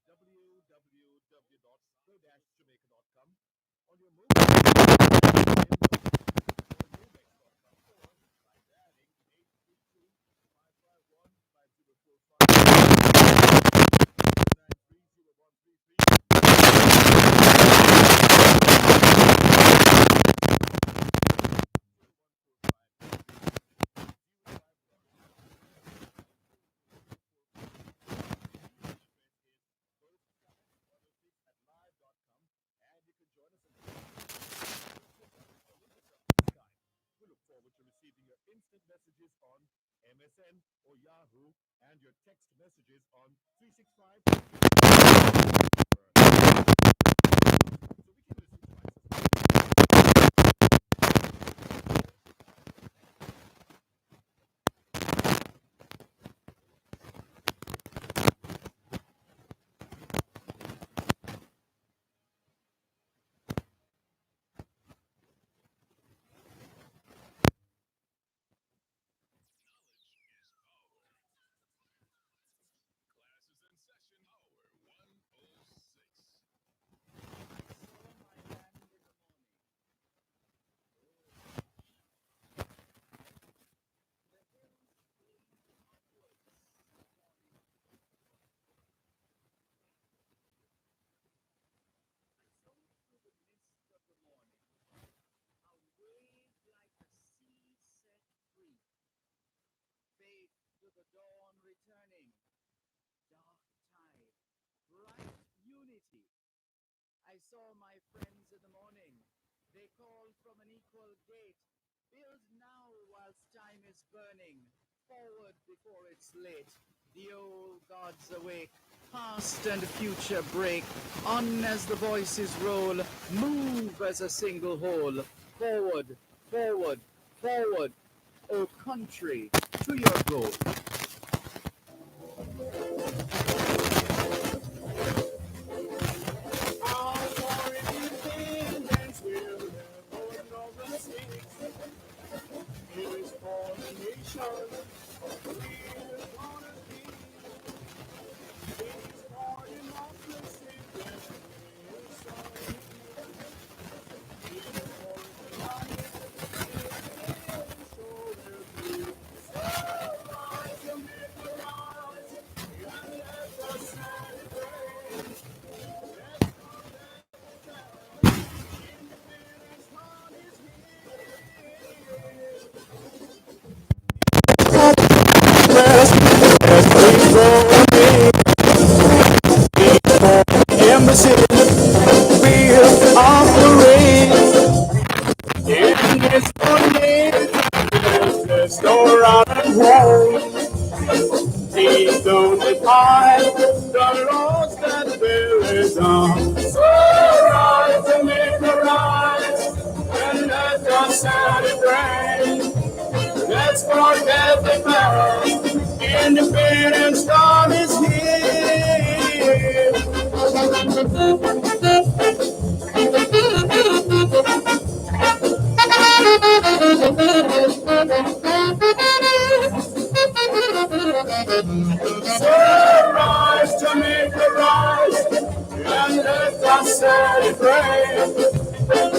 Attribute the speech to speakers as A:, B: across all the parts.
A: www.go-jamaica.com on your mobile or by dialing 832-551-5045 and you can join us on we look forward to receiving your instant messages on MSN or Yahoo and your text messages on 365. So we can listen twice as
B: To the dawn returning, dark tide, bright unity. I saw my friends in the morning. They called from an equal gate. Build now whilst time is burning. Forward before it's late. The old gods awake. Past and future break. On as the voices roll. Move as a single whole. Forward, forward, forward. O country, to your goal.
C: Embassy, we'll operate in this morning. There's no running home. Please don't depart the roads that we're on. So rise and make the rise, and let us celebrate. Let's forget the past. Independence time is here. So rise to make the rise, and let us celebrate.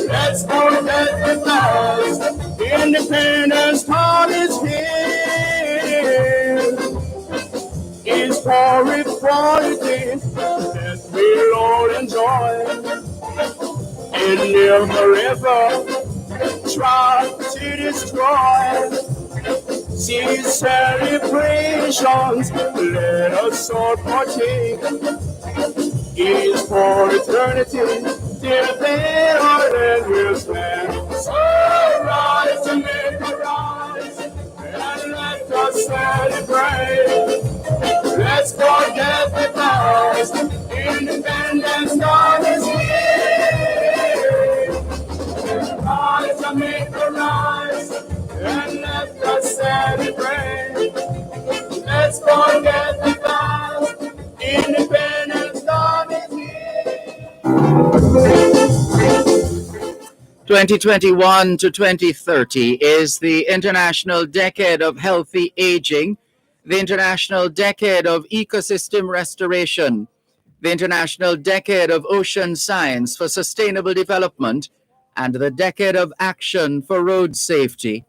C: Let's forget the past. Independence time is here. It's for equality that we'll all enjoy. And never ever try to destroy. See celebrations, let us all partake. It's for eternity, till then our land will stand. So rise and make a rise, and let us celebrate. Let's forget the past, independence time is here. Rise and make a rise, and let us celebrate. Let's forget the past, independence time is here.
B: 2021 to 2030 is the International Decade of Healthy Aging, the International Decade of Ecosystem Restoration, the International Decade of Ocean Science for Sustainable Development, and the Decade of Action for Road Safety.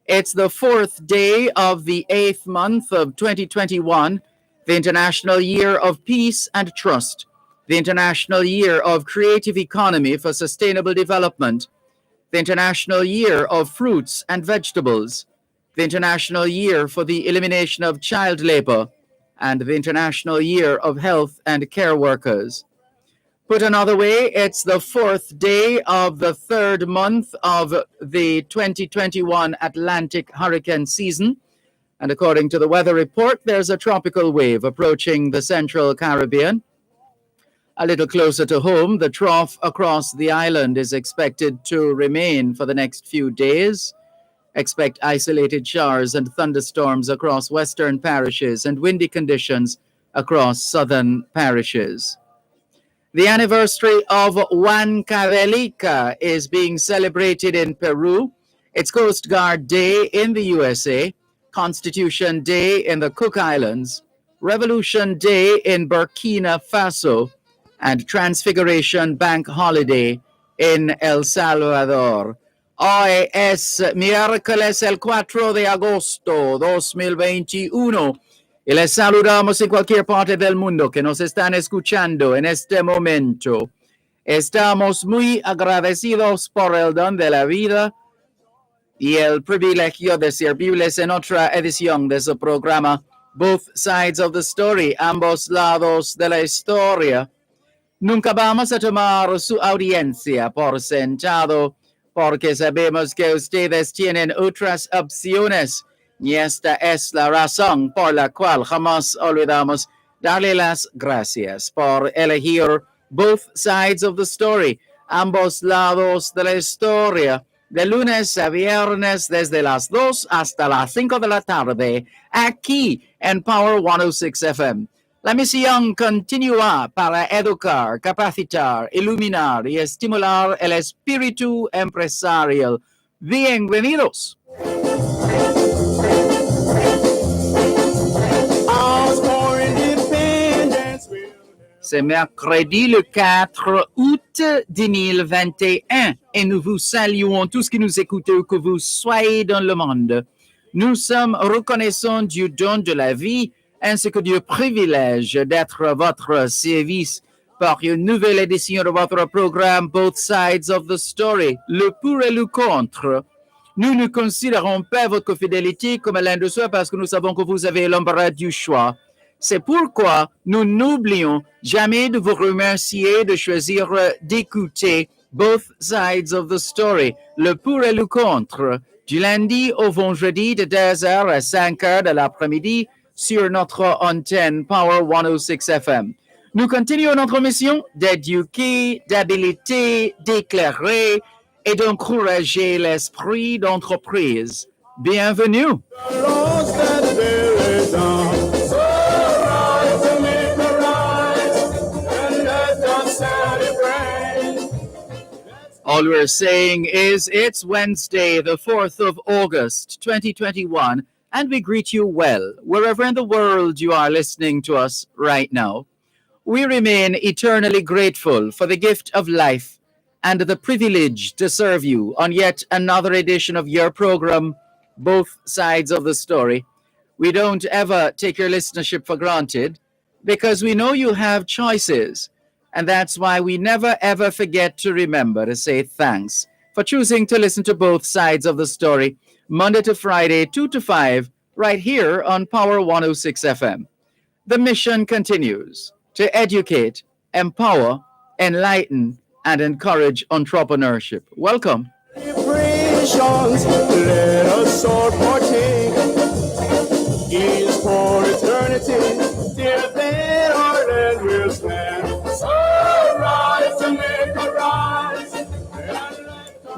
B: It's the fourth day of the 8th month of 2021, the International Year of Peace and Trust, the International Year of Creative Economy for Sustainable Development, the International Year of Fruits and Vegetables, the International Year for the Elimination of Child Labor, and the International Year of Health and Care Workers. Put another way, it's the fourth day of the third month of the 2021 Atlantic hurricane season. And according to the weather report, there's a tropical wave approaching the central Caribbean. A little closer to home, the trough across the island is expected to remain for the next few days. Expect isolated showers and thunderstorms across western parishes and windy conditions across southern parishes. The anniversary of Huancavelica is being celebrated in Peru. It's Coast Guard Day in the USA, Constitution Day in the Cook Islands, Revolution Day in Burkina Faso, and Transfiguration Bank Holiday in El Salvador. Hoy es miércoles el 4 de agosto 2021 y les saludamos en cualquier parte del mundo que nos están escuchando en este momento. Estamos muy agradecidos por el don de la vida y el privilegio de servirles en otra edición de su programa Both Sides of the Story, ambos lados de la historia. Nunca vamos a tomar su audiencia por sentado, porque sabemos que ustedes tienen otras opciones, y esta es la razón por la cual jamás olvidamos darle las gracias por elegir Both Sides of the Story, ambos lados de la historia, de lunes a viernes desde las 2 hasta las 5 de la tarde, aquí en Power 106 FM. La misión continúa para educar, capacitar, iluminar y estimular el espíritu empresarial. Bienvenidos. C'est mercredi le 4 août 2021 et nous vous saluons tous qui nous écoutez où que vous soyez dans le monde. Nous sommes reconnaissants du don de la vie ainsi que du privilège d'être à votre service par une nouvelle édition de votre programme Both Sides of the Story, le pour et le contre. Nous ne considérons pas votre fidélité comme l'un de soi parce que nous savons que vous avez l'embarras du choix. C'est pourquoi nous n'oublions jamais de vous remercier de choisir d'écouter Both Sides of the Story, le pour et le contre, du lundi au vendredi de 2h à 5h de l'après-midi sur notre antenne Power 106 FM. Nous continuons notre mission d'éduquer, d'habiliter, d'éclairer et d'encourager l'esprit d'entreprise. Bienvenue! All we're saying is it's Wednesday, the 4th of August, 2021, and we greet you well, wherever in the world you are listening to us right now. We remain eternally grateful for the gift of life and the privilege to serve you on yet another edition of your program, Both Sides of the Story. We don't ever take your listenership for granted because we know you have choices. And that's why we never ever forget to remember to say thanks for choosing to listen to Both Sides of the Story, Monday to Friday, 2 to 5, right here on Power 106 FM. The mission continues to educate, empower, enlighten, and encourage entrepreneurship. Welcome.
C: Let us all partake is for eternity, till then our land will stand. So rise to make a rise.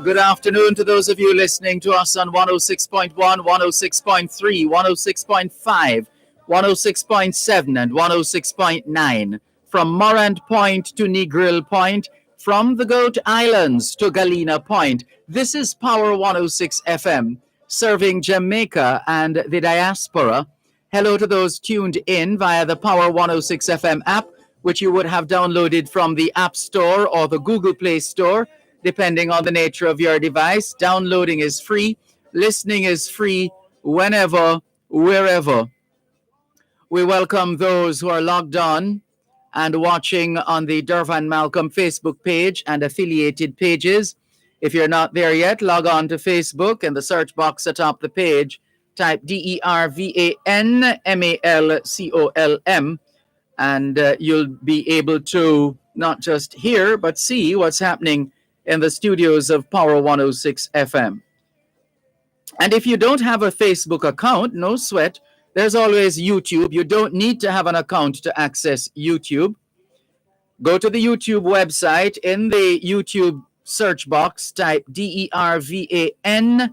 B: Good afternoon to those of you listening to us on 106.1, 106.3, 106.5, 106.7, and 106.9. From Morant Point to Negril Point, from the Goat Islands to Galena Point. This is Power 106 FM, serving Jamaica and the diaspora. Hello to those tuned in via the Power 106 FM app, which you would have downloaded from the App Store or the Google Play Store, depending on the nature of your device. Downloading is free. Listening is free whenever, wherever. We welcome those who are logged on and watching on the Dervan Malcolm Facebook page and affiliated pages. If you're not there yet, log on to Facebook. In the search box atop the page, type DERVAN MALCOLM, and you'll be able to not just hear, but see what's happening in the studios of Power 106 FM. And if you don't have a Facebook account, no sweat. There's always YouTube. You don't need to have an account to access YouTube. Go to the YouTube website. In the YouTube search box, type DERVAN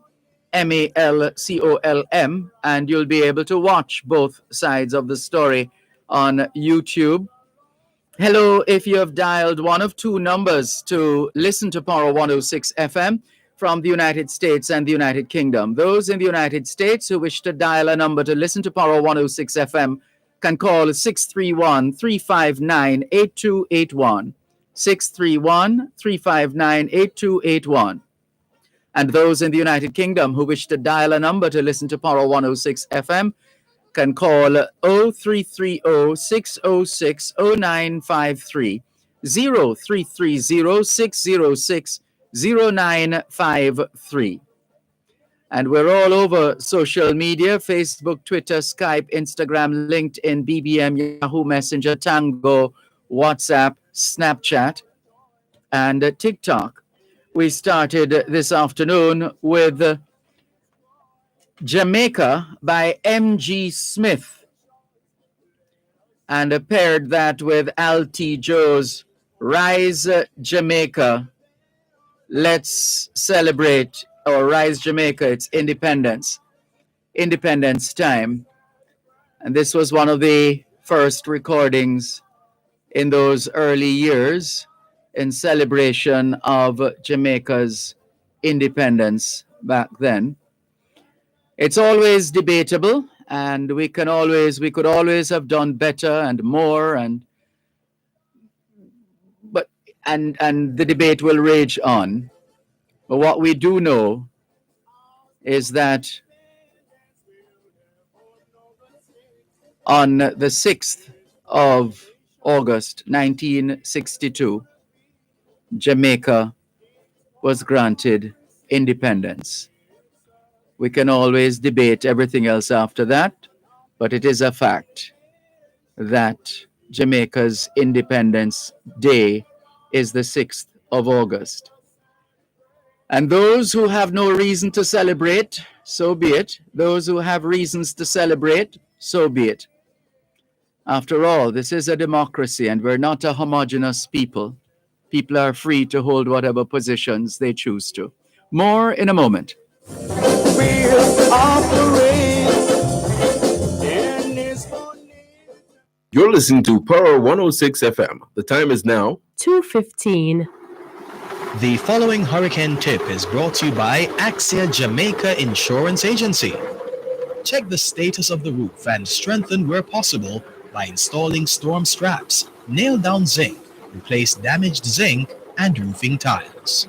B: MALCOLM, and you'll be able to watch both sides of the story on YouTube. Hello, if you have dialed one of two numbers to listen to Power 106 FM from the United States and the United Kingdom. Those in the United States who wish to dial a number to listen to Power 106 FM can call 631-359-8281. 631-359-8281. And those in the United Kingdom who wish to dial a number to listen to Power 106 FM can call 0330-606-0953, 0330-606-0953. And we're all over social media: Facebook, Twitter, Skype, Instagram, LinkedIn, BBM, Yahoo Messenger, Tango, WhatsApp, Snapchat, and TikTok. We started this afternoon with Jamaica by M.G. Smith, and paired that with L.T. Joe's Rise Jamaica, Let's Celebrate, or Rise Jamaica, it's Independence Time. And this was one of the first recordings in those early years in celebration of Jamaica's independence back then. It's always debatable, and we could always have done better and more, and the debate will rage on. But what we do know is that on the 6th of August 1962, Jamaica was granted independence. We can always debate everything else after that, but it is a fact that Jamaica's Independence Day is the 6th of August. And those who have no reason to celebrate, so be it. Those who have reasons to celebrate, so be it. After all, this is a democracy, and we're not a homogeneous people. People are free to hold whatever positions they choose to. More in a moment.
D: You're listening to Power 106 FM. The time is now
E: 2:15.
F: The following hurricane tip is brought to you by Axia Jamaica Insurance Agency. Check the status of the roof and strengthen where possible by installing storm straps, nail down zinc, replace damaged zinc, and roofing tiles.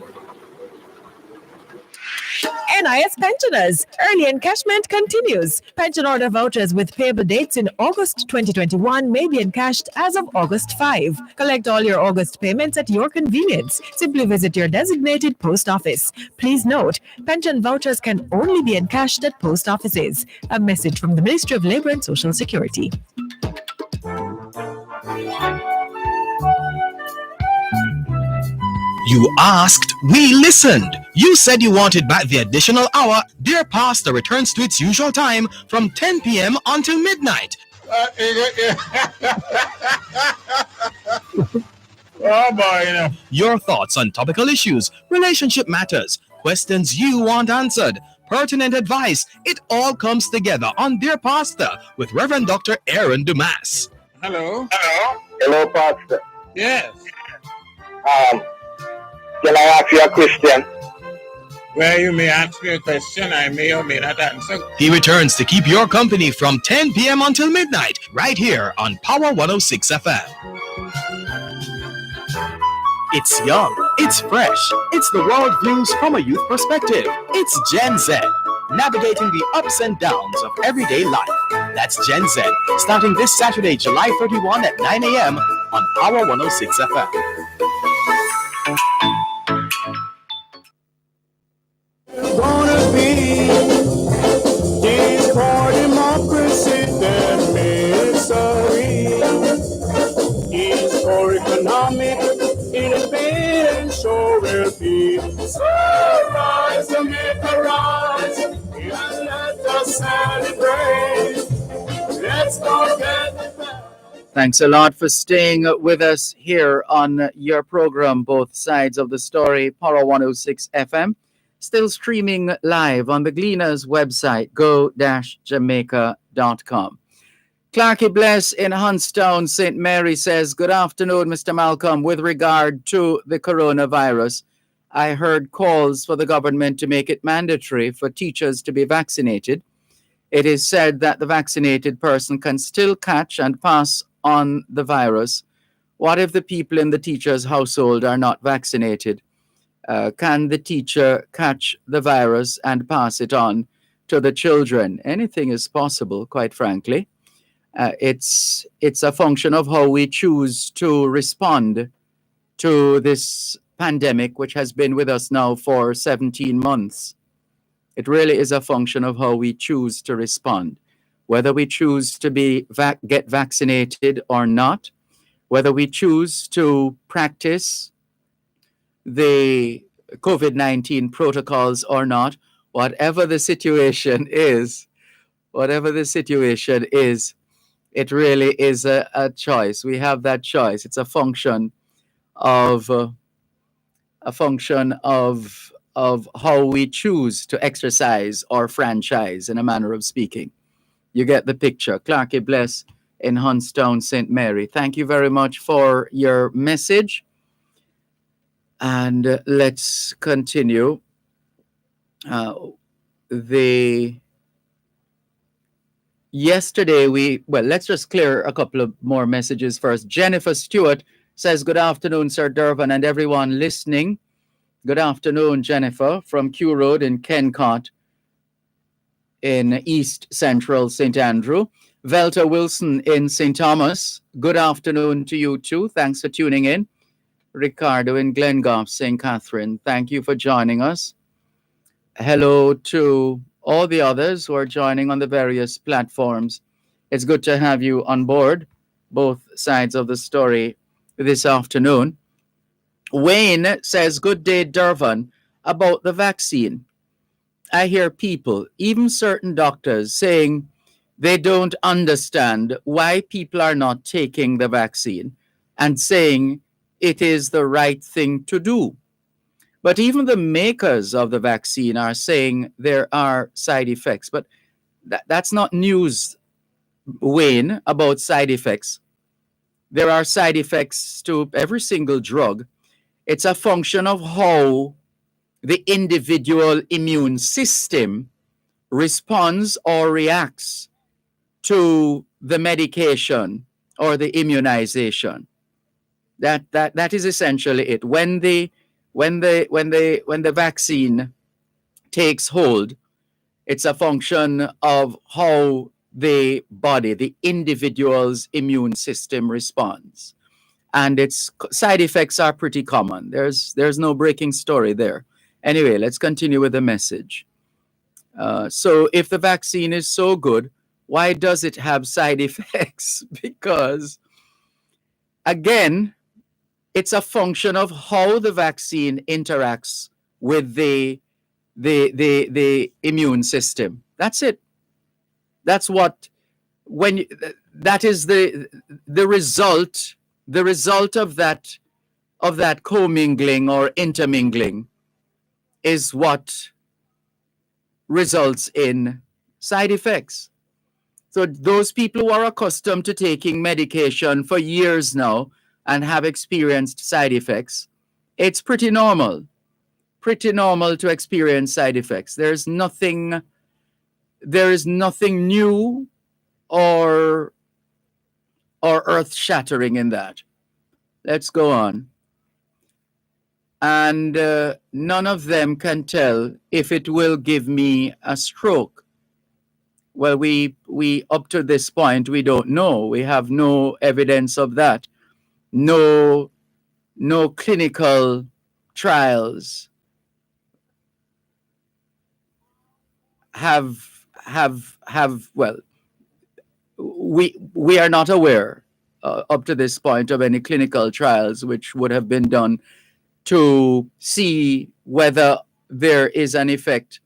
E: NIS pensioners. Early encashment continues. Pension order vouchers with payable dates in August 2021 may be encashed as of August 5. Collect all your August payments at your convenience. Simply visit your designated post office. Please note, pension vouchers can only be encashed at post offices. A message from the Ministry of Labour and Social Security.
F: You asked, we listened. You said you wanted back the additional hour. Dear Pastor returns to its usual time from 10 p.m. until midnight.
C: Oh boy,
F: Your thoughts on topical issues, relationship matters, questions you want answered, pertinent advice. It all comes together on Dear Pastor with Reverend Dr. Aaron Dumas.
C: Hello.
G: Hello, Pastor.
C: Yes.
G: Can I ask you a question?
C: Well, you may ask me a question. I may or may not answer.
F: He returns to keep your company from 10 p.m. until midnight, right here on Power 106 FM. It's young, it's fresh, it's the world views from a youth perspective. It's Gen Z, navigating the ups and downs of everyday life. That's Gen Z, starting this Saturday, July 31 at 9 a.m. on Power 106 FM.
C: Gonna be is for democracy that misery is for economic independence, so will be. So rise Jamaica, rise, and let us celebrate. Let's go get the best.
B: Thanks a lot for staying with us here on your program, Both Sides of the Story, Power 106 FM. Still streaming live on the Gleaners website, go-jamaica.com. Clarky Bless in Huntstown, St. Mary says, good afternoon, Mr. Malcolm. With regard to the coronavirus, I heard calls for the government to make it mandatory for teachers to be vaccinated. It is said that the vaccinated person can still catch and pass on the virus. What if the people in the teacher's household are not vaccinated? Can the teacher catch the virus and pass it on to the children? Anything is possible, quite frankly. It's a function of how we choose to respond to this pandemic, which has been with us now for 17 months. It really is a function of how we choose to respond, whether we choose to get vaccinated or not, whether we choose to practice the COVID-19 protocols or not, whatever the situation is, it really is a choice. We have that choice. It's a function of how we choose to exercise our franchise, in a manner of speaking. You get the picture. Clarky Bless in Huntstown, St. Mary. Thank you very much for your message. And let's continue. Yesterday, let's just clear a couple of more messages first. Jennifer Stewart says, good afternoon, Sir Dervan and everyone listening. Good afternoon, Jennifer, from Q Road in Kencott in East Central St. Andrew. Velta Wilson in St. Thomas. Good afternoon to you too. Thanks for tuning in. Ricardo in Glengoff, St. Catherine. Thank you for joining us. Hello to all the others who are joining on the various platforms. It's good to have you on board, both sides of the story this afternoon. Wayne says, good day, Dervan, about the vaccine. I hear people, even certain doctors, saying they don't understand why people are not taking the vaccine and saying it is the right thing to do. But even the makers of the vaccine are saying there are side effects. But that's not news, Wayne, about side effects. There are side effects to every single drug. It's a function of how the individual immune system responds or reacts to the medication or the immunization. That is essentially it. When the vaccine takes hold, it's a function of how the body, the individual's immune system responds. And its side effects are pretty common. There's no breaking story there. Anyway, let's continue with the message. So if the vaccine is so good, why does it have side effects? Because, again, it's a function of how the vaccine interacts with the immune system. That's it. That's what, that is the result of that commingling or intermingling is what results in side effects. So those people who are accustomed to taking medication for years now and have experienced side effects, it's pretty normal to experience side effects. There is nothing new or earth-shattering in that. Let's go on.
H: and none of them can tell if it will give me a stroke. Well, we up to this point, we don't know. We have no evidence of that. No clinical trials have well, we are not aware up to this point of any clinical trials which would have been done to see whether there is an effect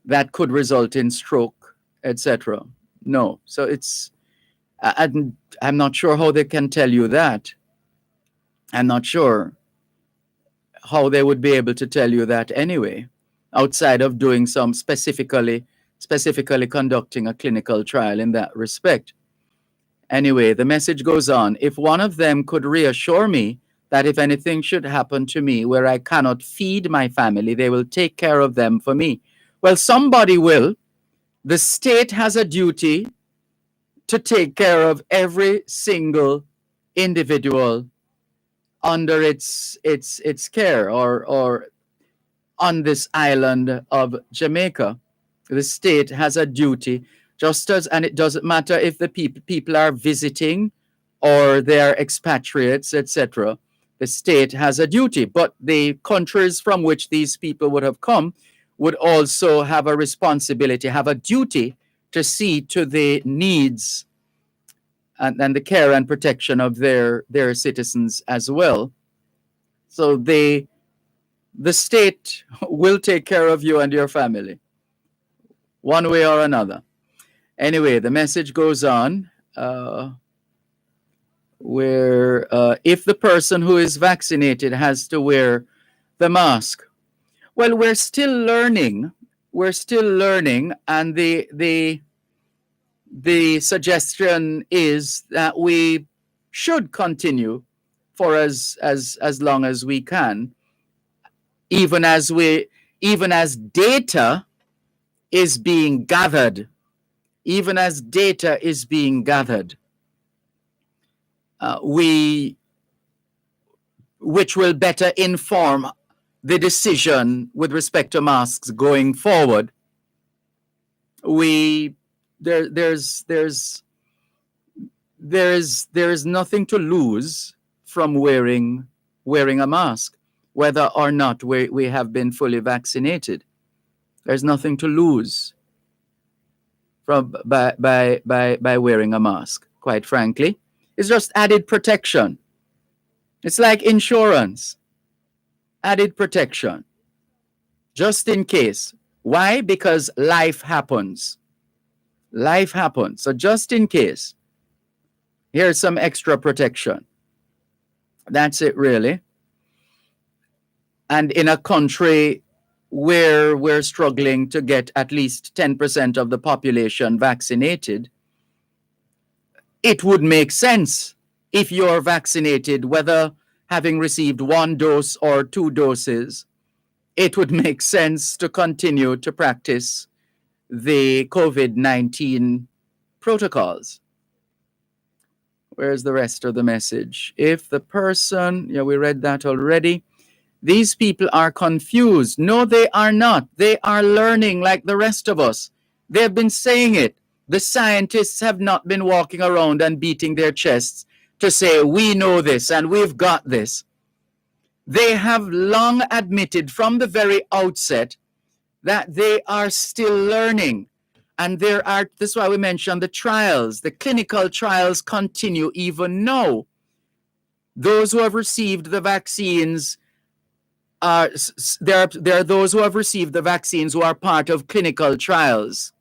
H: that could result in stroke, etc. No. So it's, I'm not sure how they can tell you that. I'm not sure how they would be able to tell you that anyway, outside of doing some specifically conducting a clinical trial in that respect. Anyway, the message goes on. If one of them could reassure me that if anything should happen to me where I cannot feed my family, they will take care of them for me. Well, somebody will. The state has a duty to take care of every single individual under its care or on this island of Jamaica. The state has a duty, just as, and it doesn't matter if the people are visiting or they're expatriates, etc. The state has a duty, but the countries from which these people would have come would also have a responsibility, have a duty to see to the needs and the care and protection of their citizens as well. So the state will take care of you and your family, one way or another. Anyway, the message goes on, where if the person who is vaccinated has to wear the mask. Well, we're still learning. And the suggestion is that we should continue for as long as we can, even as data is being gathered. Which will better inform the decision with respect to masks going forward. There's nothing to lose from wearing a mask, whether or not we have been fully vaccinated. There's nothing to lose from by wearing a mask, quite frankly. It's just added protection. It's like insurance. Added protection. Just in case. Why? Because life happens. So just in case, here's some extra protection. That's it, really. And in a country where we're struggling to get at least 10% of the population vaccinated, it would make sense if you're vaccinated, whether having received 1 dose or 2 doses, it would make sense to continue to practice the COVID-19 protocols. Where's the rest of the message? If the person, we read that already. These people are confused. No, they are not. They are learning like the rest of us. They've been saying it. The scientists have not been walking around and beating their chests to say, we know this and we've got this. They have long admitted from the very outset that they are still learning. And that's why we mentioned the trials. The clinical trials continue even now. Those who have received the vaccines, there are those who have received the vaccines who are part of clinical trials.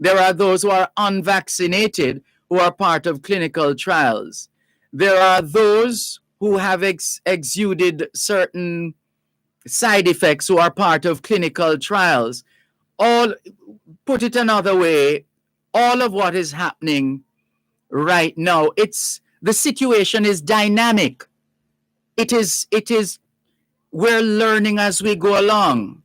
H: There are those who are unvaccinated who are part of clinical trials. There are those who have exuded certain side effects who are part of clinical trials. All, put it another way, all of what is happening right now, the situation is dynamic. We're learning as we go along.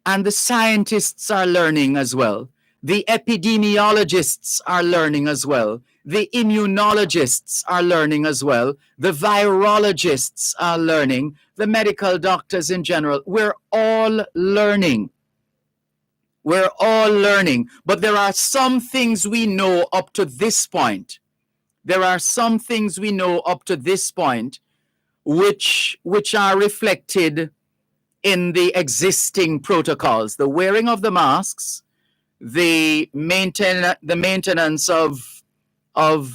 H: And the scientists are learning as well. The epidemiologists are learning as well. The immunologists are learning as well. The virologists are learning. The medical doctors in general. We're all learning. We're all learning. But there are some things we know up to this point. There are some things we know up to this point which are reflected in the existing protocols. The wearing of the masks, the maintenance of or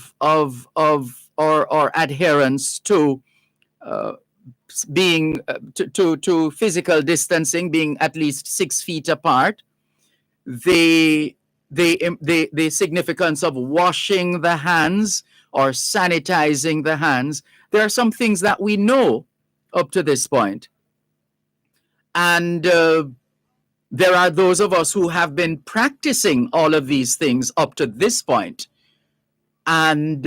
H: adherence to being to physical distancing, being at least 6 feet apart, the significance of washing the hands or sanitizing the hands. There are some things that we know up to this point. And there are those of us who have been practicing all of these things up to this point and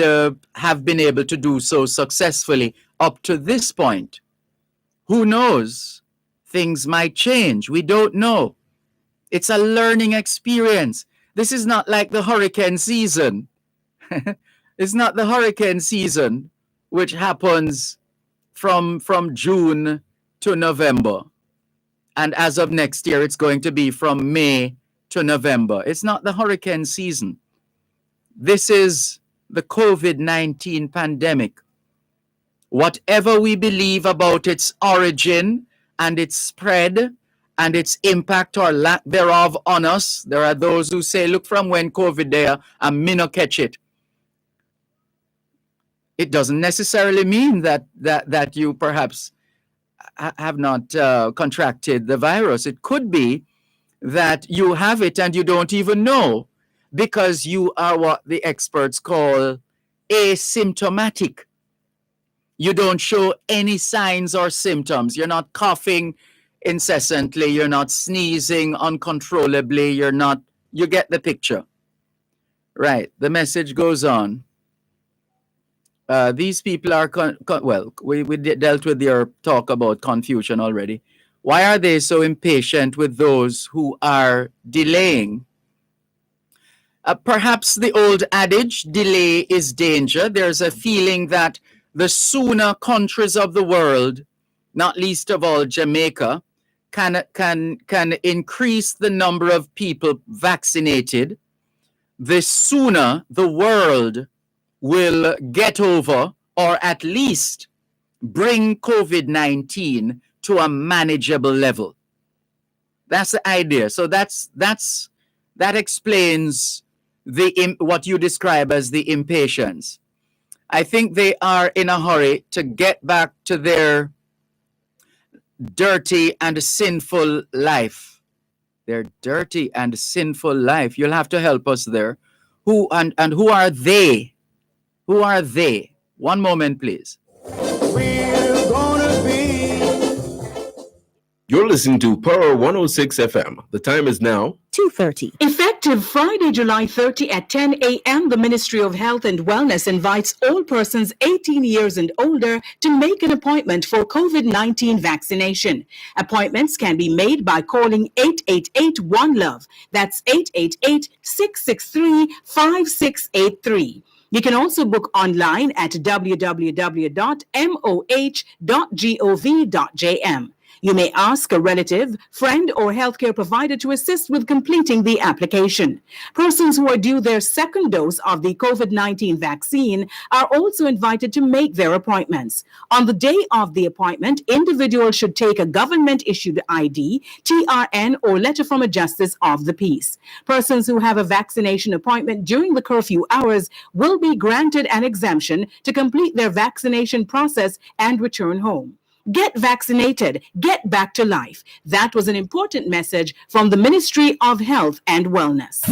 H: have been able to do so successfully up to this point. Who knows? Things might change. We don't know. It's a learning experience. This is not like the hurricane season. It's not the hurricane season, which happens from June to November. And as of next year, it's going to be from May to November. It's not the hurricane season. This is the COVID-19 pandemic. Whatever we believe about its origin and its spread and its impact or lack thereof on us, there are those who say, look from when COVID there and me no catch it. It doesn't necessarily mean that you perhaps have not contracted the virus. It could be that you have it and you don't even know because you are what the experts call asymptomatic. You don't show any signs or symptoms. You're not coughing incessantly. You're not sneezing uncontrollably. You get the picture. Right. The message goes on. These people are, we dealt with your talk about confusion already. Why are they so impatient with those who are delaying? Perhaps the old adage, delay is danger. There's a feeling that the sooner countries of the world, not least of all Jamaica, can increase the number of people vaccinated, the sooner the world will get over or at least bring COVID-19 to a manageable level. That's the idea. So that explains what you describe as the impatience. I think they are in a hurry to get back to their dirty and sinful life. Their dirty and sinful life. You'll have to help us there. Who are they? Who are they? One moment, please.
C: We're gonna be.
D: You're listening to Pearl 106 FM. The time is now
I: 2:30. Effective Friday, July 30 at 10 a.m., the Ministry of Health and Wellness invites all persons 18 years and older to make an appointment for COVID-19 vaccination. Appointments can be made by calling 888-1-LOVE. That's 888-663-5683. You can also book online at www.moh.gov.jm. You may ask a relative, friend, or healthcare provider to assist with completing the application. Persons who are due their second dose of the COVID-19 vaccine are also invited to make their appointments. On the day of the appointment, individuals should take a government-issued ID, TRN, or letter from a justice of the peace. Persons who have a vaccination appointment during the curfew hours will be granted an exemption to complete their vaccination process and return home. Get vaccinated. Get back to life. That was an important message from the Ministry of Health and Wellness.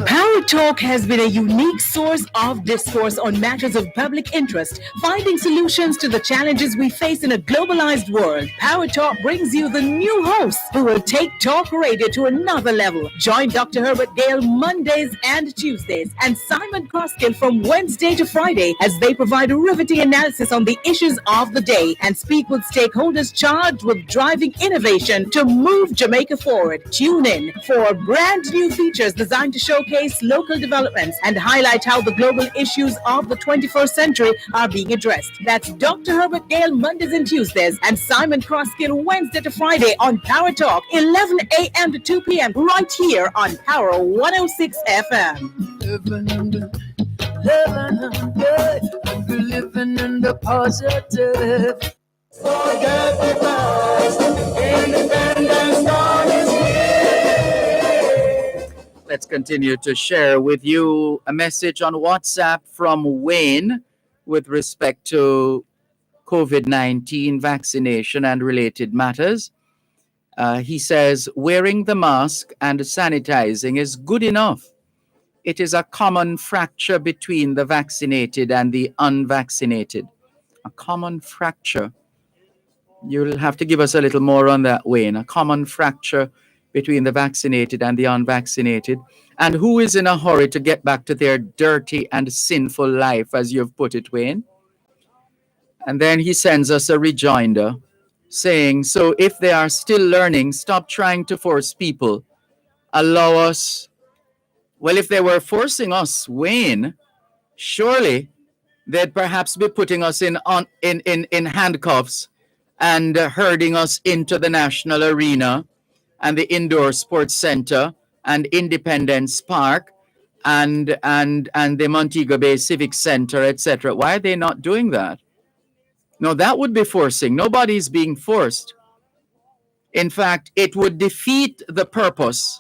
I: Power Talk has been a unique source of discourse on matters of public interest, finding solutions to the challenges we face in a globalized world. Power Talk brings you the new hosts who will take talk radio to another level. Join Dr. Herbert Gale Mondays and Tuesdays and Simon Croskill from Wednesday to Friday as they provide a riveting analysis on the issues of the day and speak with stakeholders charged with driving innovation to move Jamaica forward. Tune in for brand new features designed to showcase local developments and highlight how the global issues of the 21st century are being addressed. That's Dr. Herbert Gale Mondays and Tuesdays and Simon Crosskill Wednesday to Friday on Power Talk, 11 a.m. to 2 p.m. right here on Power 106 FM.
B: Living under positive.
C: Forget the past. Independence Dawn is here.
H: Let's continue to share with you a message on WhatsApp from Wayne with respect to COVID-19 vaccination and related matters. He says, wearing the mask and sanitizing is good enough. It is a common fracture between the vaccinated and the unvaccinated. A common fracture. You'll have to give us a little more on that, Wayne. A common fracture between the vaccinated and the unvaccinated. And who is in a hurry to get back to their dirty and sinful life, as you've put it, Wayne? And then he sends us a rejoinder saying, so if they are still learning, stop trying to force people. Allow us. Well, if they were forcing us, Wayne, surely they'd perhaps be putting us in handcuffs and herding us into the National Arena and the Indoor Sports Center and Independence Park and the Montego Bay Civic Center, etc. Why are they not doing that? No, that would be forcing. Nobody's being forced. In fact, it would defeat the purpose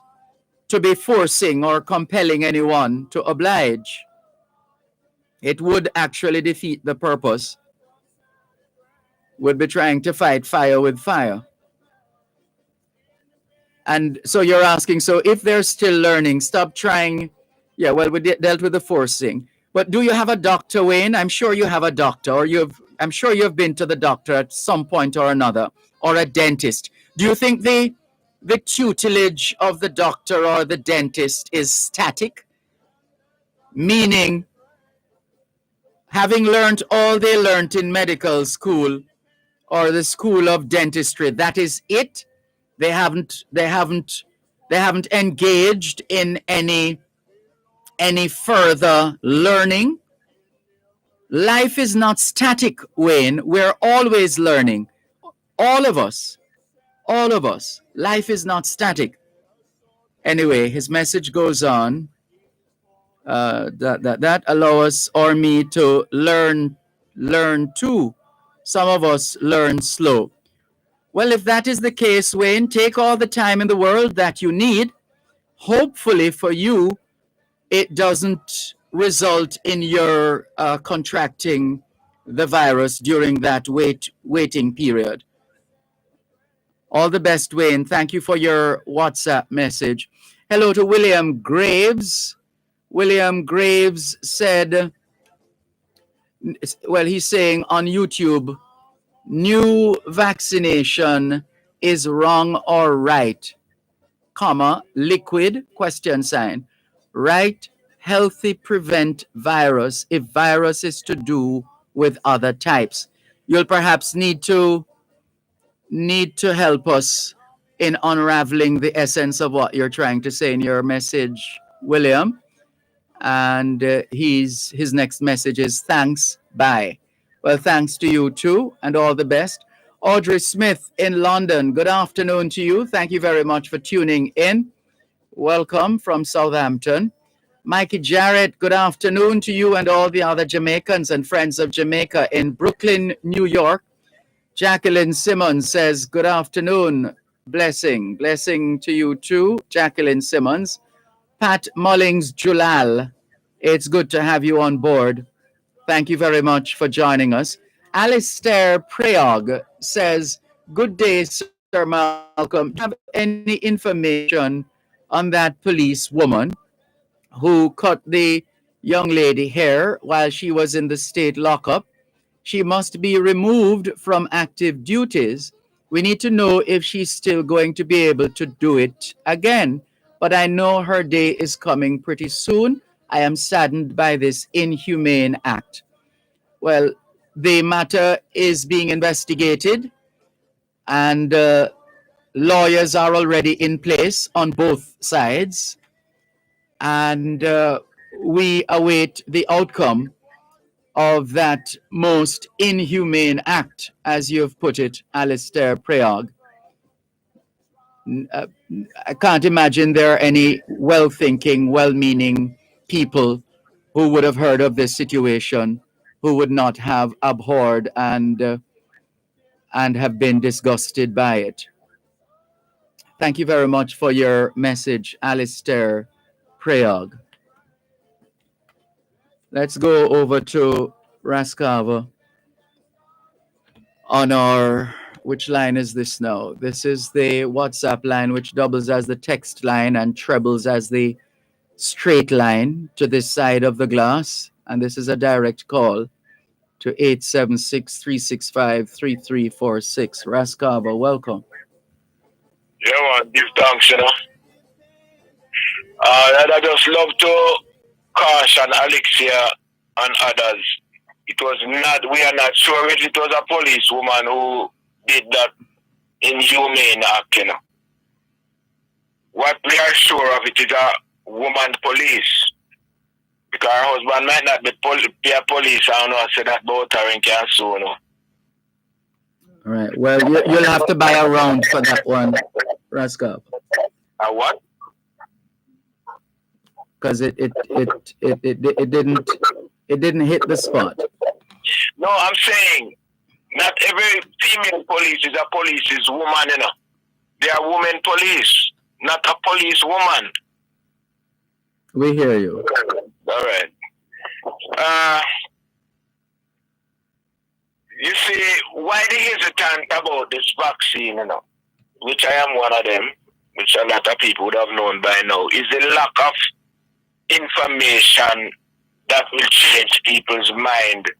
H: to be forcing or compelling anyone to oblige. It would actually defeat the purpose. Would be trying to fight fire with fire. And so you're asking, so if they're still learning, stop trying. Yeah, well, we dealt with the forcing. But do you have a doctor, Wayne? I'm sure you have a doctor, or I'm sure you've been to the doctor at some point or another, or a dentist. Do you think the tutelage of the doctor or the dentist is static? Meaning, having learned all they learned in medical school or the school of dentistry, that is it? They haven't engaged in any further learning. Life is not static, Wayne. We're always learning. All of us. Life is not static. Anyway, his message goes on. That allow us or me to learn too. Some of us learn slow. Well, if that is the case, Wayne, take all the time in the world that you need. Hopefully for you, it doesn't result in your contracting the virus during that waiting period. All the best, Wayne. Thank you for your WhatsApp message. Hello to William Graves. William Graves said, well, he's saying on YouTube, new vaccination is wrong or right, comma, liquid, question sign, right, healthy, prevent virus if virus is to do with other types. You'll perhaps need to help us in unraveling the essence of what you're trying to say in your message, William. And his next message is thanks, bye. Well, thanks to you too, and all the best. Audrey Smith in London, good afternoon to you. Thank you very much for tuning in. Welcome from Southampton. Mikey Jarrett, good afternoon to you and all the other Jamaicans and friends of Jamaica in Brooklyn, New York. Jacqueline Simmons says, good afternoon, blessing to you too, Jacqueline Simmons. Pat Mullings Julal, it's good to have you on board. Thank you very much for joining us. Alistair Prayog says, good day, Sir Malcolm. Do you have any information on that police woman who cut the young lady hair while she was in the state lockup? She must be removed from active duties. We need to know if she's still going to be able to do it again. But I know her day is coming pretty soon. I am saddened by this inhumane act. Well, The matter is being investigated, and lawyers are already in place on both sides, and we await the outcome of that most inhumane act, as you've put it, Alistair Preog. I can't imagine there are any well-thinking, well-meaning people who would have heard of this situation, who would not have abhorred and have been disgusted by it. Thank you very much for your message, Alistair Preog. Let's go over to Raskava on our, which line is this now? This is the WhatsApp line, which doubles as the text line and trebles as the straight line to this side of the glass. And this is a direct call to 876-365-3346. Raskava, welcome.
G: Yeah, man, give thanks, you know. I just love to caution Alexia and others. It was not, we are not sure if it was a policewoman who did that inhumane act, you know. What we are sure of it is a woman police. Because her husband might not be a police, I don't know, I said that about her in Kansu, no.
H: All right. Well, you'll have to buy a round for that one, Raskov.
G: A what?
H: Because it didn't hit the spot.
G: No, I'm saying not every female police is a police is woman, you know. They are women police, not a police woman.
H: We hear you.
G: All right. You see, why the hesitant about this vaccine, you know, which I am one of them, which a lot of people would have known by now, is the lack of information that will change people's mind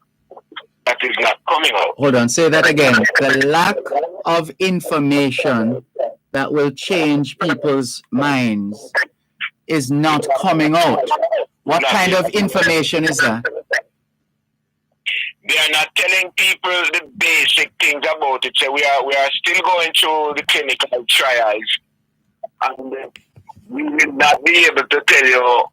G: that is not coming out.
H: Hold on, say that again. The lack of information that will change people's minds is not coming out. What kind of information is that?
G: They are not telling people the basic things about it. So we are still going through the clinical trials, and we will not be able to tell you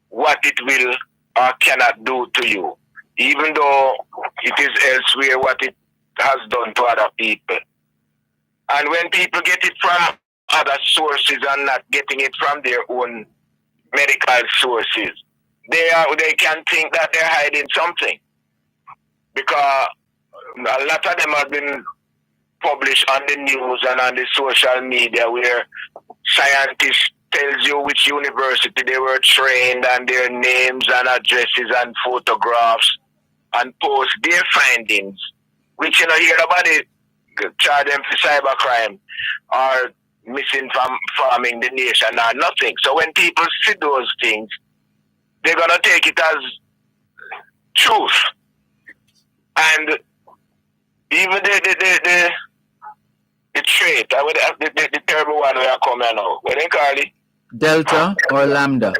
G: what it will or cannot do to you, even though it is elsewhere what it has done to other people. And when people get it from other sources and not getting it from their own medical sources, they can think that they're hiding something. Because a lot of them have been published on the news and on the social media where scientists tells you which university they were trained and their names and addresses and photographs and post their findings, which you know hear about it, charge them for cybercrime or misinforming the nation or nothing. So when people see those things, they're gonna take it as truth. And even the trait, the terrible one we are coming now, what they call it?
H: Delta or Lambda?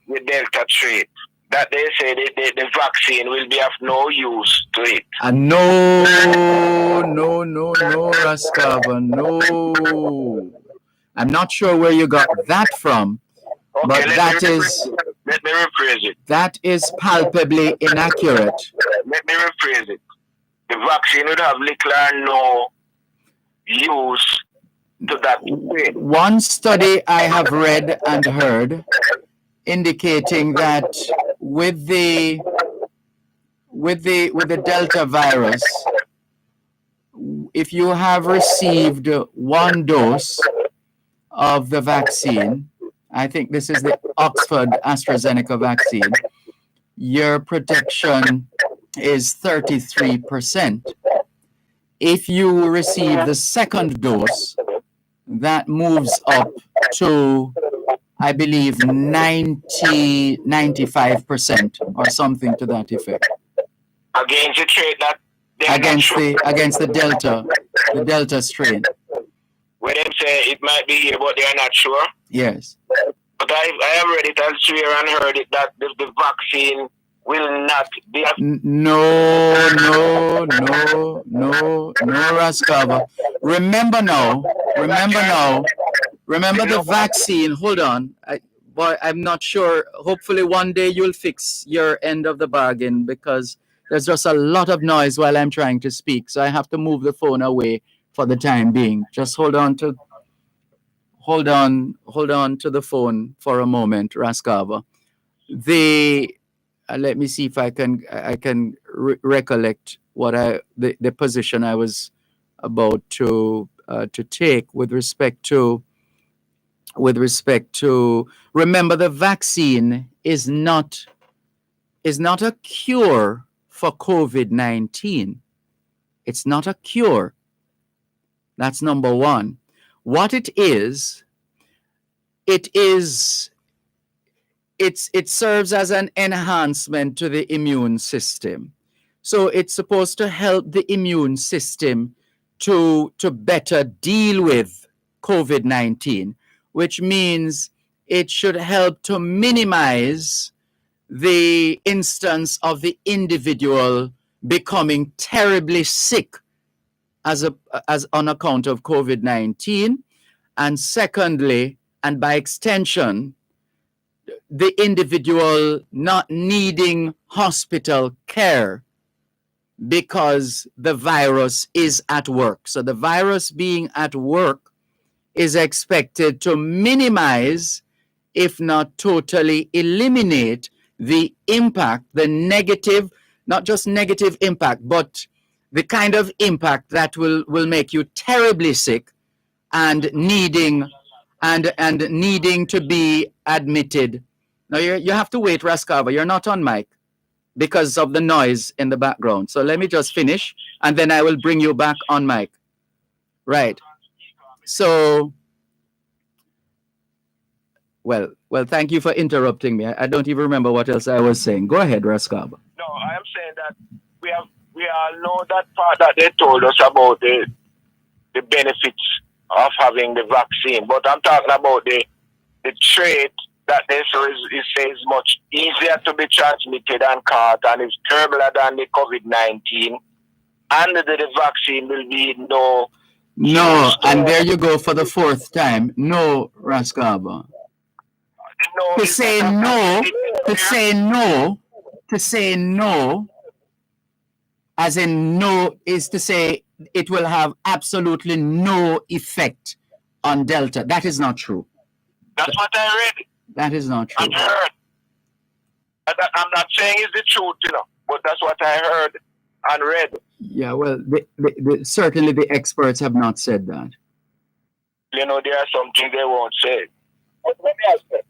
G: The Delta trait. That they say the vaccine will be of no use to it.
H: No, Raskava, no. I'm not sure where you got that from,
G: Okay,
H: but
G: let me rephrase it.
H: That is palpably inaccurate.
G: Let me rephrase it. The vaccine would have little or no use to that trait.
H: One study I have read and heard indicating that with the Delta virus, if you have received one dose of the vaccine, I think this is the Oxford AstraZeneca vaccine, your protection is 33%. If you receive the second dose, that moves up to, I believe, 95% or something to that effect.
G: Against the trait that
H: against the Delta strain.
G: When them say it might be here, but they are not sure.
H: Yes.
G: But I have read it elsewhere and heard it that the vaccine will not be
H: No, Raskava. Remember the vaccine. Hold on. I'm not sure. Hopefully one day you'll fix your end of the bargain, because there's just a lot of noise while I'm trying to speak. So I have to move the phone away for the time being. Just hold on to the phone for a moment, Raskava. Let me see if I can recollect what the position I was about to take with respect to remember, the vaccine is not a cure for COVID-19. It's not a cure. That's number one. What it serves as an enhancement to the immune system. So it's supposed to help the immune system to better deal with COVID-19, which means it should help to minimize the instance of the individual becoming terribly sick as on account of COVID-19. And secondly, and by extension, the individual not needing hospital care because the virus is at work. So the virus being at work is expected to minimize, if not totally eliminate, the impact, the negative, not just negative impact, but the kind of impact that will make you terribly sick and needing to be admitted. Now you have to wait, Raskava. You're not on mic because of the noise in the background. So let me just finish, and then I will bring you back on mic. Right. So, well, thank you for interrupting me. I don't even remember what else I was saying. Go ahead, Raskava.
G: No, I am saying that we all know that part that they told us about the benefits of having the vaccine, but I'm talking about the trait that they say is much easier to be transmitted and caught, and is terribler than the COVID-19, and the vaccine will be no,
H: and there you go for the fourth time. No, Raskava. To say no, as in no, is to say it will have absolutely no effect on Delta. That is not true.
G: That's what I read.
H: That is not true.
G: I heard. I'm not saying it's the truth, but that's what I heard and read.
H: Yeah, well, certainly the experts have not said that.
G: There are some things they won't say. But let me ask you,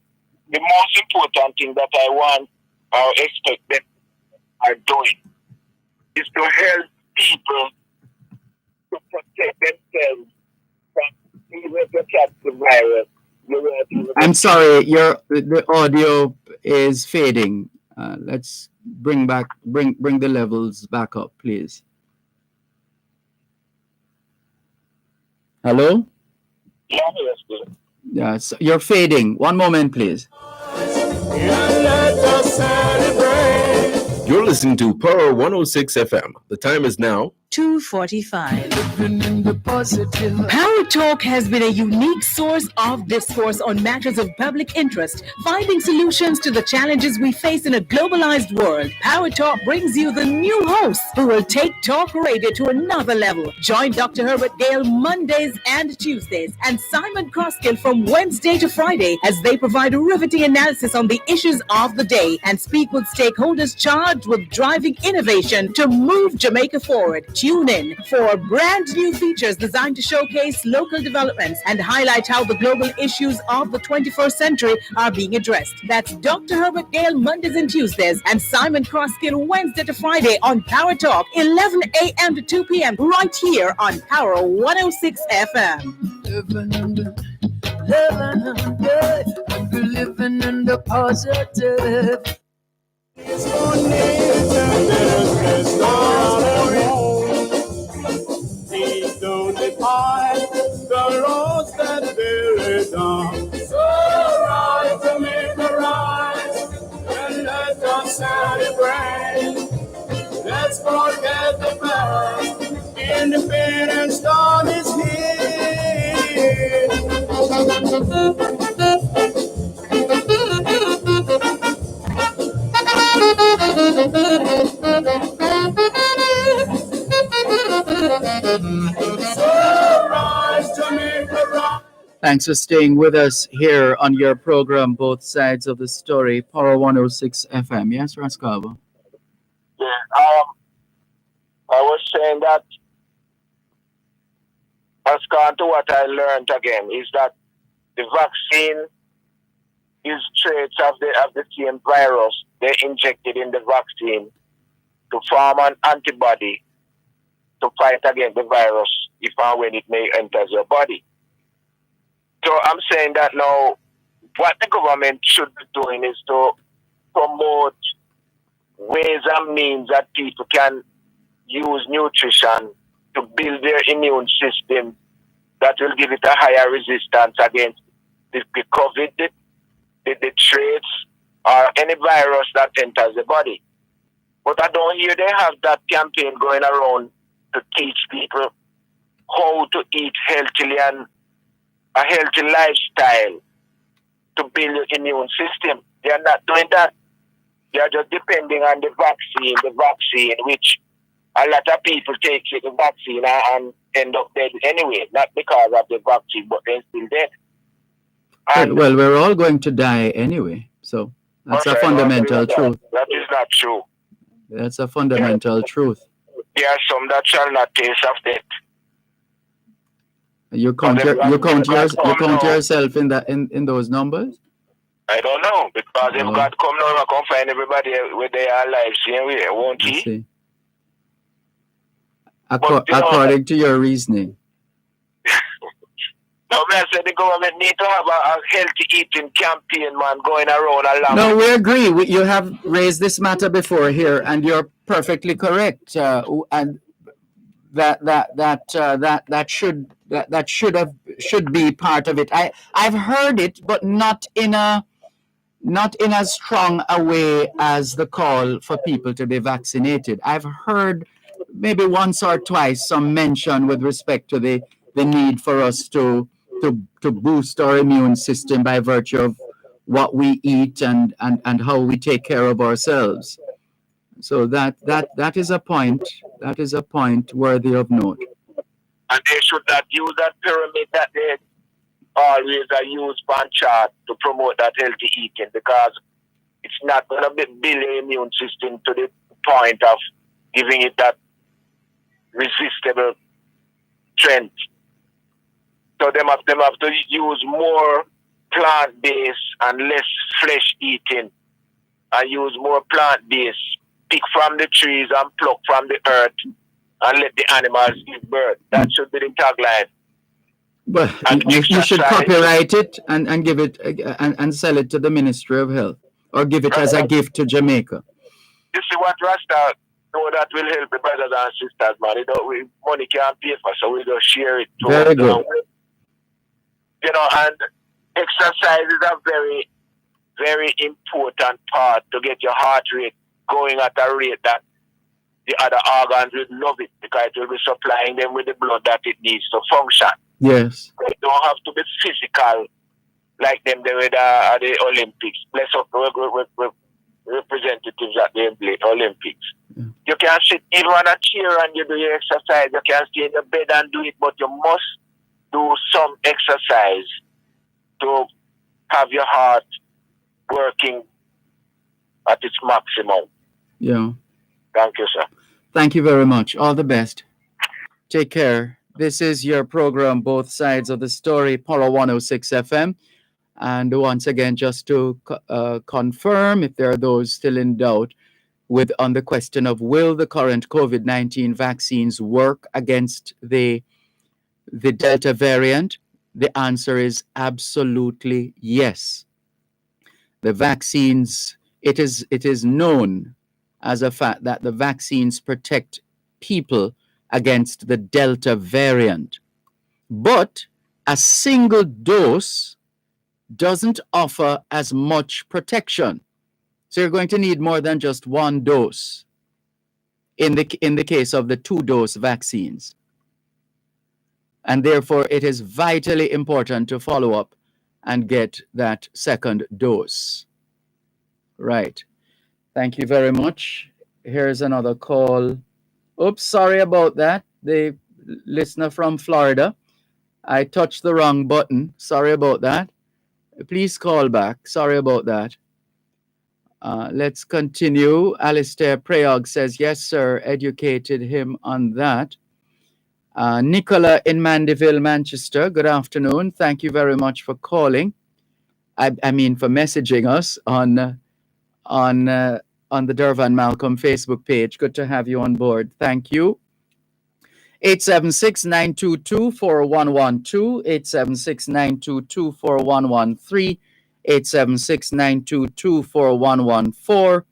G: the most important thing that I want or expect them are doing is to help people to protect themselves from even to catch the virus.
H: I'm sorry, the audio is fading. Let's bring the levels back up, please. Hello? Yes, you're fading. One moment, please.
D: You're listening to Pearl 106 FM. The time is now
E: 2:45. Power Talk has been a unique source of discourse on matters of public interest, finding solutions to the challenges we face in a globalized world. Power Talk brings you the new host who will take talk radio to another level. Join Dr. Herbert Gale Mondays and Tuesdays and Simon Croskill from Wednesday to Friday as they provide a riveting analysis on the issues of the day and speak with stakeholders charged with driving innovation to move Jamaica forward. Tune in for brand new features designed to showcase local developments and highlight how the global issues of the 21st century are being addressed. That's Dr. Herbert Gale Mondays and Tuesdays and Simon Croskill Wednesday to Friday on Power Talk, 11 a.m. to 2 p.m. right here on Power 106 FM.
J: Living under positive.
C: Please don't depart the roads that weary down. So rise to make the rise, and let us celebrate. forget the past. Independence dawn is here. Rise, Jamaica, rise.
H: Thanks for staying with us here on your program, Both Sides of the Story, Power 106 FM. Yes, Rascalvo?
G: Yeah, I was saying that, as gone to what I learned again, is that the vaccine is traits of the same virus they injected in the vaccine to form an antibody to fight against the virus if and when it may enter your body. So I'm saying that now what the government should be doing is to promote ways and means that people can use nutrition to build their immune system that will give it a higher resistance against the COVID, the traits, or any virus that enters the body. But I don't hear they have that campaign going around to teach people how to eat healthily and a healthy lifestyle to build your immune system. They are not doing that. They are just depending on the vaccine, which a lot of people take the vaccine and end up dead anyway, not because of the vaccine, but they're still dead.
H: Well, we're all going to die anyway, so that's a fundamental truth.
G: That is not true.
H: That's a fundamental truth.
G: There are some that shall not taste of death.
H: You count yourself in those numbers?
G: I don't know, because if God come now, I can find everybody where they are alive, same way, won't he?
H: See. According to your reasoning.
G: No, I said the government need to have a healthy eating campaign, man, going around along.
H: No, we agree. You have raised this matter before here, and you're perfectly correct. And that should be part of it. I've heard it, but not in as strong a way as the call for people to be vaccinated. I've heard maybe once or twice some mention with respect to the need for us to boost our immune system by virtue of what we eat and how we take care of ourselves. So that is a point. That is a point worthy of note.
G: And they should not use that pyramid that they always use on chart to promote that healthy eating, because it's not going to build your immune system to the point of giving it that resistible strength. So they have to use more plant-based and less flesh eating, and use more plant-based. Pick from the trees and pluck from the earth and let the animals give birth. That should be the tagline.
H: But you should copyright it and give it and sell it to the Ministry of Health, or give it as a gift to Jamaica.
G: You see what Rasta know that will help the brothers and sisters, man. You know, money can't pay for, so we just share it.
H: Very good.
G: You know, and exercise is a very, very important part to get your heart rate going at a rate that the other organs will love it, because it will be supplying them with the blood that it needs to function.
H: Yes.
G: They don't have to be physical like them they were at the Olympics. Bless up representatives at the Olympics.
H: Yeah.
G: You can sit even on a chair and you do your exercise. You can stay in the bed and do it, but you must do some exercise to have your heart working at its maximum.
H: Yeah.
G: Thank you, sir.
H: Thank you very much. All the best. Take care. This is your program, Both Sides of the Story, Power 106 FM. And once again, just to confirm, if there are those still in doubt, on the question of will the current COVID-19 vaccines work against the Delta variant, the answer is absolutely yes. The vaccines, it is known as a fact that the vaccines protect people against the Delta variant. But a single dose doesn't offer as much protection. So you're going to need more than just one dose in the case of the 2-dose vaccines. And therefore, it is vitally important to follow up and get that second dose. Right. Thank you very much. Here's another call. Oops, sorry about that. The listener from Florida. I touched the wrong button. Sorry about that. Please call back. Sorry about that. Let's continue. Alistair Prayog says, yes, sir, educated him on that. Nicola in Mandeville, Manchester, good afternoon. Thank you very much for calling. I mean, for messaging us on the Dervan Malcolm Facebook page. Good to have you on board. Thank you. 876-922-4112, 876-922-4113, 876-922-4114,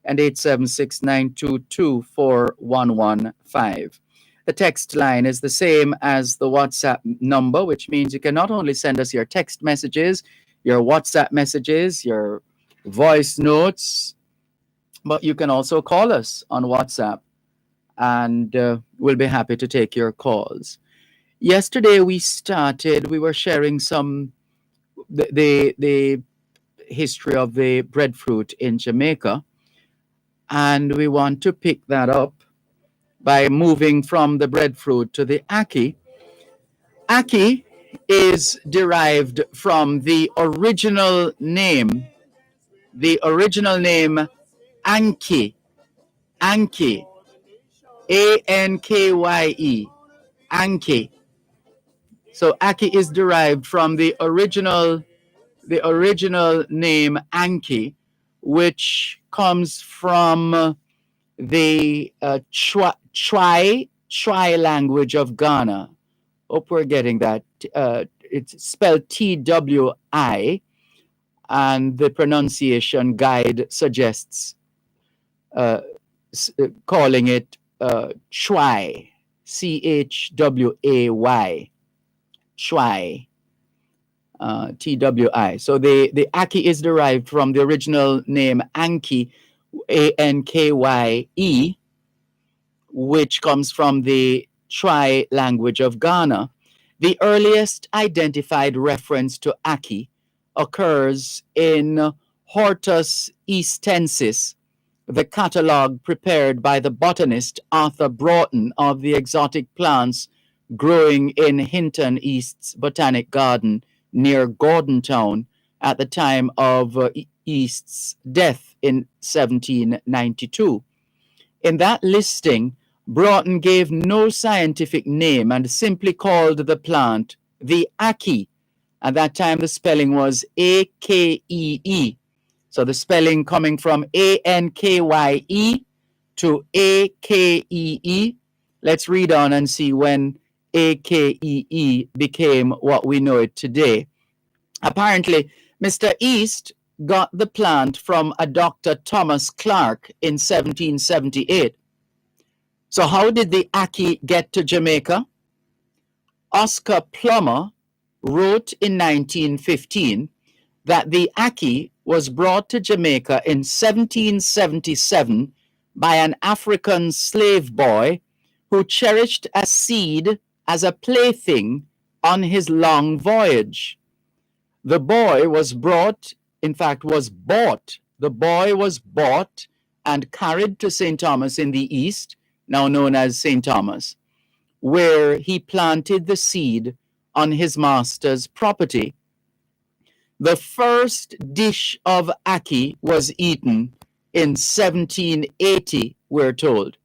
H: and 876-922-4115. The text line is the same as the WhatsApp number, which means you can not only send us your text messages, your WhatsApp messages, your voice notes, but you can also call us on WhatsApp, and we'll be happy to take your calls. Yesterday we were sharing the history of the breadfruit in Jamaica, and we want to pick that up by moving from the breadfruit to the ackee. Ackee is derived from the original name Ankye, Ankye, A-N-K-Y-E, Ankye. So ackee is derived from the original name Ankye, which comes from the Twi language of Ghana. Hope we're getting that. It's spelled T-W-I, and the pronunciation guide suggests calling it Chwai, C-H-W-A-Y, Chwai, T-W-I. So the ackee is derived from the original name Ankye, A-N-K-Y-E, which comes from the Twi language of Ghana. The earliest identified reference to ackee occurs in Hortus eastensis, the catalogue prepared by the botanist Arthur Broughton of the exotic plants growing in Hinton East's Botanic Garden near Gordontown at the time of East's death in 1792. In that listing, Broughton gave no scientific name and simply called the plant the ackee. At that time, the spelling was A-K-E-E. So the spelling coming from A-N-K-Y-E to A-K-E-E. Let's read on and see when A-K-E-E became what we know it today. Apparently, Mr. East got the plant from a Dr. Thomas Clark in 1778. So how did the ackee get to Jamaica? Oscar Plummer wrote in 1915 that the ackee was brought to Jamaica in 1777 by an African slave boy who cherished a seed as a plaything on his long voyage. The boy was bought. The boy was bought and carried to St. Thomas in the East, now known as St. Thomas, where he planted the seed on his master's property. The first dish of ackee was eaten in 1780, we're told.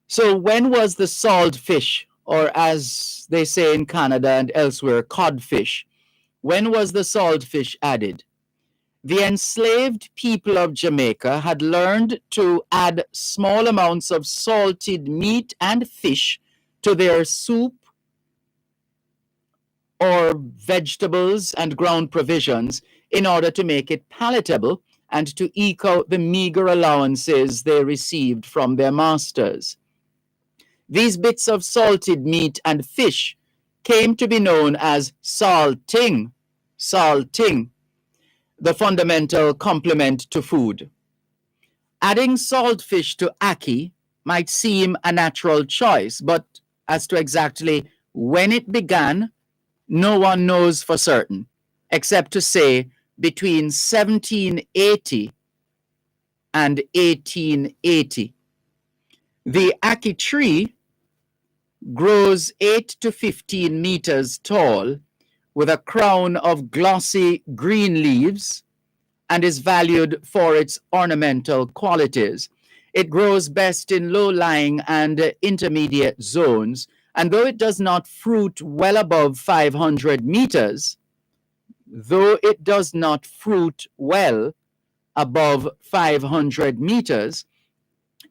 H: So when was the salt fish, or as they say in Canada and elsewhere, codfish, when was the salt fish added? The enslaved people of Jamaica had learned to add small amounts of salted meat and fish to their soup or vegetables and ground provisions in order to make it palatable and to eke out the meager allowances they received from their masters. These bits of salted meat and fish came to be known as salting, the fundamental complement to food. Adding salt fish to ackee might seem a natural choice, but as to exactly when it began, no one knows for certain, except to say between 1780 and 1880. The ackee tree grows 8 to 15 meters tall with a crown of glossy green leaves and is valued for its ornamental qualities. It grows best in low-lying and intermediate zones, and though it does not fruit well above 500 meters,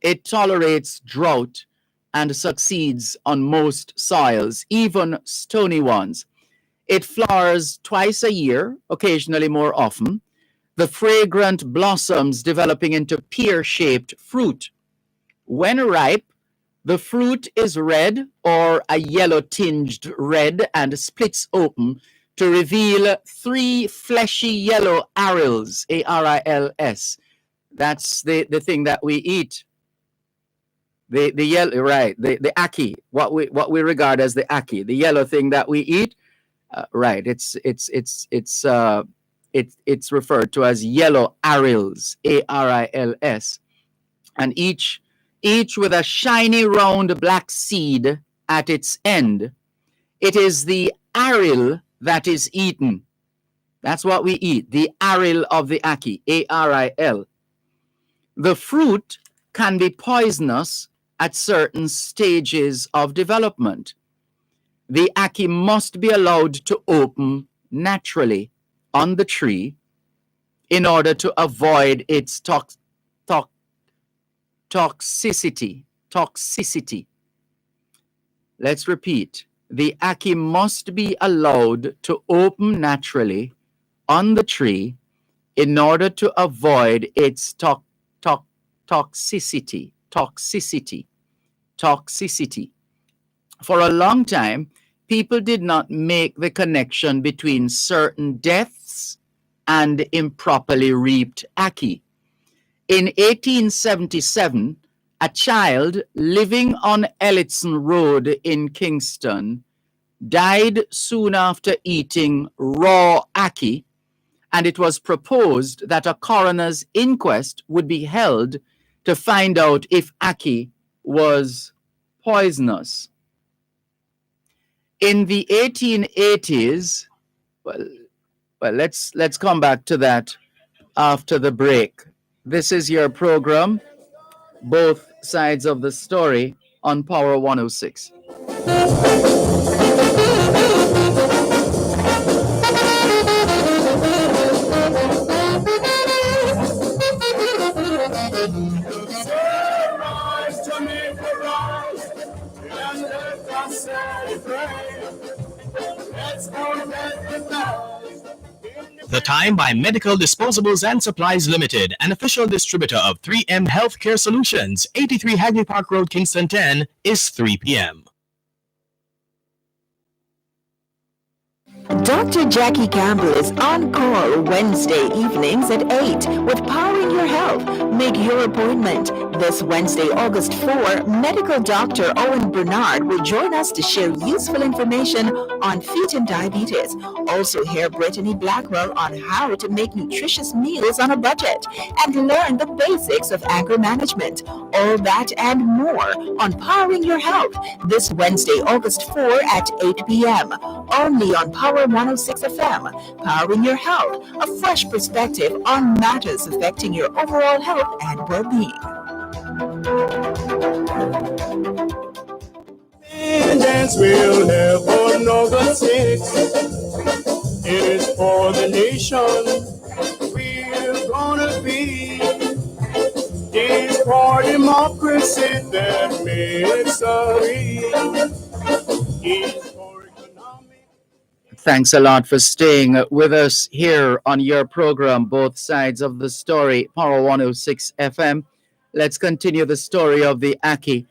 H: it tolerates drought and succeeds on most soils, even stony ones. It flowers twice a year, occasionally more often, the fragrant blossoms developing into pear-shaped fruit. When ripe, the fruit is red or a yellow-tinged red and splits open to reveal 3 fleshy yellow arils, A-R-I-L-S. That's the thing that we eat. The yellow, right? The ackee, what we regard as the ackee, the yellow thing that we eat, right? It's referred to as yellow arils, A-R-I-L-S, and each with a shiny round black seed at its end. It is the aril that is eaten. That's what we eat, the aril of the ackee, A-R-I-L. The fruit can be poisonous at certain stages of development. The ackee must be allowed to open naturally on the tree in order to avoid its toxicity. Let's repeat. The ackee must be allowed to open naturally on the tree in order to avoid its toxicity. For a long time, people did not make the connection between certain deaths and improperly reaped ackee. In 1877, a child living on Ellison Road in Kingston died soon after eating raw ackee, and it was proposed that a coroner's inquest would be held to find out if ackee was poisonous. In the 1880s, well, let's come back to that after the break. This is your program, Both Sides of the Story, on Power 106.
F: The Time by Medical Disposables and Supplies Limited, an official distributor of 3M Healthcare Solutions, 83 Hagley Park Road, Kingston 10, is 3 p.m.
K: Dr. Jackie Campbell is on call Wednesday evenings at 8 with Powering Your Health. Make your appointment. This Wednesday, August 4, medical doctor Owen Bernard will join us to share useful information on feet and diabetes. Also hear Brittany Blackwell on how to make nutritious meals on a budget and learn the basics of anger management. All that and more on Powering Your Health this Wednesday, August 4 at 8 p.m. only on Power 106 FM. Powering Your Health, a fresh perspective on matters affecting your overall health and well-being.
C: Independence will never know the six. It is for the nation we're gonna be. It's for democracy that makes us free. It's for economic.
H: Thanks a lot for staying with us here on your program, Both Sides of the Story, Power 106 FM. Let's continue the story of the ackee.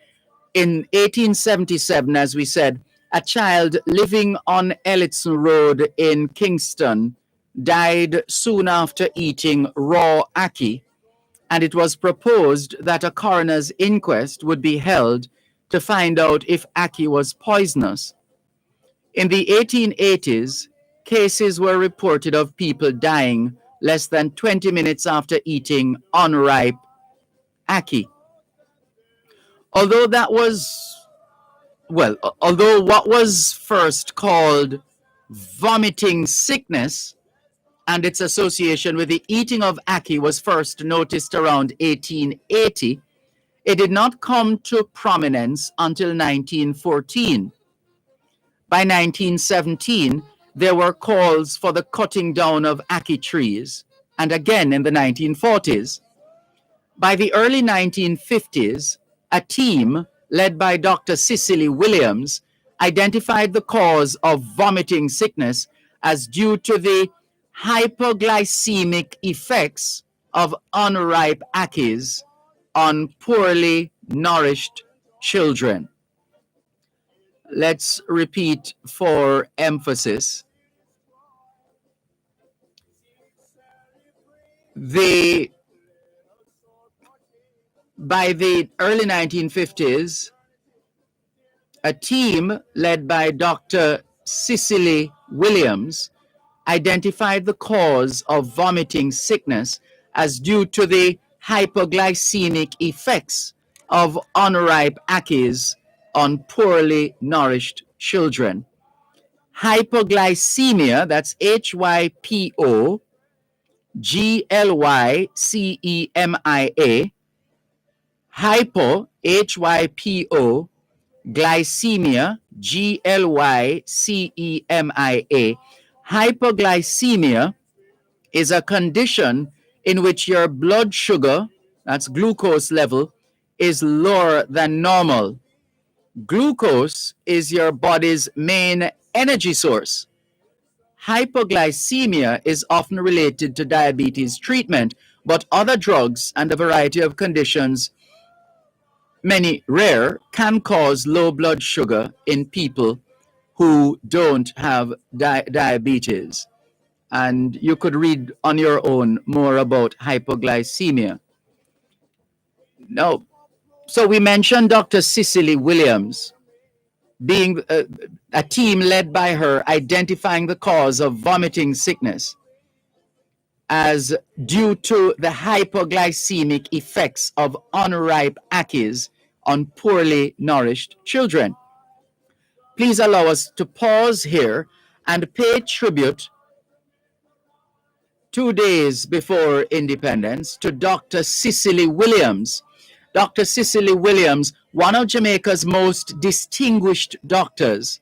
H: In 1877, as we said, a child living on Ellison Road in Kingston died soon after eating raw ackee, and it was proposed that a coroner's inquest would be held to find out if ackee was poisonous. In the 1880s, cases were reported of people dying less than 20 minutes after eating unripe ackee. Although what was first called vomiting sickness and its association with the eating of ackee was first noticed around 1880, it did not come to prominence until 1914. By 1917, there were calls for the cutting down of ackee trees, and again in the 1940s. By the early 1950s, a team led by Dr. Cicely Williams identified the cause of vomiting sickness as due to the hypoglycemic effects of unripe ackees on poorly nourished children. Let's repeat for emphasis. By the early 1950s, a team led by Dr. Cicely Williams identified the cause of vomiting sickness as due to the hypoglycemic effects of unripe ackees on poorly nourished children. Hypoglycemia, that's HYPOGLYCEMIA, hypo, HYPO, glycemia, GLYCEMIA. Hypoglycemia is a condition in which your blood sugar, that's glucose level, is lower than normal. Glucose is your body's main energy source. Hypoglycemia is often related to diabetes treatment, but other drugs and a variety of conditions, many rare, can cause low blood sugar in people who don't have diabetes. And you could read on your own more about hypoglycemia. Now, so we mentioned Dr. Cicely Williams being a team led by her identifying the cause of vomiting sickness as due to the hypoglycemic effects of unripe ackees on poorly nourished children. Please allow us to pause here and pay tribute 2 days before independence to Dr. Cicely Williams. Dr. Cicely Williams, one of Jamaica's most distinguished doctors.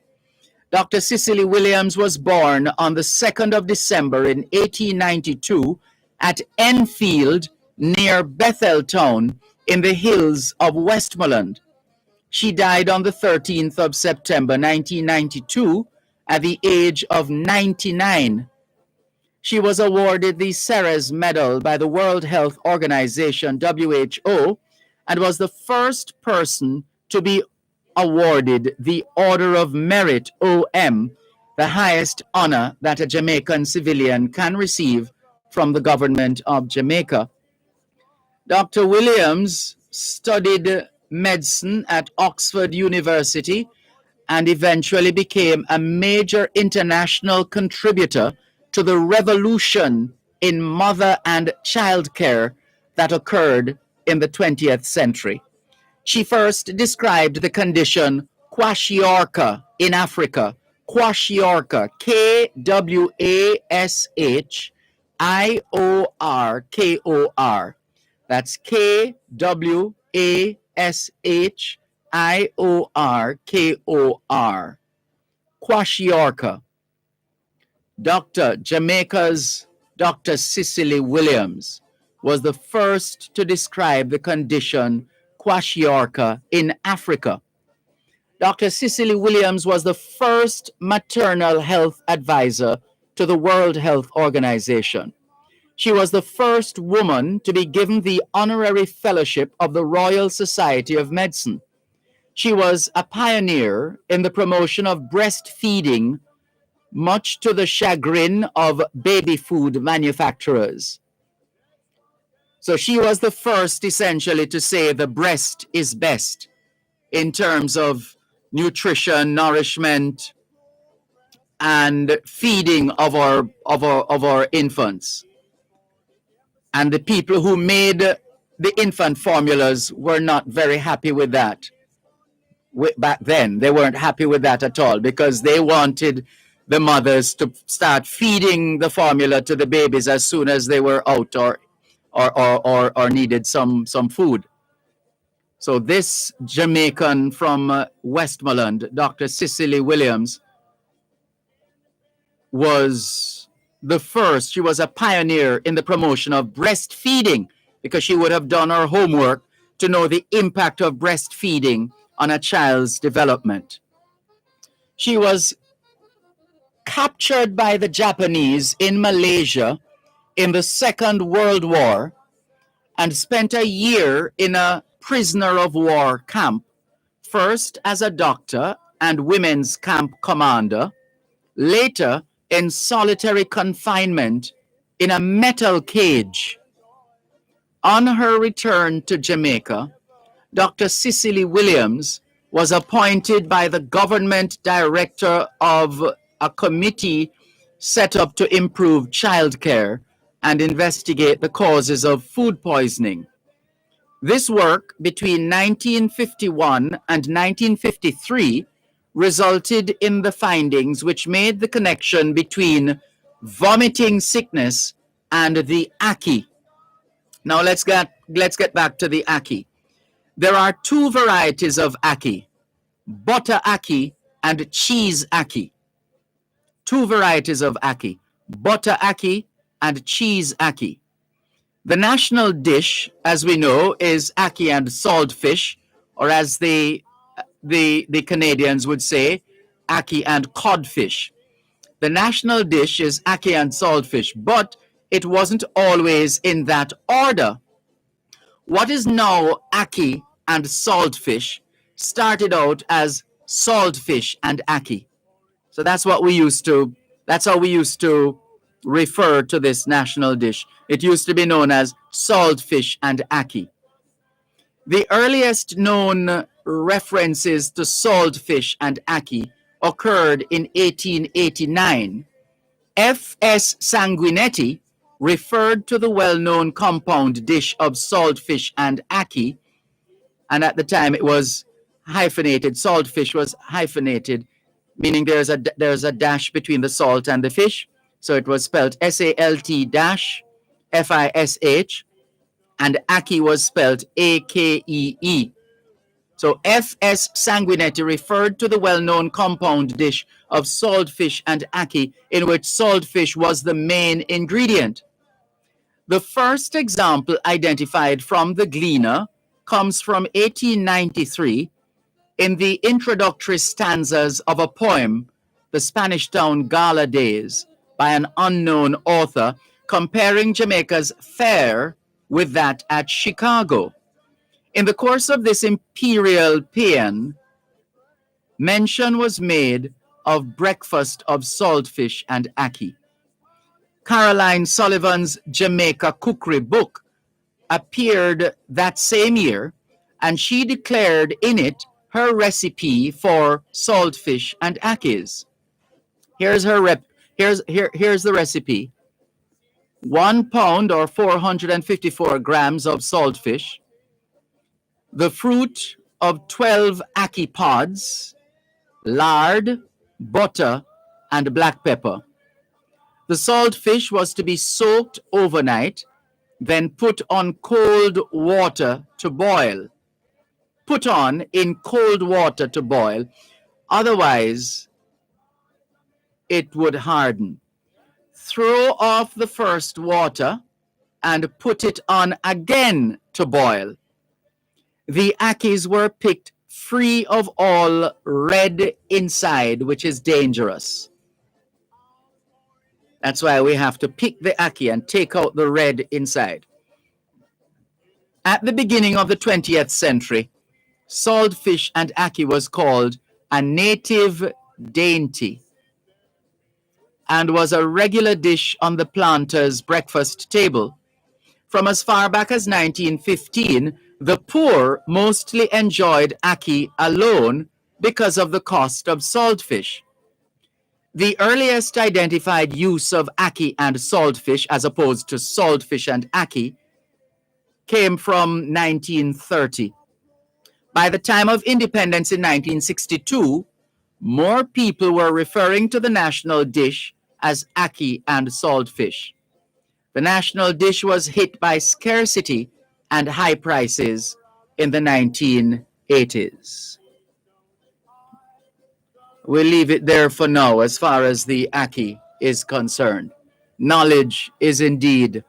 H: Dr. Cicely Williams was born on the 2nd of December in 1892 at Enfield near Betheltown in the hills of Westmoreland. She died on the 13th of September 1992 at the age of 99. She was awarded the Ceres Medal by the World Health Organization, WHO, and was the first person to be awarded the Order of Merit, OM, the highest honor that a Jamaican civilian can receive from the government of Jamaica. Dr. Williams studied medicine at Oxford University and eventually became a major international contributor to the revolution in mother and child care that occurred in the 20th century. She first described the condition kwashiorkor in Africa. Kwashiorkor, Kwashiorkor. That's Kwashiorkor. Kwashiorkor. Jamaica's Dr. Cicely Williams was the first to describe the condition kwashiorkor in Africa. Dr. Cicely Williams was the first maternal health advisor to the World Health Organization. She was the first woman to be given the honorary fellowship of the Royal Society of Medicine. She was a pioneer in the promotion of breastfeeding, much to the chagrin of baby food manufacturers. So she was the first essentially to say the breast is best in terms of nutrition, nourishment, and feeding of our infants. And the people who made the infant formulas were not very happy with that. Back then, they weren't happy with that at all because they wanted the mothers to start feeding the formula to the babies as soon as they were out or needed some food. So this Jamaican from Westmoreland, Dr. Cicely Williams, was the first. She was a pioneer in the promotion of breastfeeding because she would have done her homework to know the impact of breastfeeding on a child's development. She was captured by the Japanese in Malaysia in the Second World War and spent a year in a prisoner of war camp, first as a doctor and women's camp commander, later in solitary confinement in a metal cage. On her return to Jamaica, Dr. Cicely Williams was appointed by the government director of a committee set up to improve childcare and investigate the causes of food poisoning. This work between 1951 and 1953 resulted in the findings which made the connection between vomiting sickness and the ackee. Now let's get back to the ackee. There are two varieties of ackee, butter ackee and cheese ackee. Two varieties of ackee, butter ackee and cheese ackee. The national dish, as we know, is ackee and saltfish, or as the Canadians would say, ackee and codfish. The national dish is ackee and saltfish, but it wasn't always in that order. What is now ackee and saltfish started out as saltfish and ackee. So that's how we used to refer to this national dish. It used to be known as saltfish and ackee. The earliest known references to saltfish and ackee occurred in 1889. F.S. Sanguinetti referred to the well-known compound dish of saltfish and ackee, and at the time it was hyphenated. Saltfish was hyphenated, meaning there's a dash between the salt and the fish. So it was spelled SALT-FISH, and ackee was spelled AKEE. So F.S. Sanguinetti referred to the well-known compound dish of saltfish and ackee, in which saltfish was the main ingredient. The first example identified from the Gleaner comes from 1893 in the introductory stanzas of a poem, The Spanish Town Gala Days, by an unknown author, comparing Jamaica's fare with that at Chicago. In the course of this imperial paean, mention was made of breakfast of saltfish and ackee. Caroline Sullivan's Jamaica Cookery book appeared that same year, and she declared in it her recipe for saltfish and ackees. Here's the recipe. 1 pound or 454 grams of saltfish, the fruit of 12 ackee pods, lard, butter, and black pepper. The saltfish was to be soaked overnight, then put on cold water to boil. Put on in cold water to boil, otherwise it would harden. Throw off the first water and put it on again to boil. The ackees were picked free of all red inside, which is dangerous. That's why we have to pick the ackee and take out the red inside. At the beginning of the 20th century, saltfish and ackee was called a native dainty and was a regular dish on the planter's breakfast table. From as far back as 1915, the poor mostly enjoyed ackee alone because of the cost of saltfish. The earliest identified use of ackee and saltfish, as opposed to saltfish and ackee, came from 1930. By the time of independence in 1962, more people were referring to the national dish as ackee and saltfish. The national dish was hit by scarcity and high prices in the 1980s. We'll leave it there for now as far as the ackee is concerned. Knowledge is indeed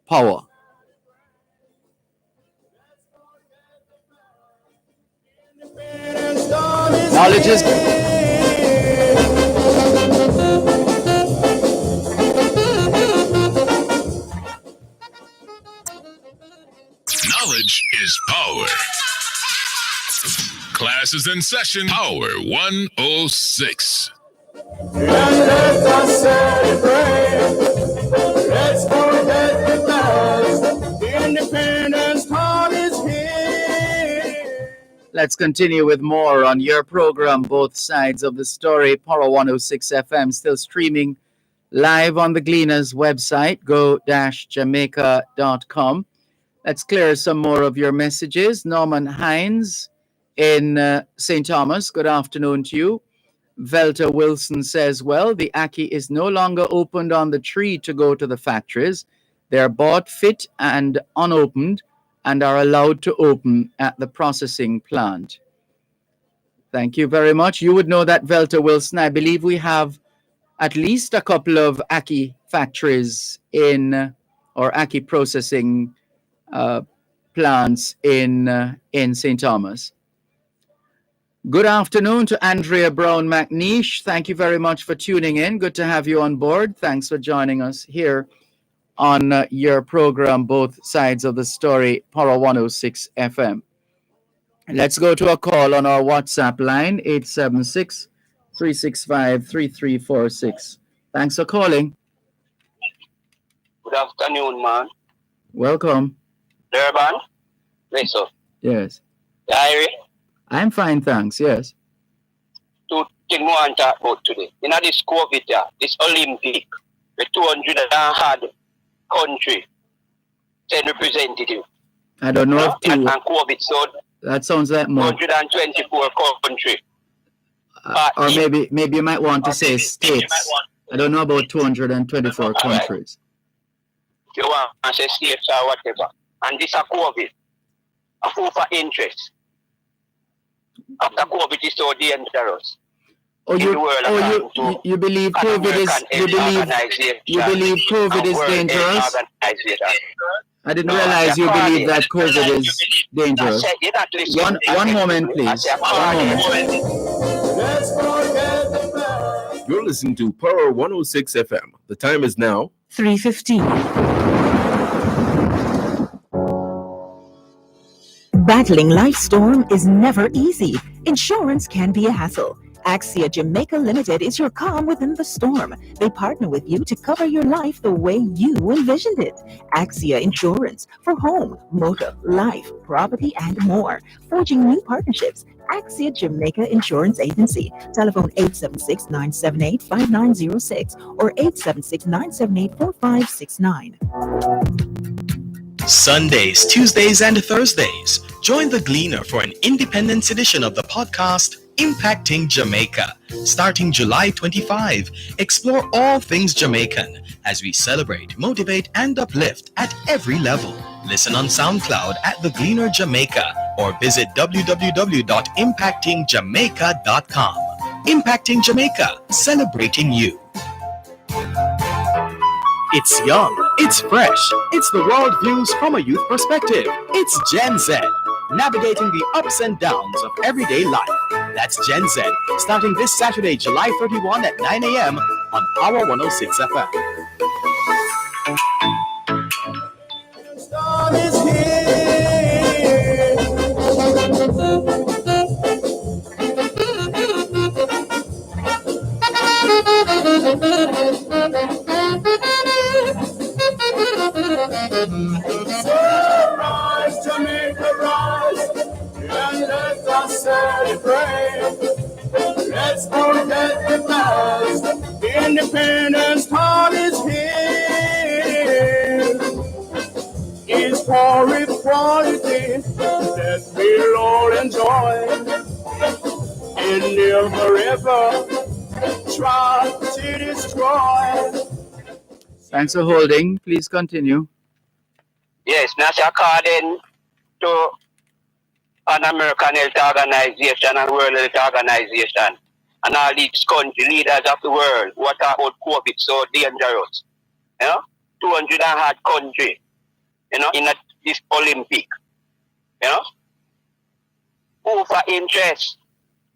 H: power. Knowledge is...
L: Knowledge is power. Class is in session. Power 106.
C: And let us celebrate. Let's forget the past. Independence Hall is here.
H: Let's continue with more on your program, Both Sides of the Story. Power 106 FM, still streaming live on the Gleaners website, go-jamaica.com. Let's clear some more of your messages. Norman Hines in St. Thomas, good afternoon to you. Velta Wilson says, well, the ackee is no longer opened on the tree to go to the factories. They're bought fit and unopened and are allowed to open at the processing plant. Thank you very much. You would know that, Velta Wilson. I believe we have at least a couple of ackee factories in, or ackee processing plants in St. Thomas. Good afternoon to Andrea Brown McNeish. Thank you very much for tuning in. Good to have you on board. Thanks for joining us here on your program, Both Sides of the Story, Power 106 FM. Let's go to a call on our WhatsApp line, 876-365-3346. Thanks for calling.
G: Good afternoon, man.
H: Welcome.
G: Dervan? Listen.
H: Yes.
G: Diary?
H: I'm fine, thanks. Yes.
G: Two things we want to talk about today. In this COVID, this Olympic, the 200 had country send representative.
H: I don't know if two.
G: And COVID, so
H: that sounds like more.
G: 124 country.
H: Or maybe you might want to say states. I don't know about 224 countries.
G: You want to say states or whatever. And this is COVID. A fool for interest. After COVID is so dangerous.
H: You believe COVID is dangerous? I didn't realize you believe that COVID is dangerous. One moment, please. 1 moment.
D: You're listening to Power 106 FM. The time is now
E: 3:15.
K: Battling life's storm is never easy. Insurance can be a hassle. Axia Jamaica Limited is your calm within the storm. They partner with you to cover your life the way you envisioned it. Axia Insurance for home, motor, life, property, and more. Forging new partnerships. Axia Jamaica Insurance Agency. Telephone 876-978-5906 or 876-978-4569.
F: Sundays, Tuesdays, and Thursdays, join the Gleaner for an independence edition of the podcast Impacting Jamaica. Starting July 25, explore all things Jamaican as we celebrate, motivate, and uplift at every level. Listen on SoundCloud at The Gleaner Jamaica or visit www.impactingjamaica.com. Impacting Jamaica, celebrating you. It's young, it's fresh, it's the world views from a youth perspective. It's Gen Z, navigating the ups and downs of everyday life. That's Gen Z, starting this Saturday, July 31 at 9 a.m. on Power 106 FM.
C: celebrate. Let's forget the past. Independence time is here. It's for equality that we'll all enjoy. And never ever try to destroy.
H: Thanks for holding. Please continue.
G: Yes, that's according to an American Health Organization and World Health Organization and all these country leaders of the world what about COVID so dangerous. 200 and hard country, in this Olympic. Who for interest?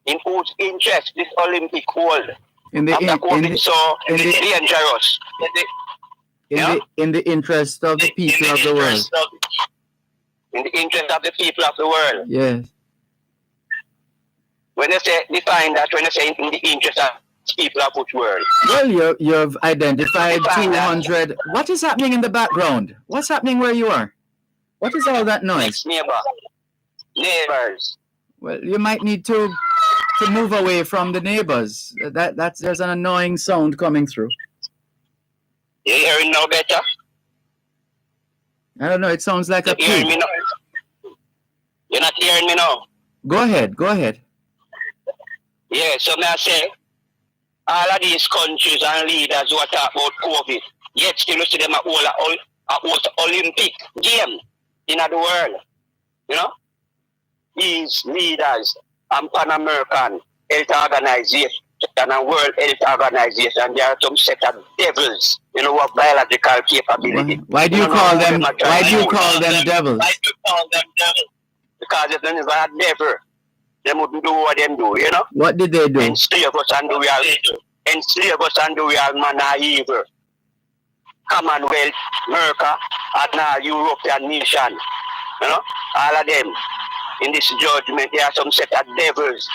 G: In whose interest this Olympic hold?
H: In the
G: dangerous.
H: In the interest of the people of the world.
G: In the interest of the people of the world.
H: Yes.
G: When you say define that, when you say in the interest of people of which world?
H: Well, you've identified 200. What is happening in the background? What's happening where you are? What is all that noise?
G: Neighbors.
H: Well, you might need to move away from the neighbors. There's an annoying sound coming through.
G: You hearing no better?
H: I don't know. It sounds like a
G: hearing me now? You're not hearing me now?
H: Go ahead.
G: Yeah, so may I say, all of these countries and leaders who are talking about COVID, yet still you see them at all Olympic game in the world. These leaders and Pan American Health Organization and World Health Organization, there are some set of devils, who have biological capability.
H: Why do you call them devils?
G: Why do you call them devils? Because if they never had devil, they wouldn't do what they do,
H: What did they do?
G: Enslave us and do we all manner evil. Commonwealth, America, and now European nation. All of them in this judgment, there are some set of devils.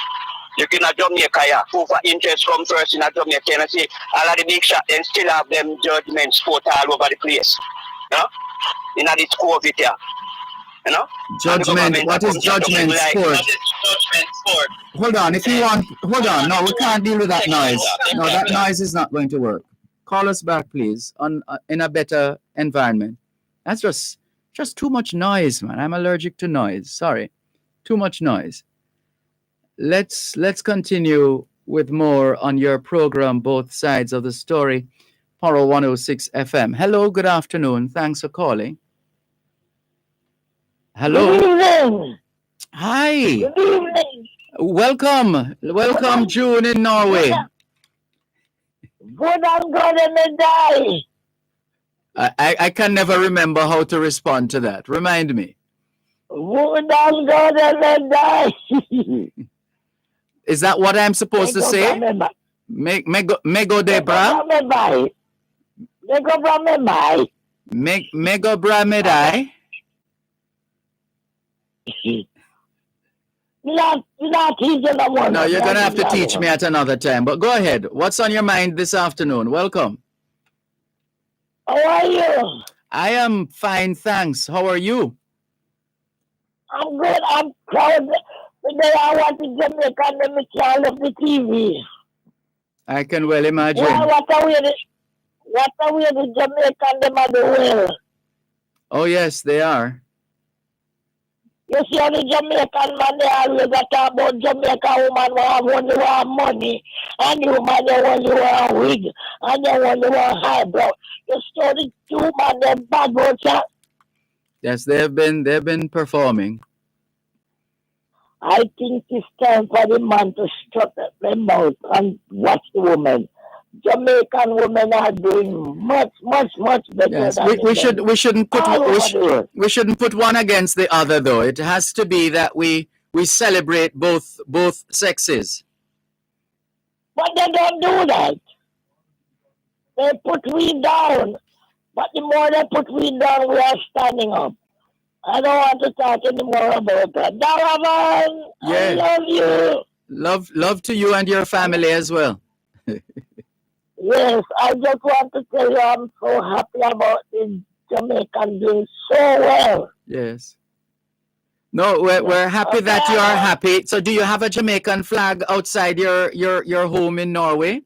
G: Look in Jamaica, who for interest come first in Jamaica, and see all of the big shots, and still have them judgments put all over the place. In this COVID here.
H: Judgment. What is judgment sport? Hold on. If you want, hold on. No, we can't deal with that noise. No, that noise is not going to work. Call us back, please, in a better environment. That's just too much noise, man. I'm allergic to noise. Sorry, too much noise. Let's continue with more on your program, Both Sides of the Story, Power 106 FM. Hello, good afternoon. Thanks for calling. Hello.
M: Good evening.
H: Hi.
M: Good evening.
H: Welcome, June in Norway.
M: Good and God and die.
H: I can never remember how to respond to that. Remind me.
M: Good and God and die.
H: Is that what I'm supposed to say? Mego Debra? Mego Bra Medai?
M: No,
H: you're going to have to teach me at another time. But go ahead. What's on your mind this afternoon? Welcome.
M: How are you?
H: I am fine, thanks. How are you?
M: I'm good. I'm proud. Today I want to Jamaica and let me turn off the TV.
H: I can well imagine.
M: Well, what are we the Jamaican them are the well?
H: Oh, yes, they are.
M: You see, the Jamaican man, they always talk about Jamaican woman who have only one money, and the woman they only wear a wig, and they only wear eyebrow. You saw the two man, they bad about that.
H: Yes, they've been performing.
M: I think it's time for the man to shut their mouth and watch the woman. Jamaican women are doing much better.
H: Yes,
M: than
H: we shouldn't put one against the other, though. It has to be that we celebrate both sexes.
M: But they don't do that. They put we down. But the more they put we down, we are standing up. I don't want to talk anymore about that. Dervan,
H: Yeah.
M: I love you.
H: Love to you and your family as well.
M: Yes, I just want to tell you I'm so happy about the Jamaican doing so well.
H: Yes. No, we're happy that you are happy. So do you have a Jamaican flag outside your home in Norway?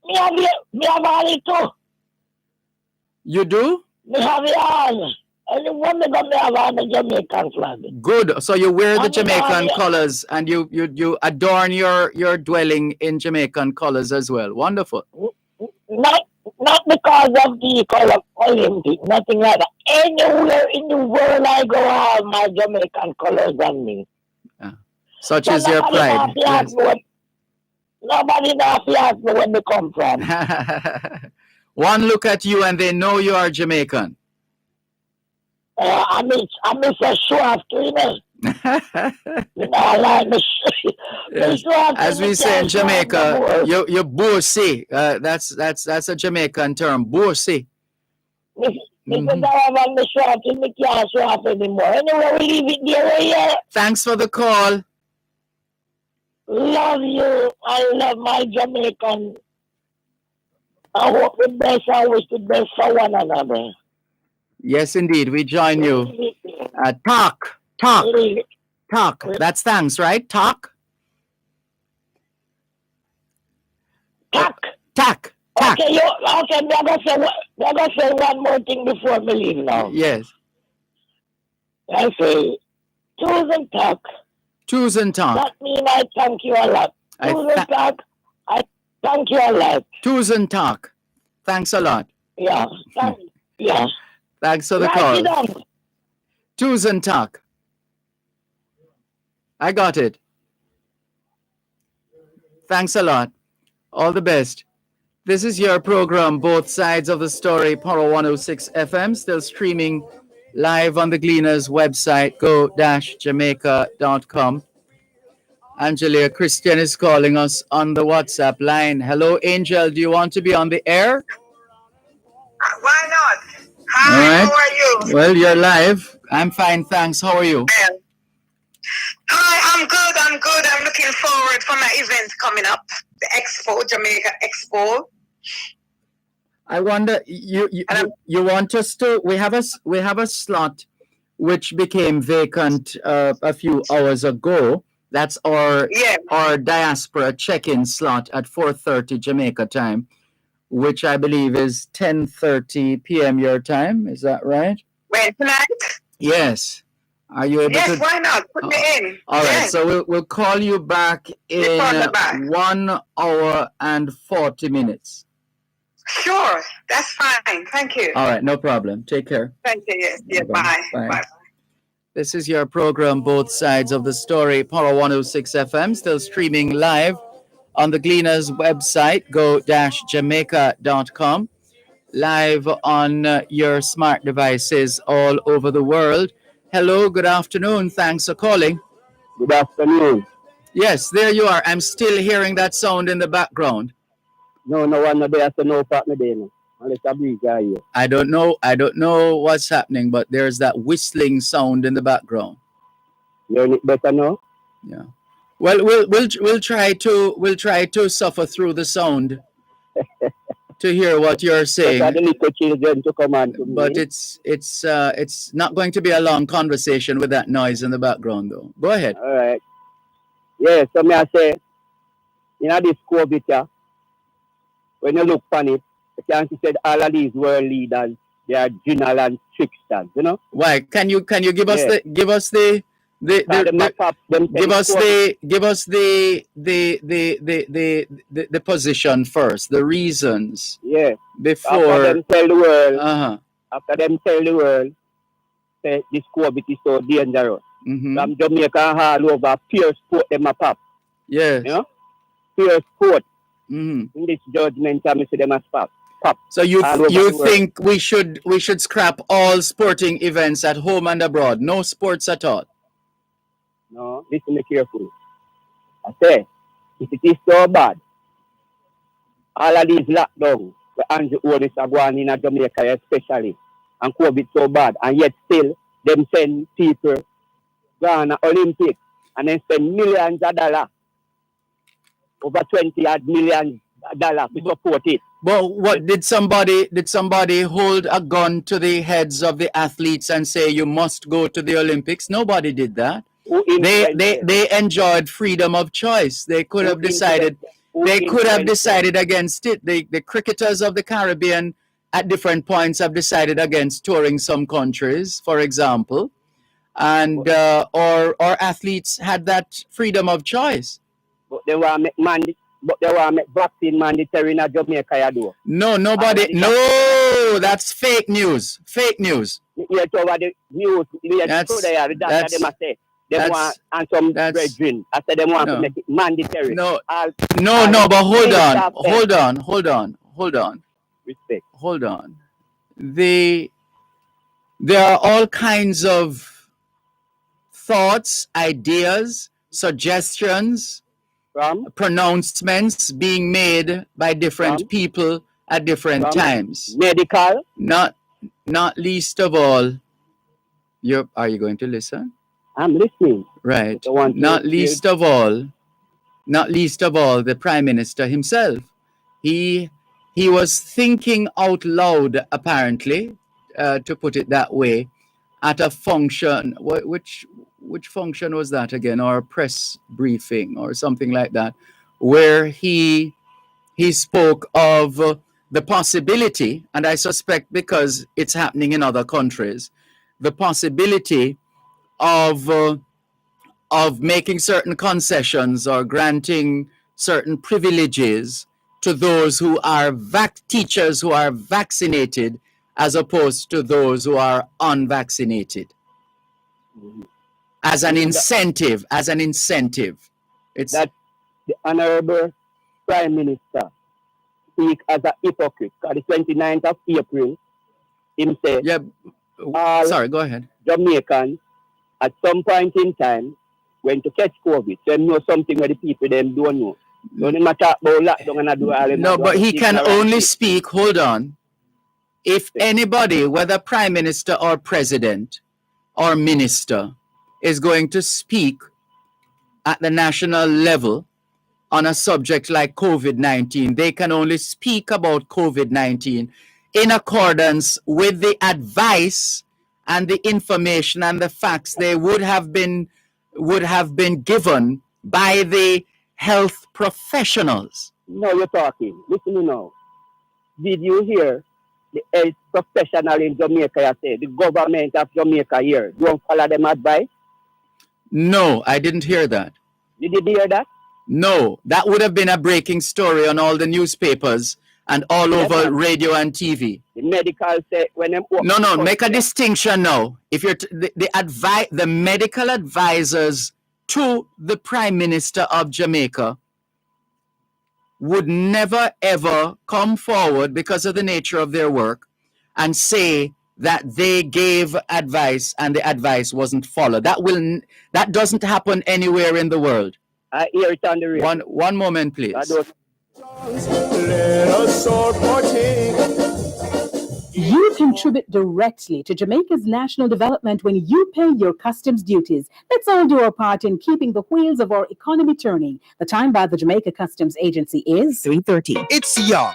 M: Me have all it too.
H: You do?
M: Me have it all. And when me go, me have all the Jamaican flag.
H: Good. So you wear the Jamaican colors and you adorn your dwelling in Jamaican colors as well. Wonderful.
M: Not because of the color Olympic, nothing like that. Anywhere in the world I go, I have my Jamaican colors on me.
H: Such is your pride. Yes.
M: Nobody knows where they come from.
H: One look at you and they know you are Jamaican.
M: I miss a show after, you know.
H: Yes. As we say in Jamaica, you bossy. That's a Jamaican term, bossy. Thanks for the call.
M: Love you. I love my Jamaican. I hope the best. I wish the best for one another.
H: Yes, indeed. We join you. Talk. That's thanks, right? Talk.
M: Okay, I'm gonna say one more thing before we leave now.
H: Yes.
M: I say,
H: choose and talk.
M: That means I thank you a lot. I thank you a lot.
H: Choose and talk. Thanks a lot.
M: Yeah. Yeah.
H: Thanks for the call. Choose and talk. I got it. Thanks a lot. All the best. This is your program, Both Sides of the Story, Power 106 FM, still streaming live on the Gleaners website, go-jamaica.com. Angelia Christian is calling us on the WhatsApp line. Hello, Angel. Do you want to be on the air?
N: Why not? Hi,
H: all right.
N: How are you?
H: Well, you're live. I'm fine, thanks. How are you?
N: Hi, I'm good. I'm looking forward for my event coming up, the Expo, Jamaica Expo.
H: I wonder, you want us to? We have a slot which became vacant a few hours ago. That's our diaspora check-in slot at 4:30 Jamaica time, which I believe is 10:30 p.m. your time. Is that right?
N: When tonight?
H: Yes. Are you able to?
N: Yes, why not? Put me in.
H: All right. So we'll call you back in 1 hour and 40 minutes.
N: Sure, that's fine. Thank you.
H: All right, no problem. Take care.
N: Thank you. Yes. Bye. Bye.
H: This is your program, Both Sides of the Story, Power 106 FM, still streaming live on the Gleaners website, go-jamaica.com, live on your smart devices all over the world. Hello, good afternoon. Thanks for calling.
O: Good afternoon.
H: Yes, there you are. I'm still hearing that sound in the background.
O: No one there, so no partner there.
H: I don't know what's happening, but there's that whistling sound in the background.
O: You hear it better now?
H: Yeah. Well, we'll try to suffer through the sound to hear what you're saying. But it's not going to be a long conversation with that noise in the background, though. Go ahead.
O: All right. Yeah. So me I say, this COVID, when you look on it, you can see all of these world leaders, they are general and tricksters, you know.
H: Why? Can you give us the position first, the reasons.
O: Yeah.
H: Before
O: after them tell the world, say this COVID is so dangerous.
H: Mm-hmm.
O: From Jamaica all over, pure sport them a pop.
H: Yes.
O: You know? Pure sport.
H: Mm-hmm.
O: In this judgment, I see them as pop.
H: So you think we should scrap all sporting events at home and abroad? No sports at all?
O: No, listen me carefully. I say, if it is so bad, all of these lockdowns, the Andrew Onis are going in Jamaica especially, and COVID so bad, and yet still, them send people going to Olympics, and then spend millions of dollars, over $20 million dollar to support it.
H: But what did somebody hold a gun to the heads of the athletes and say you must go to the Olympics? Nobody did that. They enjoyed freedom of choice. They could have decided against it. The cricketers of the Caribbean at different points have decided against touring some countries, for example, and or athletes had that freedom of choice.
O: But they want to make vaccine mandatory in Jamaica, do.
H: No, nobody. No, that's fake news. Fake news.
O: Yes, over the news. They want and some brethren. I said they want to make it mandatory.
H: No, but hold on.
O: Respect.
H: Hold on. There are all kinds of thoughts, ideas, suggestions, pronouncements being made by different people at different times.
O: Medical.
H: Not least of all. Are you going to listen?
O: I'm listening.
H: Right. Not least of all, the Prime Minister himself. He was thinking out loud, apparently, to put it that way, at a function. Which function was that again? Or a press briefing or something like that, where he spoke of the possibility, and I suspect because it's happening in other countries, the possibility of making certain concessions or granting certain privileges to those who are teachers who are vaccinated as opposed to those who are unvaccinated. As an incentive. It's
O: that the Honorable Prime Minister speak as a hypocrite. On the 29th of April, him said,
H: sorry, go ahead.
O: Jamaicans at some point in time went to catch COVID. So they know something where the people them don't know. Don't matter about lockdown and do all.
H: No, but he can only speak. Hold on. If anybody, whether Prime Minister or President or Minister, is going to speak at the national level on a subject like COVID-19, they can only speak about COVID-19 in accordance with the advice and the information and the facts they would have been given by the health professionals.
O: No, you're talking. Listen to me now. Did you hear the health professional in Jamaica say the government of Jamaica here don't follow them advice?
H: No, I didn't hear that.
O: Did you hear that?
H: No, that would have been a breaking story on all the newspapers and all over radio and TV.
O: The medical say when them
H: no, make a distinction now. If you're the medical advisors to the Prime Minister of Jamaica would never ever come forward because of the nature of their work and say that they gave advice and the advice wasn't followed. That doesn't happen anywhere in the world.
O: I hear it on the radio.
H: One moment, please.
C: Let us all partake.
I: You contribute directly to Jamaica's national development when you pay your customs duties. Let's all do our part in keeping the wheels of our economy turning. The time by the Jamaica Customs Agency is 3:30.
P: It's young.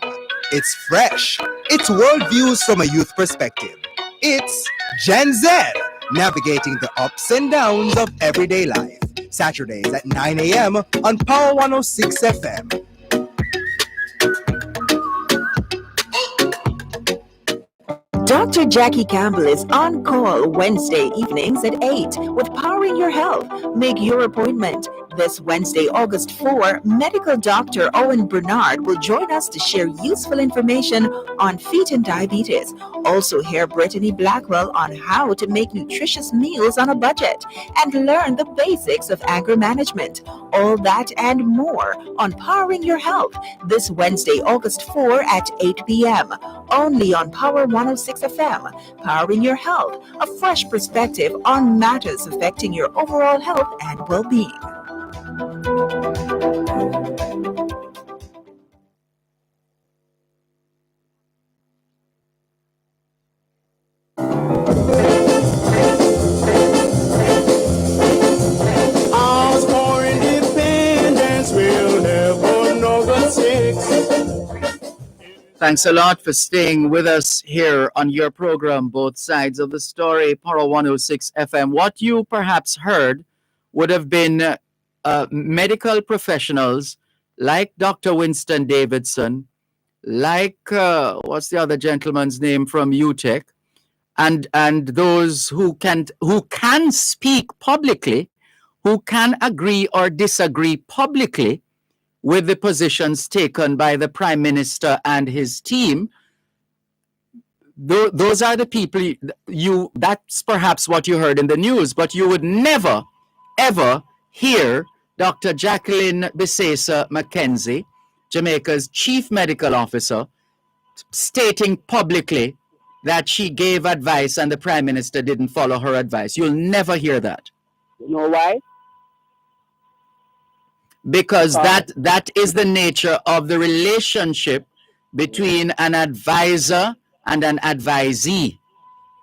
P: It's fresh. It's worldviews from a youth perspective. It's Gen Z, navigating the ups and downs of everyday life. Saturdays at 9 a.m. on Power 106 FM.
K: Dr. Jackie Campbell is on call Wednesday evenings at 8 with Powering Your Health. Make your appointment. This Wednesday, August 4, medical doctor Owen Bernard will join us to share useful information on feet and diabetes. Also hear Brittany Blackwell on how to make nutritious meals on a budget and learn the basics of anger management. All that and more on Powering Your Health this Wednesday, August 4 at 8 p.m. only on Power 106 FM. Powering Your Health, a fresh perspective on matters affecting your overall health and well-being.
C: Ours for independence, we'll never know the six.
H: Thanks a lot for staying with us here on your program, Both Sides of the Story, Power 106 FM. What you perhaps heard would have been medical professionals like Dr. Winston Davidson, like what's the other gentleman's name from UTech, and those who can speak publicly, who can agree or disagree publicly with the positions taken by the Prime Minister and his team. Those are the people that's perhaps what you heard in the news, but you would never, ever hear Dr. Jacqueline Bisesa Mackenzie, Jamaica's chief medical officer, stating publicly that she gave advice and the Prime Minister didn't follow her advice. You'll never hear that.
O: You know why?
H: Because that is the nature of the relationship between an advisor and an advisee.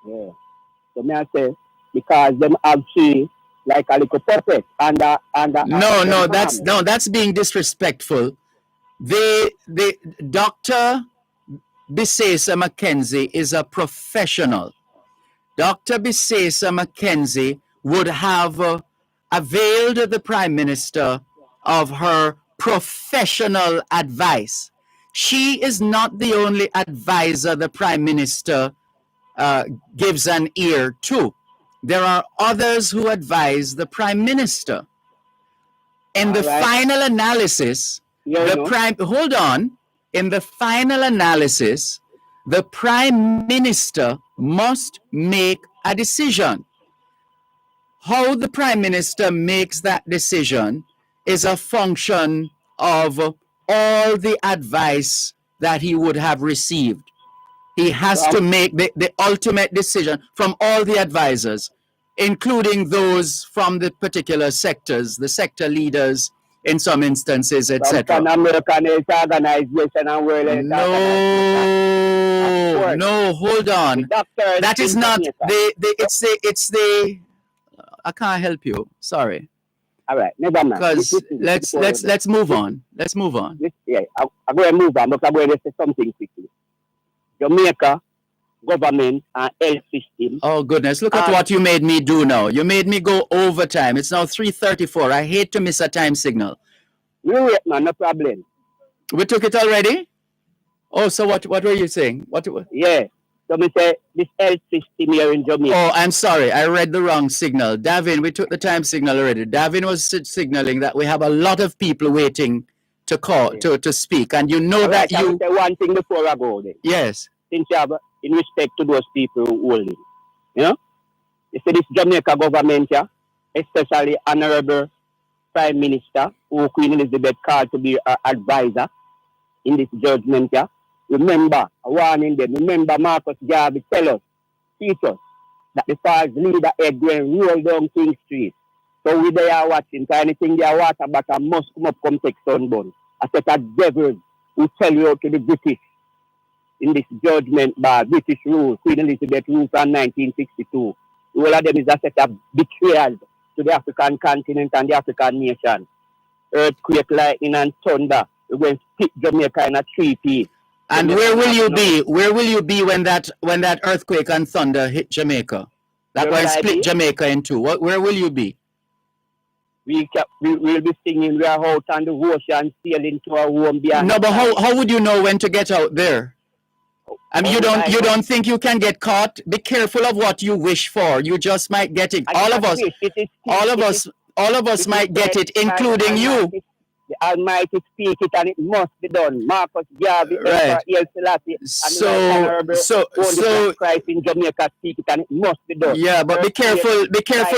O: Yeah. So may I say, because them have she like a little puppet
H: No, that's being disrespectful. The Dr. Bisesa Mackenzie is a professional. Dr. Bisesa Mackenzie would have availed the Prime Minister of her professional advice. She is not the only advisor the Prime Minister gives an ear to. There are others who advise the Prime Minister. In the final analysis, in the final analysis, the Prime Minister must make a decision. How the Prime Minister makes that decision is a function of all the advice that he would have received. He has to make the ultimate decision from all the advisors, including those from the particular sectors, the sector leaders in some instances, etc. No, hold on. That is not it's the I can't help you. Sorry.
O: All right, never mind.
H: Because let's move on. Let's move on.
O: I'm going to move on, but I'm going to say something quickly. Jamaica government and health system.
H: Oh goodness! Look at what you made me do now. You made me go overtime. It's now 3:34. I hate to miss a time signal.
O: You wait, man. No problem.
H: We took it already. Oh, so what were you saying? What?
O: Yeah. So me say this health system here in Jamaica.
H: Oh, I'm sorry. I read the wrong signal. Davin, we took the time signal already. Davin was signaling that we have a lot of people waiting to call to speak, and you know that you.
O: I will say one thing before I go there.
H: Yes.
O: Since you have, in respect to those people who hold it, you know, you see this Jamaica government here, especially Honorable Prime Minister, who Queen Elizabeth called to be her advisor in this judgment here. Remember, warning them. Remember, Marcus Garvey teach us that the false leader Edwin roll down King Street. So we they are watching. So anything they are water bottom must come take sunburn. A set of devils who tell you to the British in this judgment by British rule, Queen Elizabeth rule from 1962. All of them is a set of betrayals to the African continent and the African nation. Earthquake, lightning, and thunder. We're going to split Jamaica in a 3 piece.
H: And where will you be? Where will you be when that earthquake and thunder hit Jamaica? That will split Jamaica in two. Where will you be?
O: We will be singing. We are out on the ocean, sailing to our home behind.
H: No, but how would you know when to get out there? I mean, you don't think you can get caught? Be careful of what you wish for. You just might get it. All of us might get it, including you.
O: The Almighty speak it and it must be done. Marcus Garvey,
H: right.
O: So Christ in Jamaica speak it and it must be done.
H: Yeah, but be careful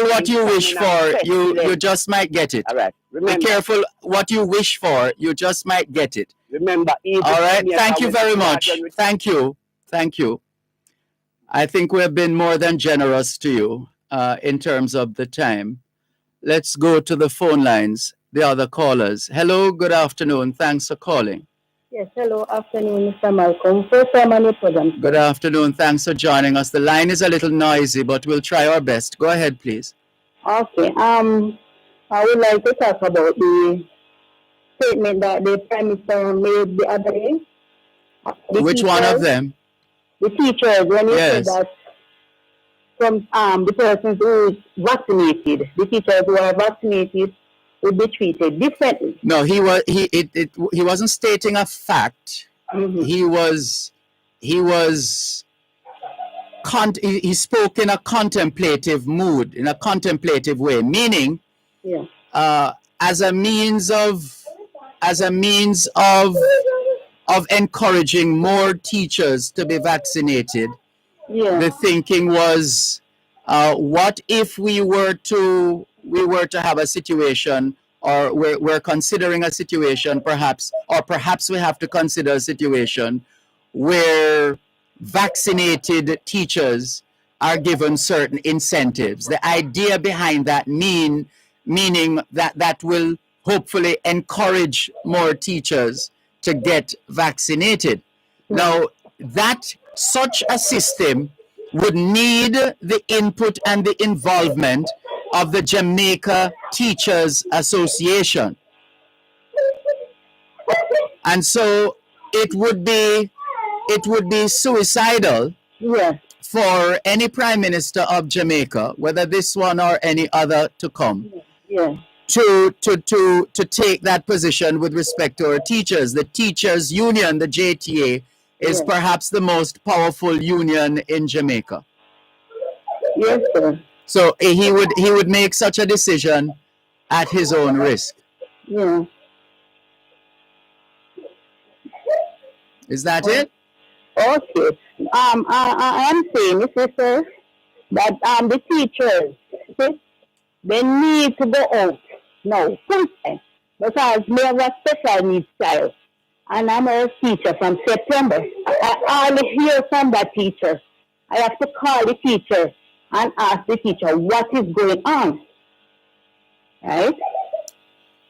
H: what you wish for. You just might get it.
O: All right. Remember,
H: be careful what you wish for. You just might get it.
O: Remember,
H: all right. Thank you very much. Thank you. I think we have been more than generous to you in terms of the time. Let's go to the phone lines. The other callers. Hello, good afternoon. Thanks for calling.
Q: Yes, hello, afternoon, Mr. Malcolm. First time on your program.
H: Good afternoon. Thanks for joining us. The line is a little noisy, but we'll try our best. Go ahead, please.
Q: Okay. I would like to talk about the statement that the Prime Minister made the other day
H: Which
Q: teachers,
H: one of them?
Q: The teachers, when you said that from the persons who is vaccinated, the teachers who are vaccinated would be treated differently.
H: No, he wasn't stating a fact. He spoke in a contemplative mood, in a contemplative way, meaning as a means of encouraging more teachers to be vaccinated. The thinking was, what if we were to have a situation, or we're considering a situation perhaps we have to consider a situation where vaccinated teachers are given certain incentives. The idea behind that meaning that will hopefully encourage more teachers to get vaccinated. Now, such a system would need the input and the involvement of the Jamaica Teachers Association. And so it would be suicidal for any Prime Minister of Jamaica, whether this one or any other to come, to take that position with respect to our teachers. The teachers union, the JTA, is perhaps the most powerful union in Jamaica.
Q: Yes, sir.
H: So he would make such a decision at his own risk.
Q: Yeah.
H: Is that it?
Q: Okay. I am saying, Mr. Sir, that the teachers, see, they need to go out now, full time, because we have a special needs child, and I'm a teacher from September. I only hear from that teacher. I have to call the teacher and ask the teacher what is going on. Right?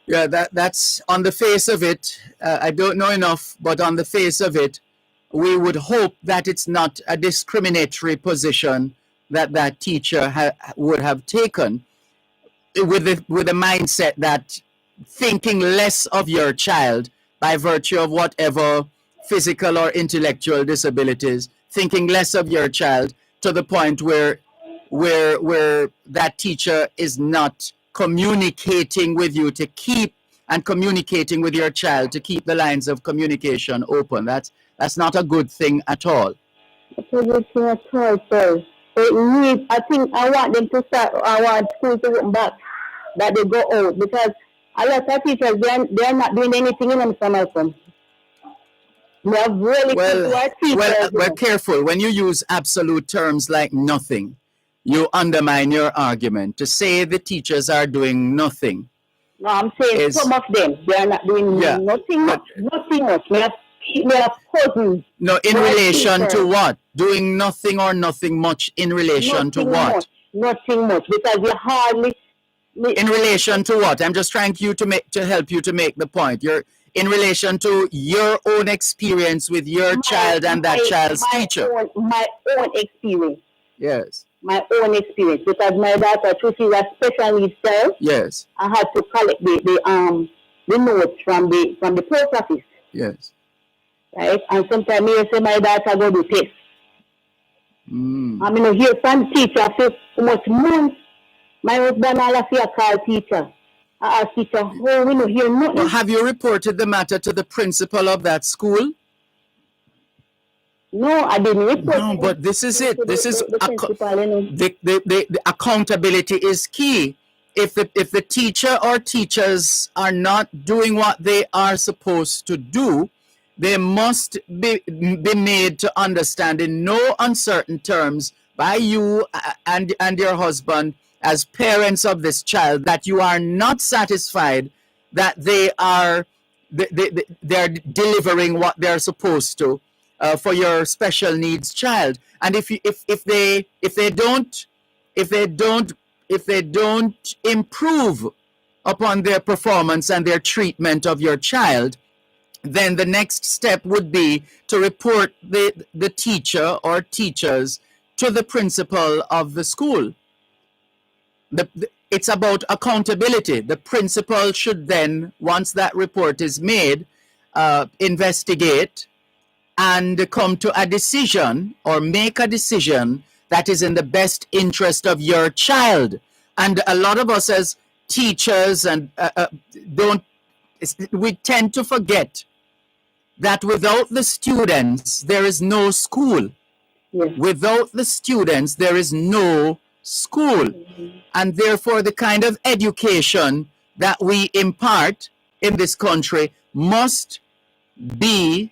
H: Yeah, that's on the face of it. I don't know enough, but on the face of it, we would hope that it's not a discriminatory position that teacher would have taken, with the mindset that thinking less of your child by virtue of whatever physical or intellectual disabilities, thinking less of your child to the point where that teacher is not communicating with you to keep and communicating with your child to keep the lines of communication open. That's not a good thing at all.
Q: It's a good thing at all, sir. I want them to start, I want school to open back, that they go out, because a lot of teachers, they're not doing anything in them, Malcolm. We have really
H: well, careful. When you use absolute terms like nothing, you undermine your argument. To say the teachers are doing nothing.
Q: No, I'm saying some of them, they are not doing nothing much. Nothing much. We have cousins.
H: No, in relation to what? Doing nothing or nothing much in relation to what?
Q: Nothing much, because you hardly...
H: In relation to what? I'm just trying to help you to make the point. You're in relation to your own experience with your child and that child's teacher.
Q: My own experience.
H: Yes.
Q: My own experience, because my daughter, she's a special needs child.
H: Yes.
Q: I had to collect the notes from the post office.
H: Yes.
Q: Right, and sometimes I say my daughter go do tests. I mean, hear some teacher after much months. My husband all of you call teacher. I ask teacher, oh, we don't hear nothing.
H: Well, have you reported the matter to the principal of that school?
Q: No, I didn't report.
H: No, but this is it. This is the accountability is key. If the teacher or teachers are not doing what they are supposed to do, they must be made to understand in no uncertain terms by you and your husband as parents of this child that you are not satisfied that they're delivering what they're supposed to for your special needs child. And if they don't improve upon their performance and their treatment of your child, then the next step would be to report the teacher or teachers to the principal of the school. It's about accountability. The principal should then, once that report is made, investigate and come to a decision or make a decision that is in the best interest of your child. And a lot of us as teachers and we tend to forget that without the students, there is no school.
Q: Yes.
H: Without the students, there is no school. And therefore, the kind of education that we impart in this country must be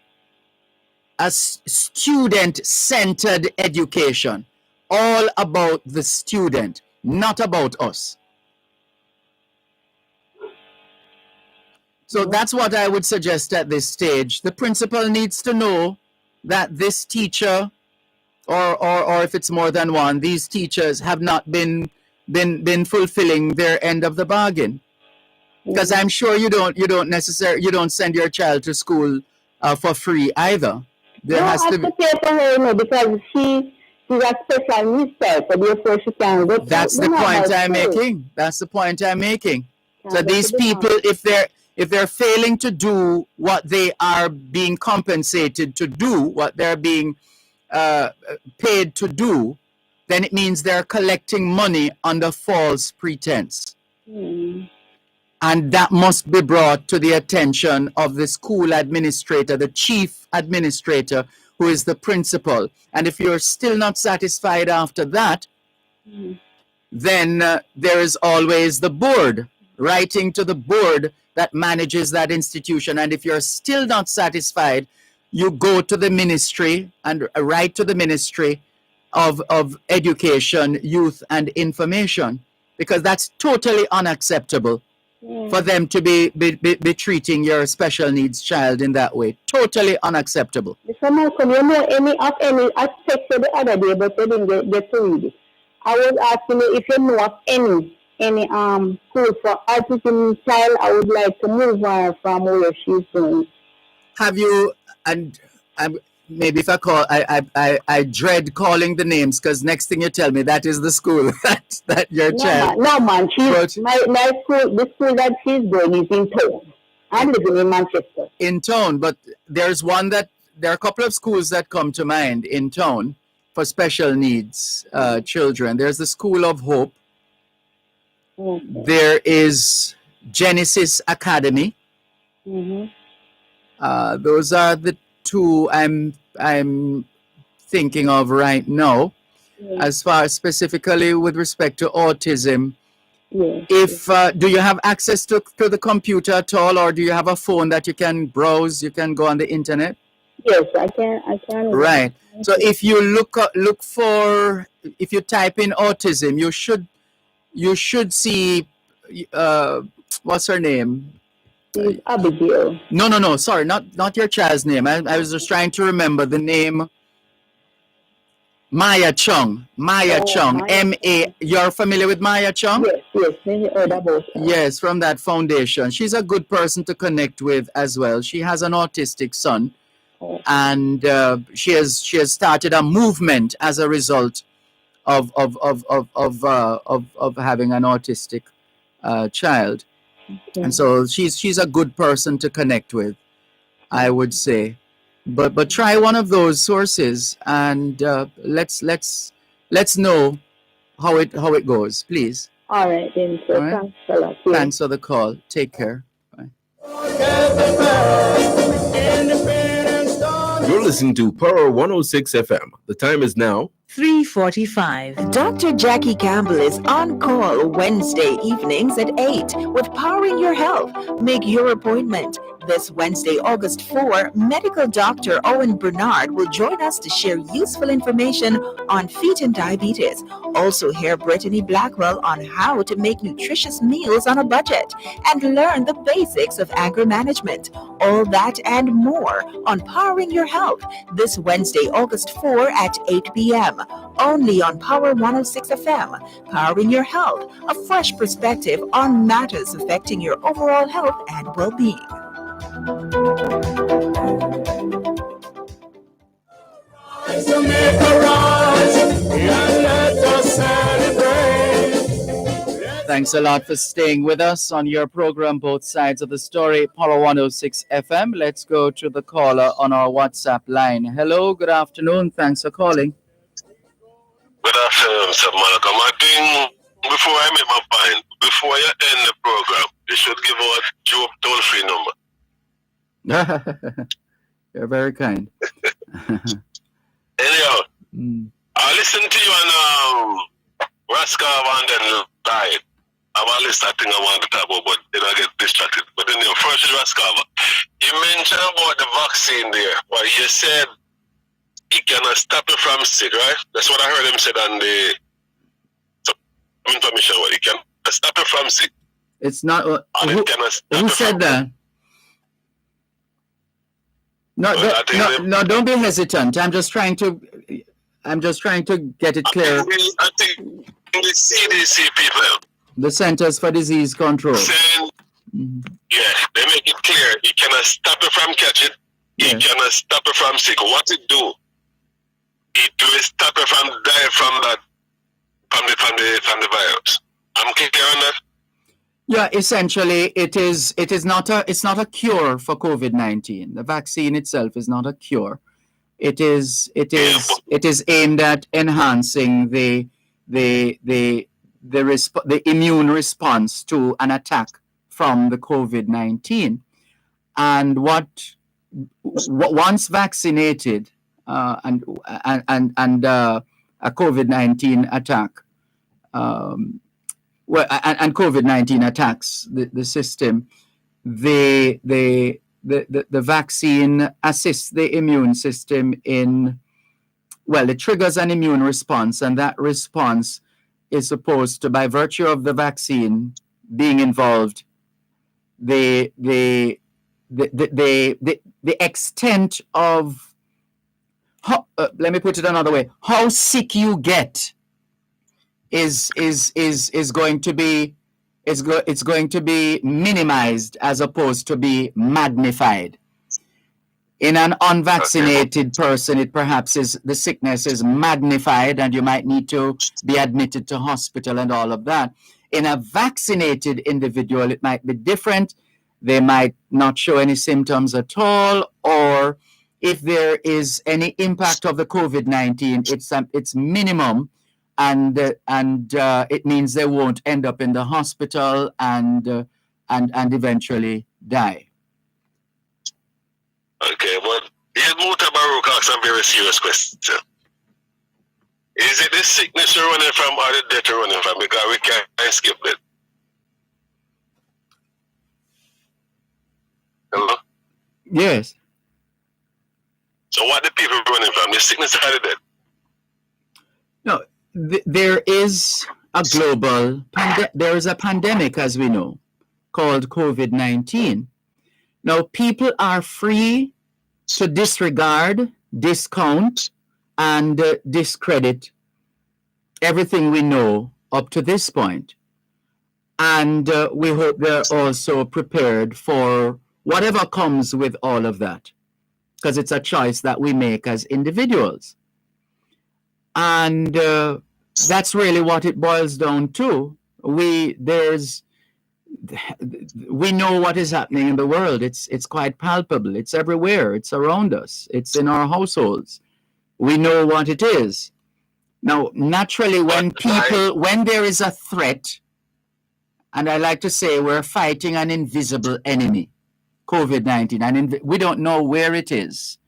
H: a student-centered education, all about the student, not about us. So that's what I would suggest at this stage. The principal needs to know that this teacher, or if it's more than one, these teachers have not been fulfilling their end of the bargain. Because I'm sure you don't send your child to school for free either. There has to be.
Q: I have to pay for her, no, because she's a special needs child, so therefore she can go.
H: That's the point I'm making. That's the point I'm making. So these people, if they're failing to do what they are being compensated to do, what they're being paid to do, then it means they're collecting money under false pretense. And that must be brought to the attention of the school administrator, the chief administrator, who is the principal. And if you're still not satisfied after that, then there is always the board, writing to the board that manages that institution. And if you're still not satisfied, you go to the ministry and write to the Ministry of Education, Youth and Information, because that's totally unacceptable for them to be treating your special needs child in that way. Totally unacceptable.
Q: Mr. Malcolm, you know any aspect of the other day, but you didn't get to read it. I was asking you if you know of any school for autism child. I would like to move her from where she's going.
H: Have you, and maybe if I call, I dread calling the names, because next thing you tell me that is the school that your child.
Q: No man, my school, the school that she's going is in town. I'm living in Manchester.
H: In town, but there are a couple of schools that come to mind in town for special needs children. There's the School of Hope. There is Genesis Academy. Those are the two I'm thinking of right now. As far as specifically with respect to autism, if do you have access to the computer at all, or do you have a phone that you can browse? You can go on the internet.
Q: Yes, I can.
H: Right. So if you look for, if you type in autism, you should see what's her name?
Q: Abigail.
H: No. Sorry, not your child's name. I was just trying to remember the name. Maya Chung. Chung. M.A. You're familiar with Maya Chung?
Q: Yes. Maybe heard about her.
H: Yes, from that foundation. She's a good person to connect with as well. She has an autistic son, and she has started a movement as a result of having an autistic child. Okay. And so she's a good person to connect with, I would say. But try one of those sources, and let's know how it goes, please.
Q: All right, then. So right. Thanks a lot. Yeah.
H: Thanks for the call. Take care. Bye.
D: You're listening to Power 106 FM. The time is now
K: 3:45. Dr. Jackie Campbell is on call Wednesday evenings at 8 with Powering Your Health. Make your appointment. This Wednesday, August 4, medical doctor Owen Bernard will join us to share useful information on feet and diabetes. Also hear Brittany Blackwell on how to make nutritious meals on a budget and learn the basics of anger management. All that and more on Powering Your Health this Wednesday, August 4 at 8 p.m. Only on Power 106 FM. Powering Your Health, a fresh perspective on matters affecting your overall health and well-being.
H: Thanks a lot for staying with us on your program, Both Sides of the Story, Power 106 FM. Let's go to the caller on our WhatsApp line. Hello, good afternoon. Thanks for calling.
R: Good afternoon, Mr. Malcolm. I think before I make my point, before you end the program, you should give out Job toll-free number.
H: You're very kind.
R: Anyhow, I listened to you on Raskava and then died. I have a list of things I want to talk about, but then I get distracted. But then first is Raskava. You mentioned about the vaccine there, but you said it cannot stop you from sick, right? That's what I heard him said on the information. It can stop you from sick.
H: It's not. Who said that? No, don't be hesitant. I'm just trying to get it clear.
R: I think the CDC people,
H: the Centers for Disease Control.
R: Saying, yeah, they make it clear. It cannot stop you from catching it. It cannot stop you from sick. What it do? It will stop you from dying from the virus. I'm clear on that.
H: Yeah, essentially, it is not a cure for COVID-19. The vaccine itself is not a cure. It is aimed at enhancing the immune response to an attack from the COVID-19. And once vaccinated and a COVID-19 attack. And COVID-19 attacks the system, the vaccine assists the immune system in, it triggers an immune response, and that response is supposed to, by virtue of the vaccine being involved, the extent of, let me put it another way, how sick you get is going to be minimized as opposed to be magnified. In an unvaccinated person, the sickness is magnified and you might need to be admitted to hospital and all of that. In a vaccinated individual, it might be different. They might not show any symptoms at all, or if there is any impact of the COVID-19, it's minimum. And it means they won't end up in the hospital and eventually die.
R: Okay, but here's Muta Baruch asks a very serious question. Is it the sickness you're running from or the death you're running from? Because we can't skip it. Hello?
H: Yes.
R: So what the people running from? The sickness or the death?
H: No. There is a there is a pandemic, as we know, called COVID-19. Now, people are free to disregard, discount, and discredit everything we know up to this point. And we hope they're also prepared for whatever comes with all of that, because it's a choice that we make as individuals. And that's really what it boils down to. We know what is happening in the world. It's quite palpable. It's everywhere. It's around us. It's in our households. We know what it is. Now, naturally, when there is a threat, and I like to say we're fighting an invisible enemy, COVID-19, and we don't know where it is,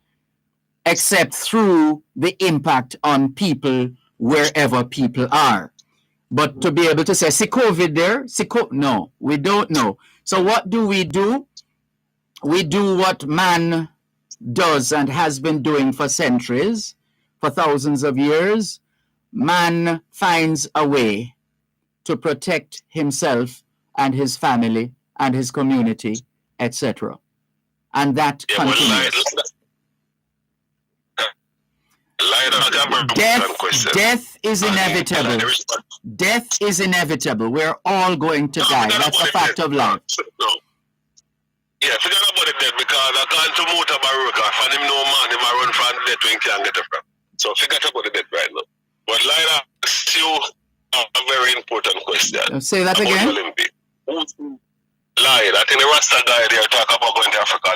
H: except through the impact on people wherever people are. But to be able to say, see COVID there? No, we don't know. So what do? We do what man does and has been doing for centuries, for thousands of years. Man finds a way to protect himself and his family and his community, etc. And that continues. Death is inevitable. Death is inevitable. We're all going to die. That's a fact of life.
R: Yeah, forget about it then, because I can't to Muta Baruch, and him no man, him run from death when he can't get it from. So forget about it right now. But like that, you a very important important question.
H: Say that
R: about
H: again.
R: The Olympic. Who's lied? I think the Rasta guy there talk about going to Africa.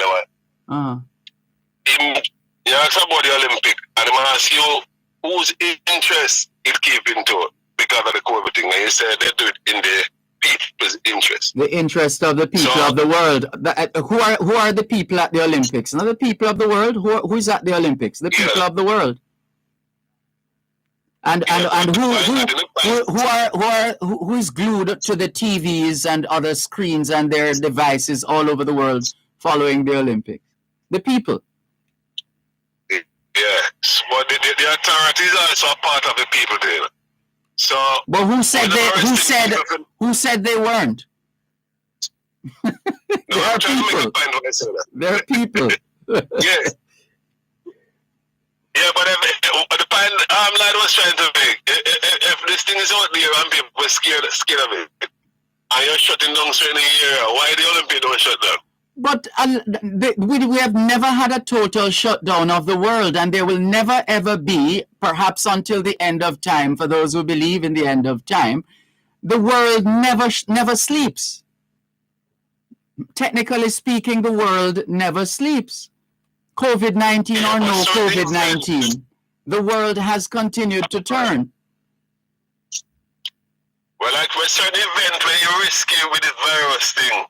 R: You ask about the Olympic, and I ask you whose interest it keep into because of the COVID thing, and you say they do it in the people's interest.
H: The interest of the people of the world. Who are the people at the Olympics? Not the people of the world. Who's at the Olympics? The people of the world. And who is glued to the TVs and other screens and their devices all over the world following the Olympics? The people.
R: Yes, but the authorities are also a part of the people there. So,
H: but who said they weren't? There are people. There are people.
R: Yes. Yeah, but the point lad was trying to make, if this thing is out there and people are scared of it, and you're shutting down certain area, why the Olympics don't shut down?
H: But we have never had a total shutdown of the world, and there will never ever be, perhaps until the end of time, for those who believe in the end of time, the world never sleeps. Technically speaking, the world never sleeps. COVID-19 or no COVID-19, the world has continued to turn.
R: Well, like for a certain event where you're risky with this virus thing,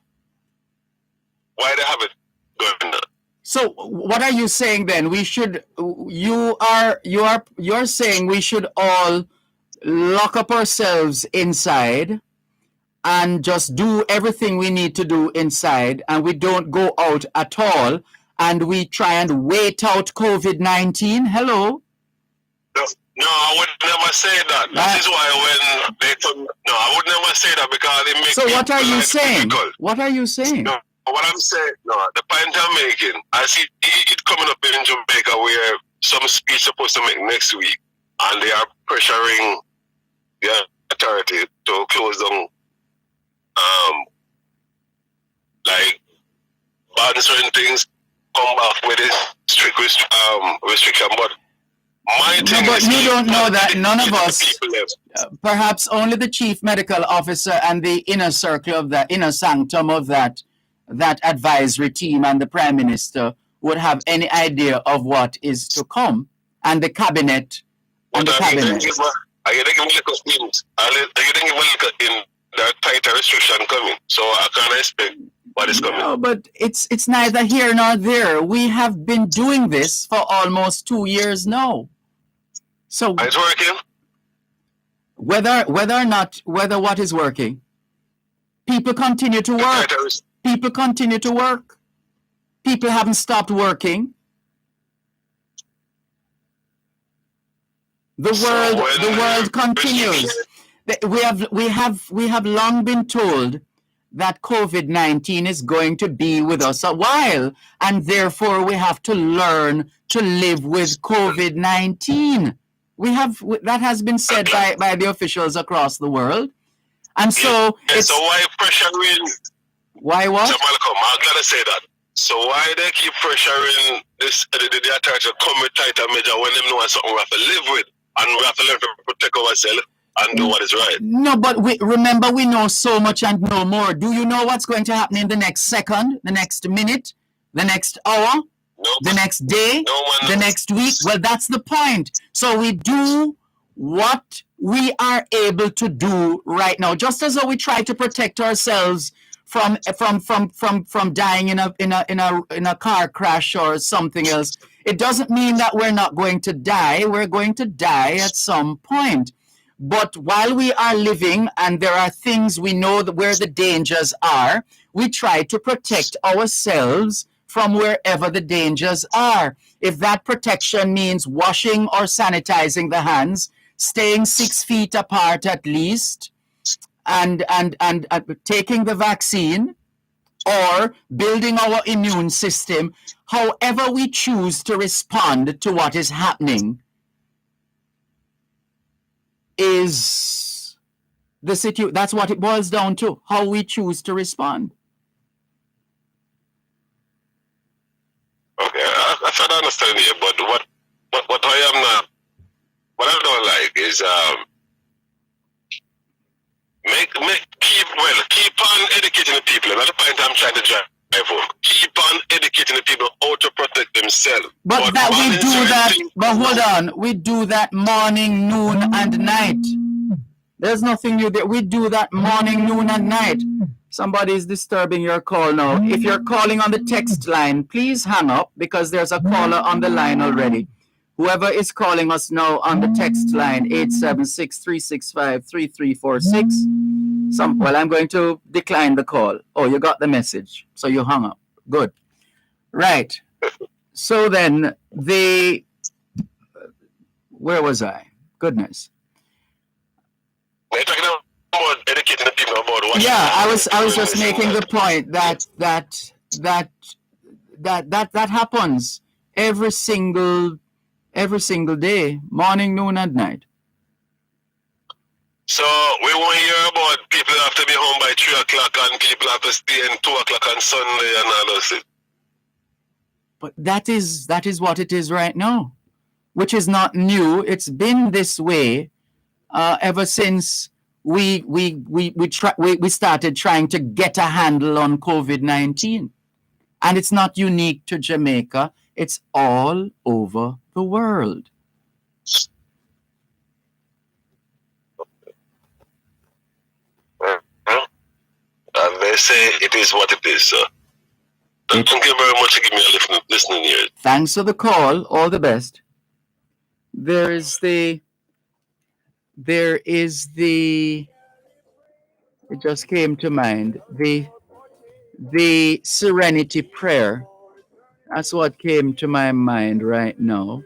R: why they have it going on?
H: So what are you saying then? We should, you're saying we should all lock up ourselves inside and just do everything we need to do inside, and we don't go out at all, and we try and wait out COVID-19? Hello?
R: No, I would never say that. This is why when they I would never say that because it makes.
H: So what are you saying?
R: Difficult.
H: What are you saying?
R: No, what I'm saying, the point I'm making, I see it coming up in Jamaica where some speech supposed to make next week, and they are pressuring the authority to close down, like ban certain things, come back with this strict restriction, but.
H: But you don't know that. None of us, perhaps only the chief medical officer and the inner circle of that, inner sanctum of that advisory team and the prime minister would have any idea of what is to come, and the cabinet.
R: Are you thinking in that tighter restriction coming? So I can't expect what is coming.
H: No, but it's neither here nor there. We have been doing this for almost 2 years now. So
R: it's working.
H: Whether what is working, people continue to work. People continue to work. People haven't stopped working. The world continues. We have long been told that COVID-19 is going to be with us a while, and therefore we have to learn to live with COVID-19. That has been said by the officials across the world, and so
R: so why pressuring?
H: Why what?
R: So Malcolm, I'm gonna say that. So why they keep pressuring this the authority to come with tighter measure when they know something we have to live with, and we have to learn to protect ourselves and do what is right?
H: No, but remember, we know so much and no more. Do you know what's going to happen in the next second, the next minute, the next hour? The next day, the next week? Well, that's the point. So we do what we are able to do right now, just as though we try to protect ourselves from dying in a car crash or something else. It doesn't mean that we're not going to die. We're going to die at some point. But while we are living and there are things we know where the dangers are, we try to protect ourselves from wherever the dangers are. If that protection means washing or sanitizing the hands, staying 6 feet apart at least, and taking the vaccine, or building our immune system, however we choose to respond to what is happening, is the situation. That's what it boils down to, how we choose to respond.
R: Okay, I try to understand you, but what I am not, what I don't like is keep on educating the people. That's the point I'm trying to drive home. Keep on educating the people how to protect themselves.
H: But that we do that. But hold on, we do that morning, noon, and night. There's nothing new there. We do that morning, noon, and night. Somebody is disturbing your call now. If you're calling on the text line, please hang up because there's a caller on the line already. Whoever is calling us now on the text line, 876-365-3346. Well, I'm going to decline the call. Oh, you got the message. So you hung up. Good. Right. So then where was I? Goodness.
R: We're talking about educating the people about what.
H: Yeah, I was just making the point that happens every single day, morning, noon, and night.
R: So we won't hear about people have to be home by 3 o'clock and people have to stay in 2 o'clock on Sunday and all those things.
H: But that is what it is right now, which is not new. It's been this way ever since we started trying to get a handle on COVID-19. And it's not unique to Jamaica. It's all over the world.
R: And they say it is what it is, sir. Thank you very much for giving me a listening ear.
H: Thanks for the call. All the best. There is the, it just came to mind, the serenity prayer. That's what came to my mind right now,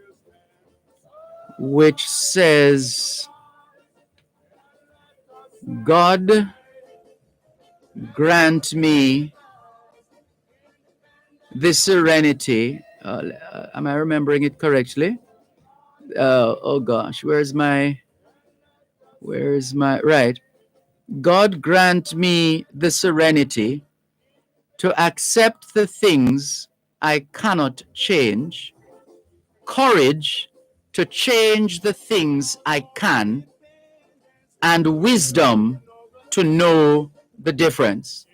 H: which says, God grant me the serenity. Am I remembering it correctly? Oh gosh, where's my, right. God grant me the serenity to accept the things I cannot change, courage to change the things I can, and wisdom to know the difference.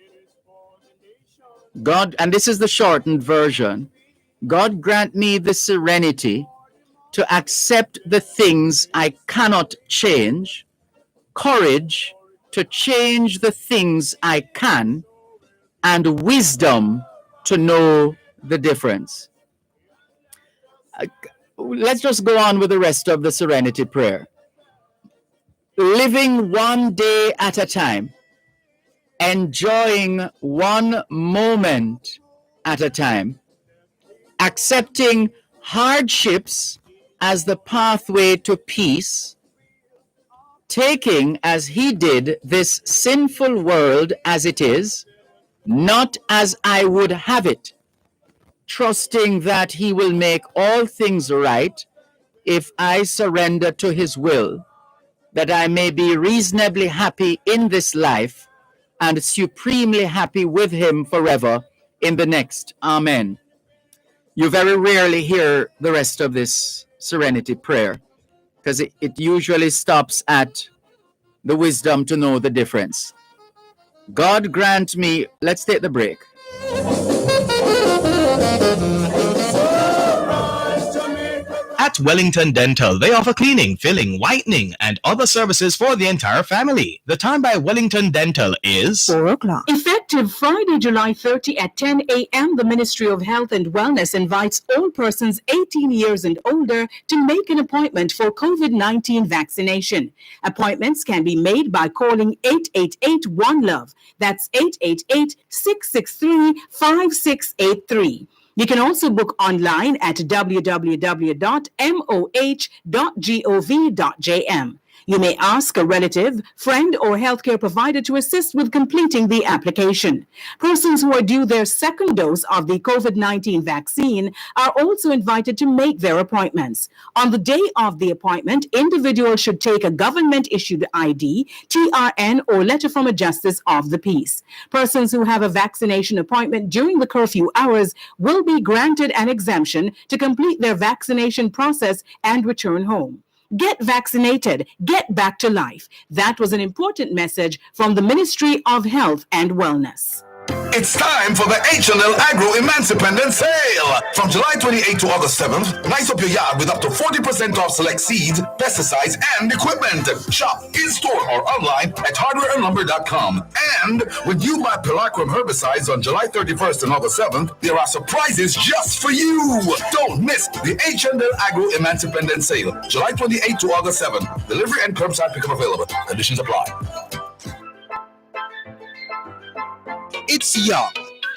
H: God, and this is the shortened version, God grant me the serenity to accept the things I cannot change, courage to change the things I can, and wisdom to know the difference. Let's just go on with the rest of the serenity prayer. Living one day at a time, enjoying one moment at a time, accepting hardships as the pathway to peace, taking as he did this sinful world as it is, not as I would have it, trusting that he will make all things right if I surrender to his will, that I may be reasonably happy in this life and supremely happy with him forever in the next. Amen. You very rarely hear the rest of this serenity prayer because it usually stops at the wisdom to know the difference. God grant me, let's take the break.
F: At Wellington Dental, they offer cleaning, filling, whitening, and other services for the entire family. The time by Wellington Dental is
I: 4 o'clock. Effective Friday, July 30 at 10 a.m., the Ministry of Health and Wellness invites all persons 18 years and older to make an appointment for COVID-19 vaccination. Appointments can be made by calling 888-1-LOVE. That's 888-663-5683. You can also book online at www.moh.gov.jm. You may ask a relative, friend, or healthcare provider to assist with completing the application. Persons who are due their second dose of the COVID-19 vaccine are also invited to make their appointments. On the day of the appointment, individuals should take a government-issued ID, TRN, or letter from a justice of the peace. Persons who have a vaccination appointment during the curfew hours will be granted an exemption to complete their vaccination process and return home. Get vaccinated. Get back to life. That was an important message from the Ministry of Health and Wellness.
L: It's time for the H&L Agro Emancipendent Sale. From July 28th to August 7th, nice up your yard with up to 40% off select seeds, pesticides, and equipment. Shop in-store or online at hardwareandlumber.com. And when you buy Pelacrum herbicides on July 31st and August 7th, there are surprises just for you. Don't miss the H&L Agro Emancipendent Sale. July 28th to August 7th. Delivery and curbside pickup available. Conditions apply.
P: It's young,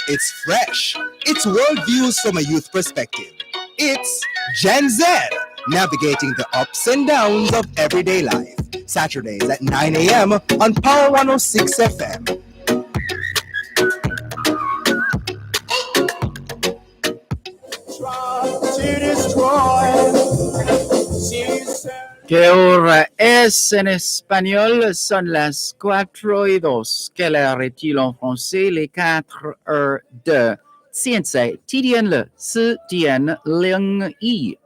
P: it's fresh, it's worldviews from a youth perspective. It's Gen Z, navigating the ups and downs of everyday life. Saturdays at 9 a.m. on Power 106 FM.
H: ¿Qué hora es en espagnol? Son las 4:02. Quelle heure est-il en français? Les 4:02. 现在几点了？4点02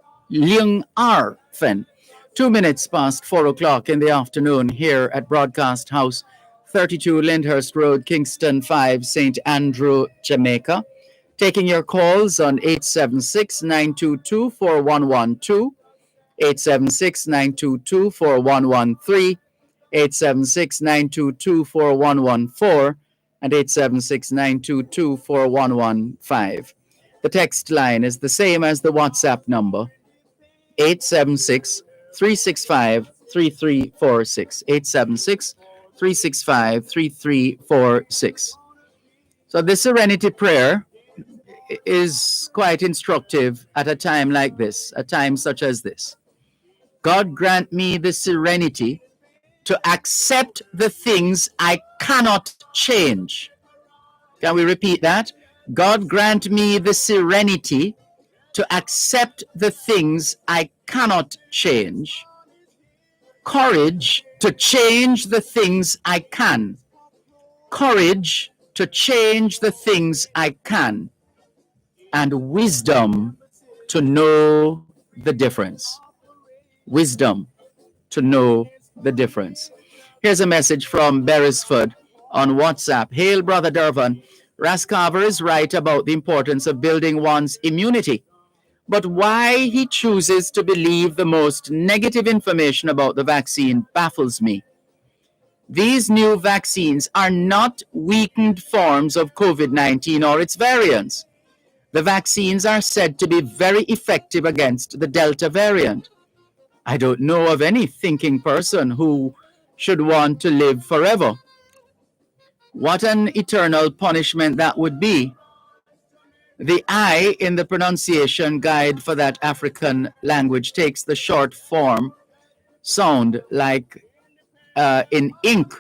H: 分。2 minutes past 4 o'clock in the afternoon here at Broadcast House, 32 Lyndhurst Road, Kingston 5, St. Andrew, Jamaica. Taking your calls on 876-922-4112. 876-922-4113, 876-922-4114, and 876-922-4115. The text line is the same as the WhatsApp number, 876-365-3346, 876-365-3346. So this Serenity Prayer is quite instructive at a time like this, a time such as this. God grant me the serenity to accept the things I cannot change. Can we repeat that? God grant me the serenity to accept the things I cannot change. Courage to change the things I can. Courage to change the things I can. And wisdom to know the difference. Wisdom to know the difference. Here's a message from Beresford on WhatsApp. Hail, Brother Dervan. Rascarver is right about the importance of building one's immunity. But why he chooses to believe the most negative information about the vaccine baffles me. These new vaccines are not weakened forms of COVID-19 or its variants. The vaccines are said to be very effective against the Delta variant. I don't know of any thinking person who should want to live forever. What an eternal punishment that would be. The I in the pronunciation guide for that African language takes the short form sound like in ink.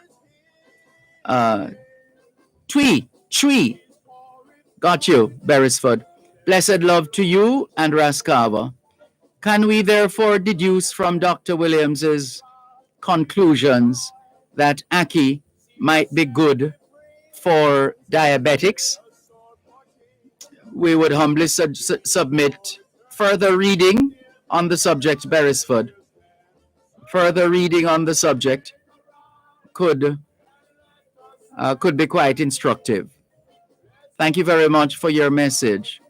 H: Twee, tree. Got you, Beresford. Blessed love to you and Rascarver. Can we therefore deduce from Dr. Williams's conclusions that Aki might be good for diabetics? We would humbly submit further reading on the subject, Beresford. Further reading on the subject could be quite instructive. Thank you very much for your message.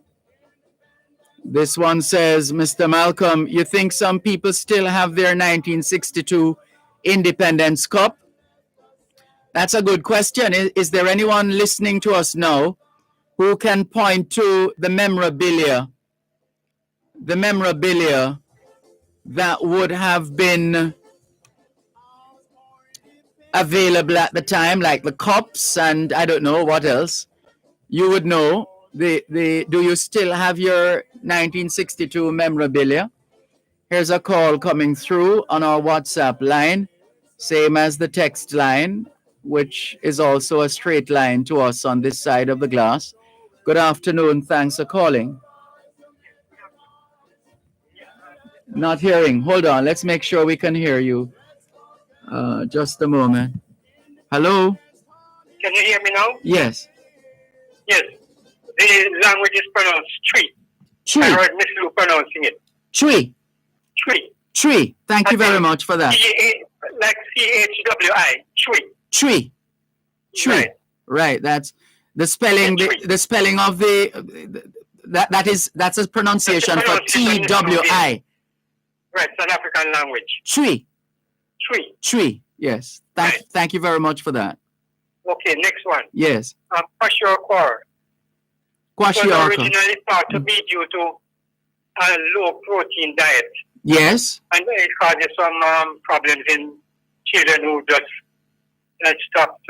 H: This one says, Mr. Malcolm, you think some people still have their 1962 Independence Cup? That's a good question. Is there anyone listening to us now who can point to the memorabilia that would have been available at the time, like the cups and I don't know what else? You would know. Do you still have your 1962 memorabilia? Here's a call coming through on our WhatsApp line, same as the text line, which is also a straight line to us on this side of the glass. Good afternoon. Thanks for calling. Not hearing. Hold on. Let's make sure we can hear you. Just a moment. Hello?
S: Can you hear me now?
H: Yes.
S: Yes. The language is pronounced tree.
H: Tree.
S: I heard Miss Lou pronouncing it.
H: Tree.
S: Tree.
H: Tree. Thank you very much for that.
S: Like CHWI. Tree.
H: Tree. Right. That's the spelling. The spelling of that's a pronunciation for TWI.
S: Right. South African language.
H: Tree.
S: Tree.
H: Yes. Thank you very much for that.
S: Okay. Next one.
H: Yes.
S: Kwashiorkor. Was originally thought to be due to a low protein diet.
H: Yes.
S: And it causes some problems in children who just stopped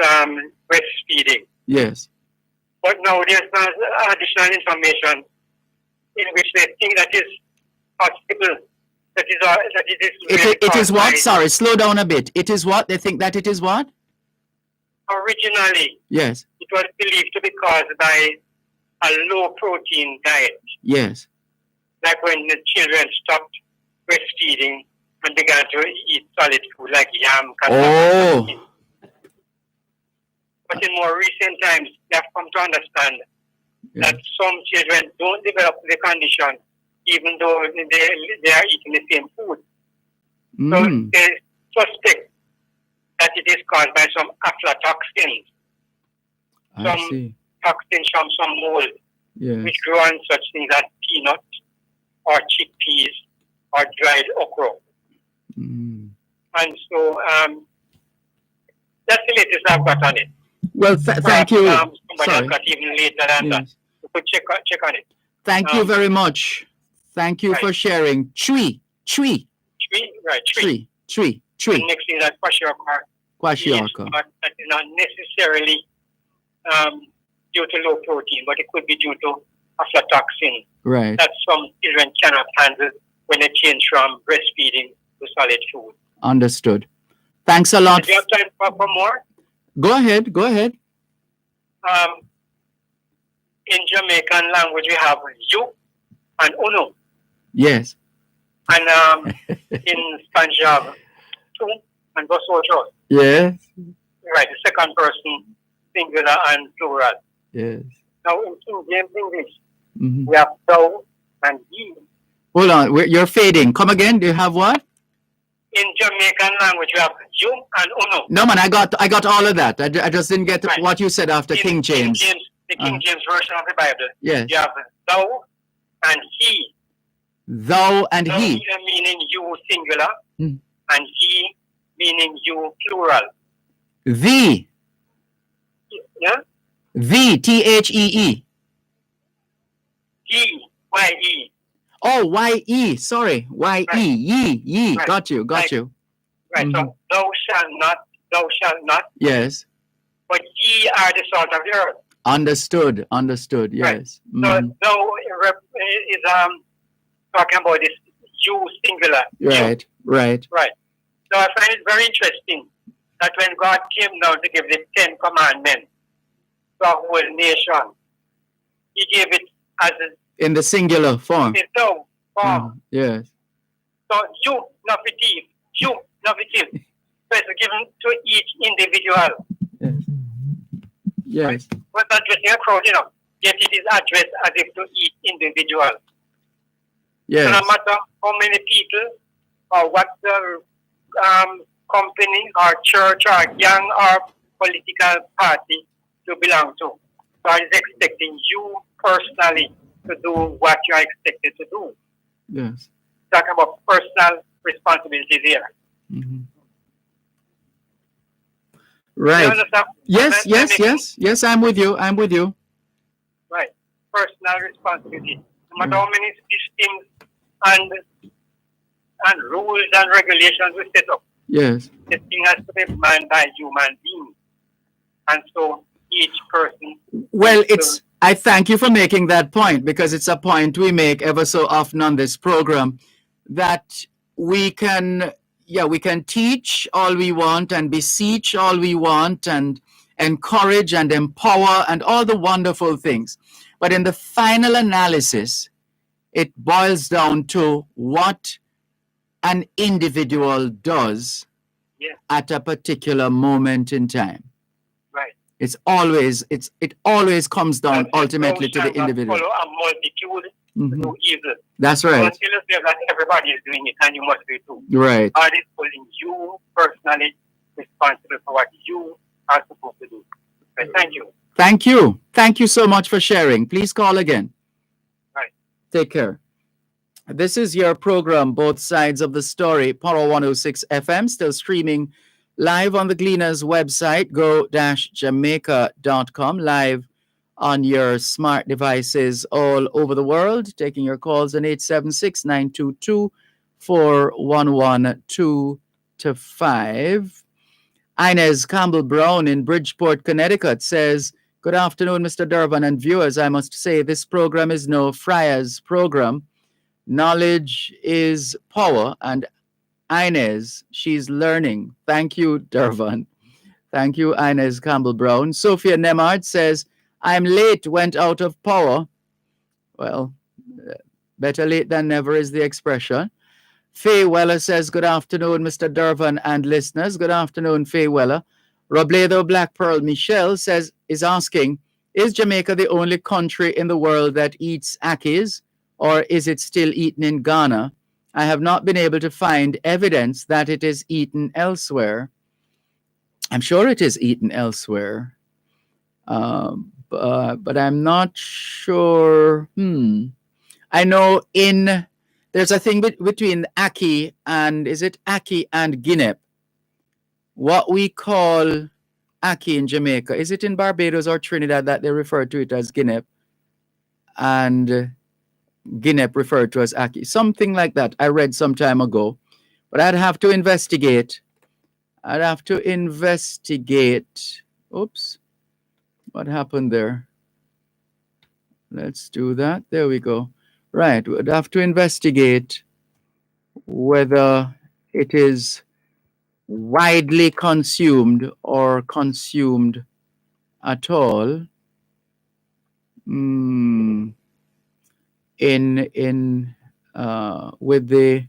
S: breastfeeding.
H: Yes.
S: But now there's additional information in which they think that is possible. That
H: It is what? Sorry, slow down a bit. It is what? They think that it is what?
S: Originally,
H: yes,
S: it was believed to be caused by a low protein diet.
H: Yes.
S: Like when the children stopped breastfeeding and began to eat solid food like yam.
H: Oh.
S: But in more recent times, they have come to understand that some children don't develop the condition even though they are eating the same food. So they suspect that it is caused by some aflatoxins. Some toxins from some mold, which grow on such things as peanuts or chickpeas or dried okra. And so that's the latest I've got on it.
H: Well, thank you.
S: Somebody else got even later than that. You could check on it.
H: Thank you very much. Thank you for sharing. Tree.
S: Tree.
H: And
S: next thing that Kwashiorkor. That is not necessarily due to low protein, but it could be due to aflatoxin.
H: Right.
S: That some children cannot handle when they change from breastfeeding to solid food.
H: Understood. Thanks a lot.
S: Do you have time for more?
H: Go ahead.
S: In Jamaican language, we have you and uno.
H: Yes.
S: And in Spanish, you have tú and vosotros.
H: Yes.
S: Right, the second person, singular and plural.
H: Yes.
S: Now, in King James English, we have thou and ye.
H: Hold on, you're fading. Come again. Do you have what?
S: In Jamaican language, you have you and uno.
H: No, man, I got all of that. I just didn't get what you said after King James.
S: The King James version of the Bible.
H: Yes.
S: You have thou and he.
H: Thou and he.
S: Meaning you singular, and he meaning you plural.
H: Thee.
S: Yeah?
H: Thee, Thee.
S: Y-E.
H: Oh, Y-E, sorry. Y-E, ye. Right. Got you.
S: Right, so thou shalt not.
H: Yes.
S: But ye are the salt of the earth.
H: Understood, yes.
S: Right. So thou is talking about this you singular.
H: Right.
S: So I find it very interesting that when God came down to give the 10 commandments to a whole nation, he gave it as
H: in the singular form.
S: The thou form.
H: Yes.
S: So you, not for thief. You, not for thief. So it's given to each individual.
H: Yes.
S: But addressing a crowd, yet it is addressed as if to each individual.
H: Yes.
S: So no matter how many people or what the company or church or gang or political party you belong to, God is expecting you personally to do what you are expected to do.
H: Yes.
S: Talking about personal responsibility there.
H: Right. Yes, I'm with you.
S: Right. Personal responsibility. No matter how many systems and rules and regulations we set up.
H: Yes.
S: The thing has to be manned by human beings. And so each person.
H: Well, I thank you for making that point, because it's a point we make ever so often on this program, that we can teach all we want and beseech all we want and encourage and empower and all the wonderful things. But in the final analysis, it boils down to what an individual does at a particular moment in time.
S: Right.
H: It always comes down ultimately to the individual.
S: Follow a multitude
H: Mhm.
S: do evil.
H: That's
S: Don't
H: right.
S: tell yourself that everybody is doing it and you must do it too.
H: Right.
S: God is holding you personally responsible for what you are supposed to do. But thank you.
H: Thank you. Thank you so much for sharing. Please call again.
S: Right.
H: Take care. This is your program, Both Sides of the Story, Power 106 FM, still streaming live on the Gleaners website, go-jamaica.com, live on your smart devices all over the world, taking your calls on 876-922-4112-5. Inez Campbell Brown in Bridgeport, Connecticut says, "Good afternoon, Mr. Dervan and viewers. I must say this program is no Friars program. Knowledge is power, and Inez, she's learning." Thank you, Dervan. Thank you, Inez Campbell Brown. Sophia Nemard says, "I'm late, went out of power." Well, better late than never is the expression. Faye Weller says, "Good afternoon, Mr. Dervan and listeners." Good afternoon, Faye Weller. Robledo Black Pearl Michelle is asking, "Is Jamaica the only country in the world that eats akis, or is it still eaten in Ghana? I have not been able to find evidence that it is eaten elsewhere." I'm sure it is eaten elsewhere, but I'm not sure. I know there's a thing between Aki and, is it Aki and Guinea? What we call Aki in Jamaica, is it in Barbados or Trinidad that they refer to it as Guinea? And Guinea referred to as Aki. Something like that I read some time ago. But I'd have to investigate. Oops. What happened there? Let's do that. There we go. Right. We'd have to investigate whether it is widely consumed or consumed at all with the,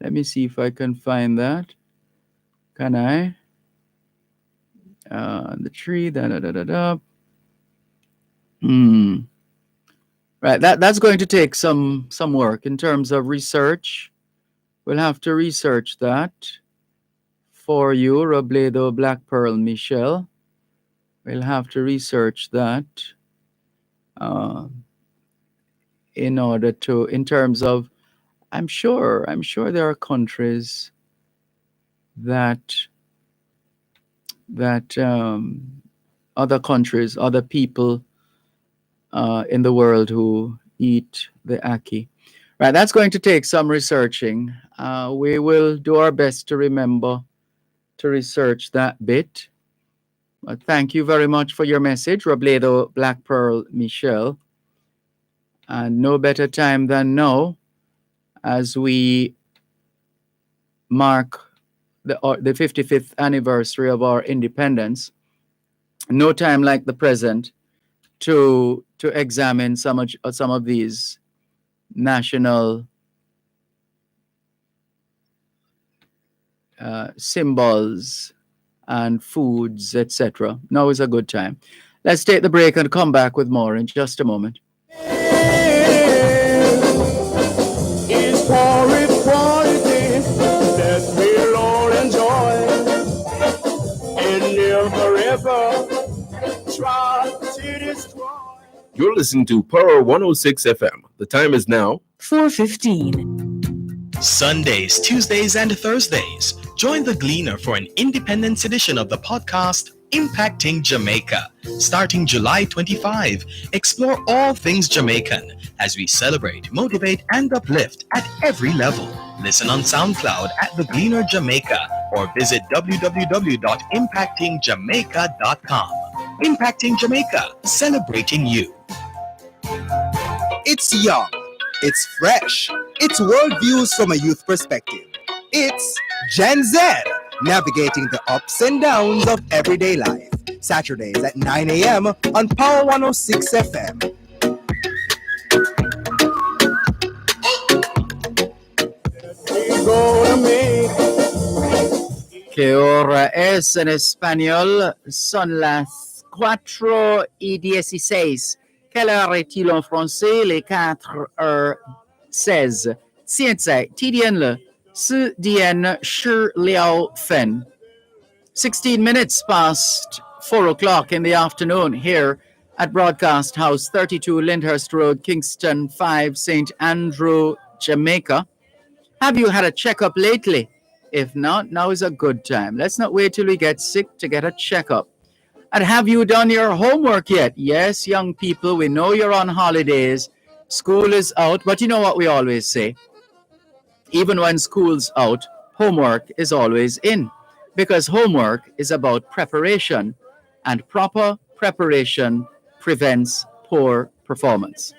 H: let me see if I can find that. Can I? The tree, Right, that's going to take some work in terms of research. We'll have to research that for you, Robledo Black Pearl Michelle. We'll have to research that in terms of, I'm sure there are countries that other countries, other people in the world who eat the aki. Right, that's going to take some researching. We will do our best to remember to research that bit. But thank you very much for your message, Robledo Black Pearl Michelle. And no better time than now, as we mark the 55th anniversary of our independence. No time like the present to examine some of these national symbols and foods, etc. Now is a good time. Let's take the break and come back with more in just a moment.
C: Is for equality that we'll all enjoy and never ever try to destroy.
D: You're listening to Power 106 FM. The time is now
E: 4:15.
F: Sundays, Tuesdays, and Thursdays. Join the Gleaner for an Independence edition of the podcast Impacting Jamaica. Starting July 25, explore all things Jamaican as we celebrate, motivate, and uplift at every level. Listen on SoundCloud at The Gleaner Jamaica or visit www.impactingjamaica.com. Impacting Jamaica, celebrating you.
P: It's young, it's fresh, it's worldviews from a youth perspective. It's Gen Z, navigating the ups and downs of everyday life. Saturdays at 9 a.m. on Power 106 FM.
H: Que hora es en español? Son las 4:16. Quelle heure est-il en français? Les 4h16.现在几点了？4点16分。16 minutes past 4 o'clock in the afternoon here at Broadcast House, 32 Lyndhurst Road, Kingston 5, St. Andrew, Jamaica. Have you had a checkup lately? If not, now is a good time. Let's not wait till we get sick to get a checkup. And have you done your homework yet? Yes, young people, we know you're on holidays. School is out, but you know what we always say? Even when school's out, homework is always in. Because homework is about preparation, and proper preparation prevents poor performance.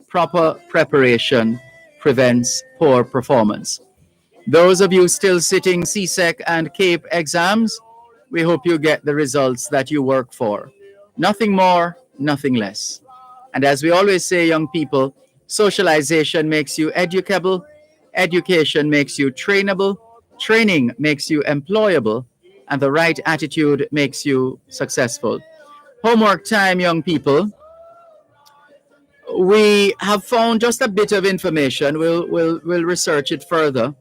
H: Proper preparation prevents poor performance. Those of you still sitting CSEC and CAPE exams, we hope you get the results that you work for. Nothing more, nothing less. And as we always say, young people, socialization makes you educable, education makes you trainable, training makes you employable, and the right attitude makes you successful. Homework time, young people. We have found just a bit of information. We'll research it further.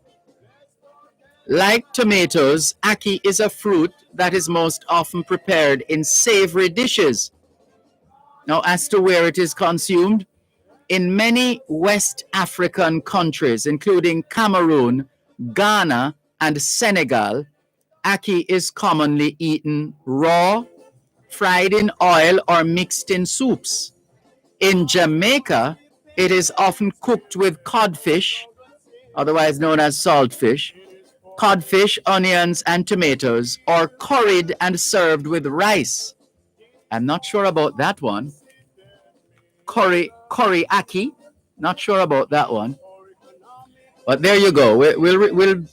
H: Like tomatoes, ackee is a fruit that is most often prepared in savory dishes. Now, as to where it is consumed, in many West African countries, including Cameroon, Ghana, and Senegal, ackee is commonly eaten raw, fried in oil, or mixed in soups. In Jamaica, it is often cooked with codfish, otherwise known as saltfish, codfish, onions, and tomatoes, or curried and served with rice. I'm not sure about that one. Curry ackee, not sure about that one. But there you go. We'll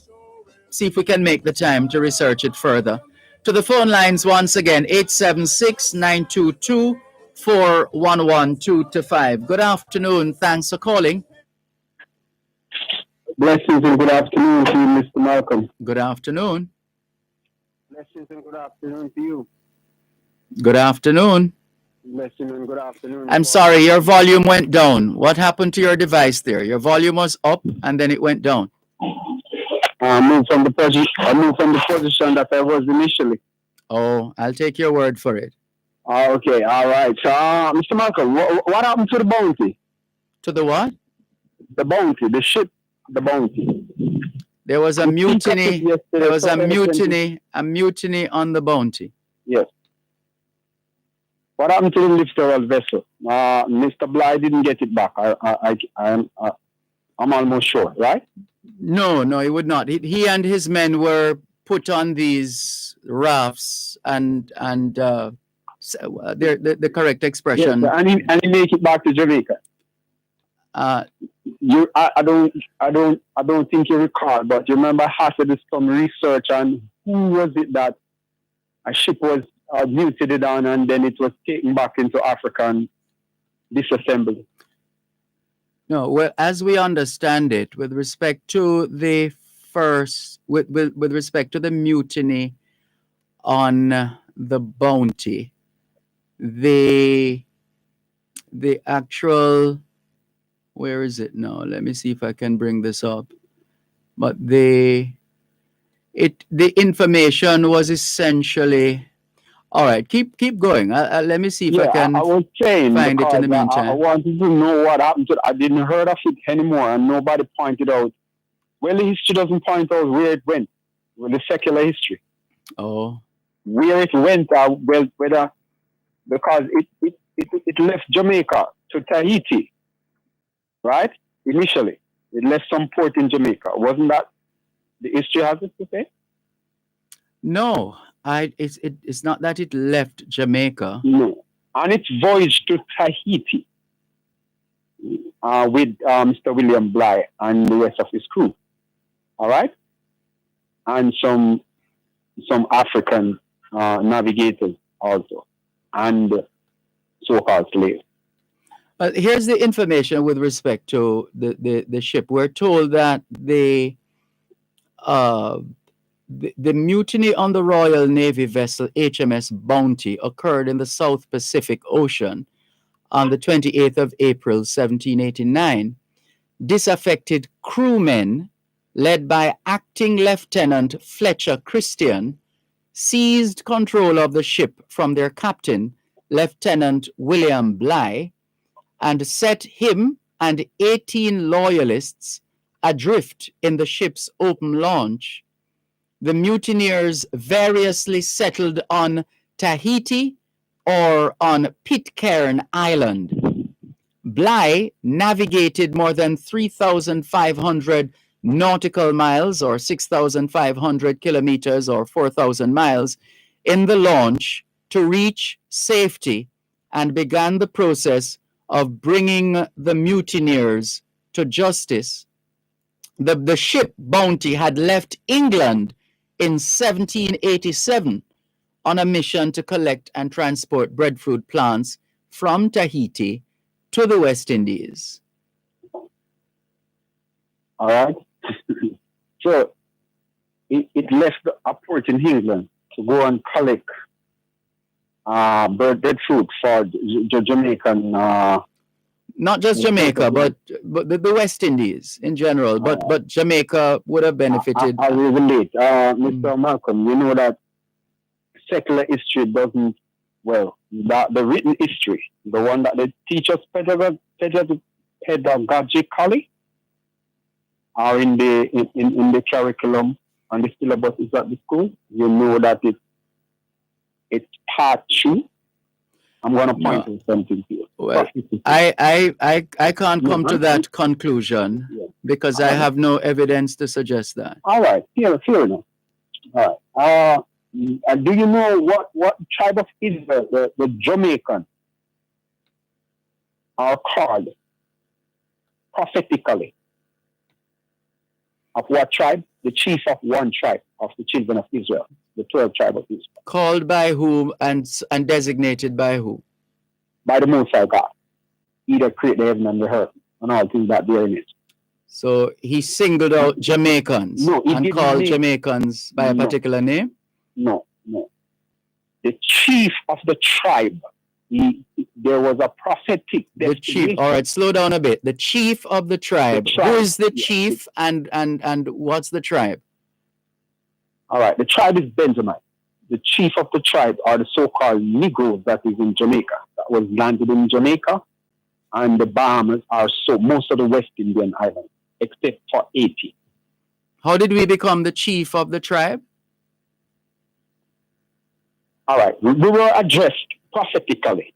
H: see if we can make the time to research it further. To the phone lines once again, 876-922-4112-5. Good afternoon. Thanks for calling.
O: Blessings and good afternoon to you, Mr. Malcolm.
H: Good afternoon.
O: Blessings and good afternoon to you.
H: Good afternoon.
O: Blessings and good afternoon.
H: I'm sorry, your volume went down. What happened to your device there? Your volume was up and then it went down.
O: I moved from the position that I was initially.
H: Oh, I'll take your word for it.
O: Okay, all right. So, Mr. Malcolm, what happened to the bounty?
H: To the what?
O: The bounty, the ship, the bounty.
H: There was a mutiny. There was a mutiny on the bounty.
O: Yes. What happened to the littoral vessel? Mr. Bly didn't get it back. I'm almost sure, right?
H: No, he would not. He and his men were put on these rafts, and the correct expression.
O: Yes, and he make it back to Jamaica. I don't think you recall, but you remember I had to do some research on who was it that a ship was mutilated on and then it was taken back into Africa and disassembled.
H: No, well, as we understand it, with respect to the with respect to the mutiny on the bounty, the actual, where is it now? Let me see if I can bring this up. But the information was essentially, all right. Keep going. Let me see if I can find it in the meantime.
O: I wanted to know what happened to it. I didn't heard of it anymore, and nobody pointed out. Well, the history doesn't point out where it went. Well, the secular history.
H: Oh.
O: Where it went, whether because it left Jamaica to Tahiti, right? Initially, it left some port in Jamaica. Wasn't that the history has it to say?
H: No. It's not that it left Jamaica.
O: No. On its voyage to Tahiti with Mr. William Bly and the rest of his crew. All right? And some African navigators also, and so-called slaves.
H: Here's the information with respect to the ship. We're told that the mutiny on the Royal Navy vessel HMS Bounty occurred in the South Pacific Ocean on the 28th of April, 1789, disaffected crewmen led by Acting Lieutenant Fletcher Christian seized control of the ship from their captain, Lieutenant William Bligh, and set him and 18 loyalists adrift in the ship's open launch. The mutineers variously settled on Tahiti or on Pitcairn Island. Bligh navigated more than 3,500 nautical miles or 6,500 kilometers or 4,000 miles in the launch to reach safety and began the process of bringing the mutineers to justice. The ship Bounty had left England in 1787 on a mission to collect and transport breadfruit plants from Tahiti to the West Indies.
O: All right. So it left a port in England to go and collect breadfruit for Jamaican.
H: Not just Jamaica, but the West Indies in general. But Jamaica would have benefited.
O: I will relate, Mr. Malcolm. You know that secular history doesn't. Well, the written history, the one that they teach us pedagogically, or in the curriculum and the syllabus is at the school, you know that it's part 2. I'm going to point to something here.
H: Well, I can't come to that conclusion because I have no evidence to suggest that.
O: All right, fair enough. All right. Do you know what tribe of Israel the Jamaican are called prophetically? Of what tribe? The chief of one tribe of the children of Israel, the 12 tribe of Israel.
H: Called by whom and designated by who?
O: By the Most High God. Either create the heaven and the earth and all things that there in it.
H: So he singled out Jamaicans and called Jamaicans by a particular name?
O: No. The chief of the tribe. There was a prophetic.
H: The chief. All right, slow down a bit. The chief of the tribe. Who is the chief and what's the tribe?
O: All right, the tribe is Benjamin. The chief of the tribe are the so-called Negroes that is in Jamaica. That was landed in Jamaica, and the Bahamas are most of the West Indian islands, except for Haiti.
H: How did we become the chief of the tribe?
O: All right, we were addressed prophetically.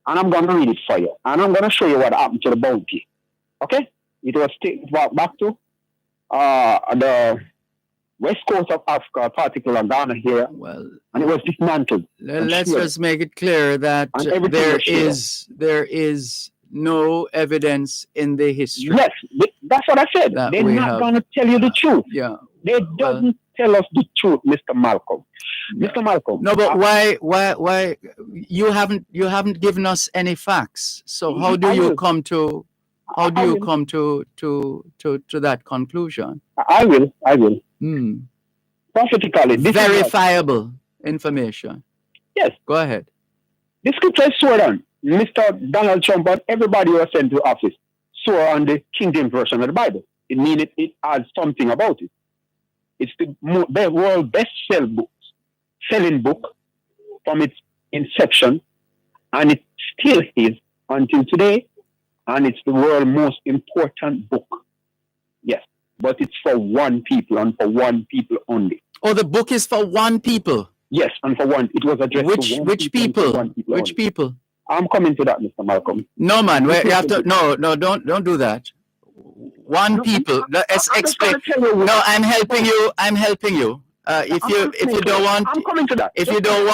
O: And I'm going to read it for you. And I'm going to show you what happened to the Bounty. Okay? It was brought back to the west coast of Africa, particularly Ghana here.
H: Well,
O: and it was dismantled.
H: Let's just make it clear that there is no evidence in the history.
O: Yes, that's what I said. They're not going to tell you the truth.
H: Yeah.
O: They doesn't tell us the truth, Mr. Malcolm. Mr. Malcolm.
H: No, but why you haven't given us any facts. So how do you come to that conclusion?
O: I will. Prophetically,
H: verifiable information.
O: Yes.
H: Go ahead.
O: The scripture is sworn on. Mr. Donald Trump and everybody who was sent to office swore on the King James version of the Bible. It means it has something about it. It's the world selling book from its inception, and it still is until today, and it's the world's most important book. Yes, but it's for one people and for one people only.
H: Oh, the book is for one people?
O: Yes, and for one. It was addressed to one
H: which people? Which people?
O: I'm coming to that, Mr. Malcolm.
H: No, man, you have to. No, don't do that. One people. Let's explain. No, I'm helping you. If you don't want,
O: I'm coming to that.
H: If you don't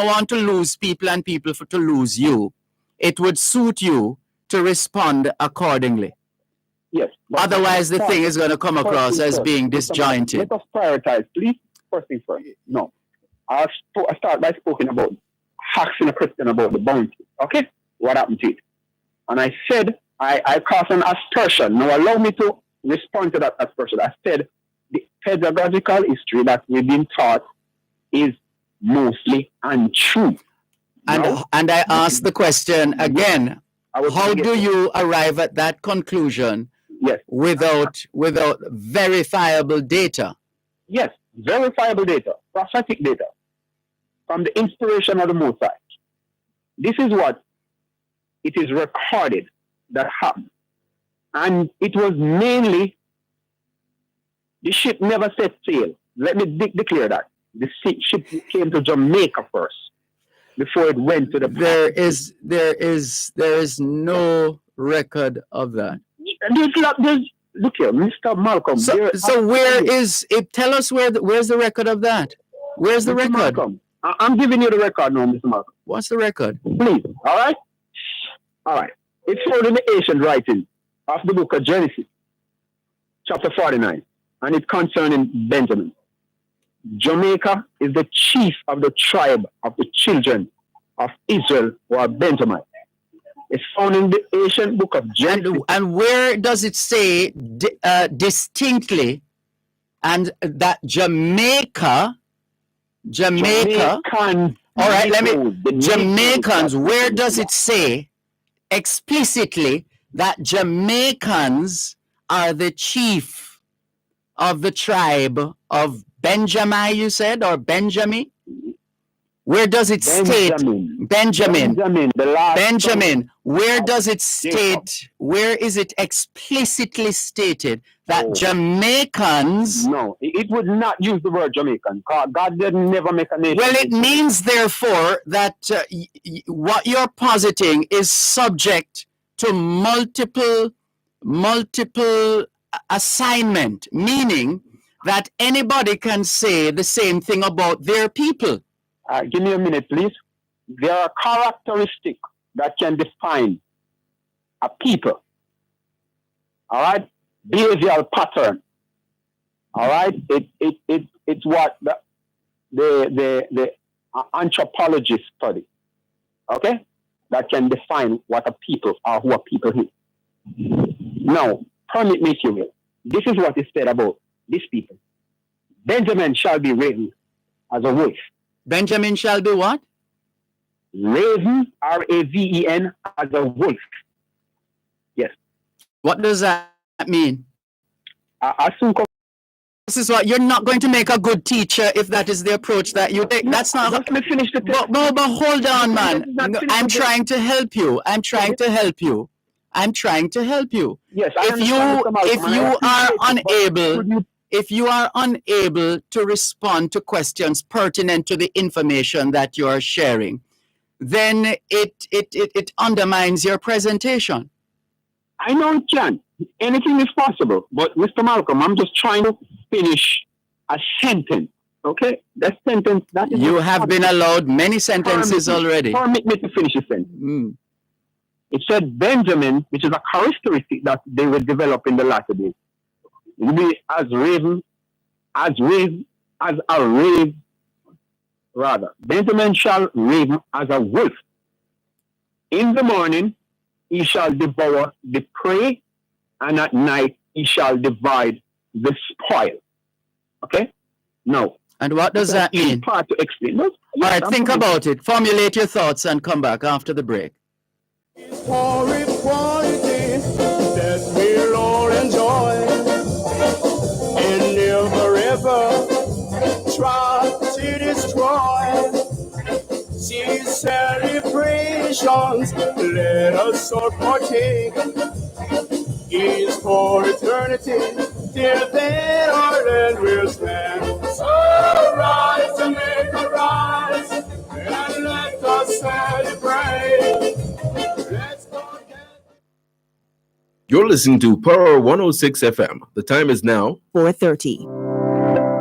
H: want to lose people and people to lose you, it would suit you to respond accordingly.
O: Yes.
H: Otherwise, the thing is going to come across as being disjointed.
O: Let us prioritize, please. First thing first. No, I start by speaking about asking a question about the bounty. Okay, what happened to it? And I said. I cast an aspersion. Now allow me to respond to that aspersion. I said the pedagogical history that we've been taught is mostly untrue.
H: And I ask the question again. How do you arrive at that conclusion without verifiable data?
O: Yes, verifiable data, prophetic data from the inspiration of the Most High. This is what it is recorded that happened. And it was mainly, the ship never set sail. Let me declare that. The ship came to Jamaica first before it went to the...
H: There is no record of that.
O: Look here, Mr. Malcolm.
H: So where is it? Tell us where's the record of that? Where's the record?
O: Malcolm, I'm giving you the record now, Mr. Malcolm.
H: What's the record?
O: Please, all right? All right. It's found in the ancient writing of the book of Genesis, chapter 49, and it's concerning Benjamin. Jamaica is the chief of the tribe of the children of Israel, who are Benjamin. It's found in the ancient book of Genesis.
H: And where does it say distinctly and that Jamaicans, all right, Jamaicans, where does it say explicitly that Jamaicans are the chief of the tribe of Benjamin, you said, or Benjamin? Where does it state Benjamin? Where does it state? Where is it explicitly stated that Jamaicans?
O: No, it would not use the word Jamaican. God didn't never make a nation.
H: Well, it means therefore that what you're positing is subject to multiple assignment, meaning that anybody can say the same thing about their people.
O: Give me a minute, please. There are characteristics that can define a people. All right? Behavioral pattern. All right? It's what the anthropologists study. Okay? That can define what a people or who a people is. Now, permit me, if you will. This is what is said about these people. Benjamin shall be raised as a wolf.
H: Benjamin shall be what?
O: Raven, R-A-V-E-N, as a wolf. Yes.
H: What does that mean?
O: This
H: is what you're not going to make a good teacher if that is the approach that you take. That's not.
O: Let me finish the text.
H: But hold on, man. I'm trying to help you. I'm trying to help you.
O: Yes.
H: If you are unable to respond to questions pertinent to the information that you are sharing, then it undermines your presentation.
O: I know it can. Anything is possible. But Mr. Malcolm, I'm just trying to finish a sentence. Okay? That sentence...
H: You have been allowed many sentences already.
O: Permit me to finish a sentence. It said Benjamin, which is a characteristic that they will develop in the latter days, will be as a rave, rather. Benjamin shall rave as a wolf. In the morning, he shall devour the prey, and at night, he shall divide the spoil. Okay? Now.
H: And what does that mean?
O: Part to explain. No?
H: All right, think about it. Formulate your thoughts and come back after the break.
C: For equality that we'll all enjoy and never ever try to destroy. See celebrations, let us all partake. Is for eternity, till then our land will stand. So rise and make a rise, and let us celebrate.
D: You're listening to Power 106 FM. The time is now
I: 4:30.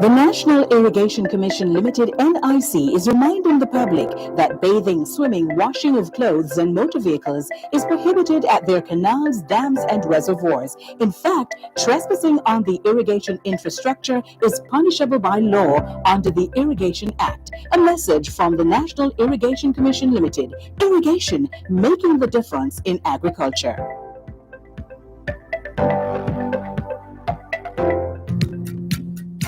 I: The National Irrigation Commission Limited, NIC, is reminding the public that bathing, swimming, washing of clothes and motor vehicles is prohibited at their canals, dams and reservoirs. In fact, trespassing on the irrigation infrastructure is punishable by law under the Irrigation Act. A message from the National Irrigation Commission Limited. Irrigation, making the difference in agriculture.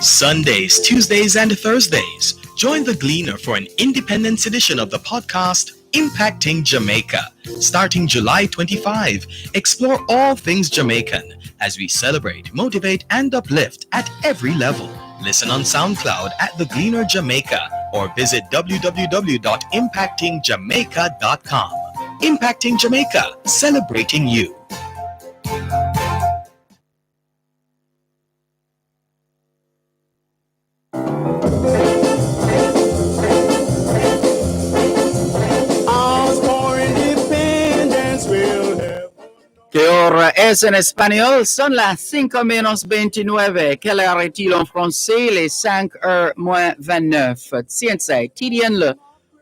F: Sundays, Tuesdays, and Thursdays, join the Gleaner for an independence edition of the podcast Impacting Jamaica, starting July 25. Explore all things Jamaican as we celebrate, motivate, and uplift at every level. Listen on SoundCloud at The Gleaner Jamaica or visit www.impactingjamaica.com. Impacting Jamaica, celebrating you.
H: ¿Qué hora es en español? Son las 5:29. Quelle heure est-il en français? Les 5:29. Tiens, TDN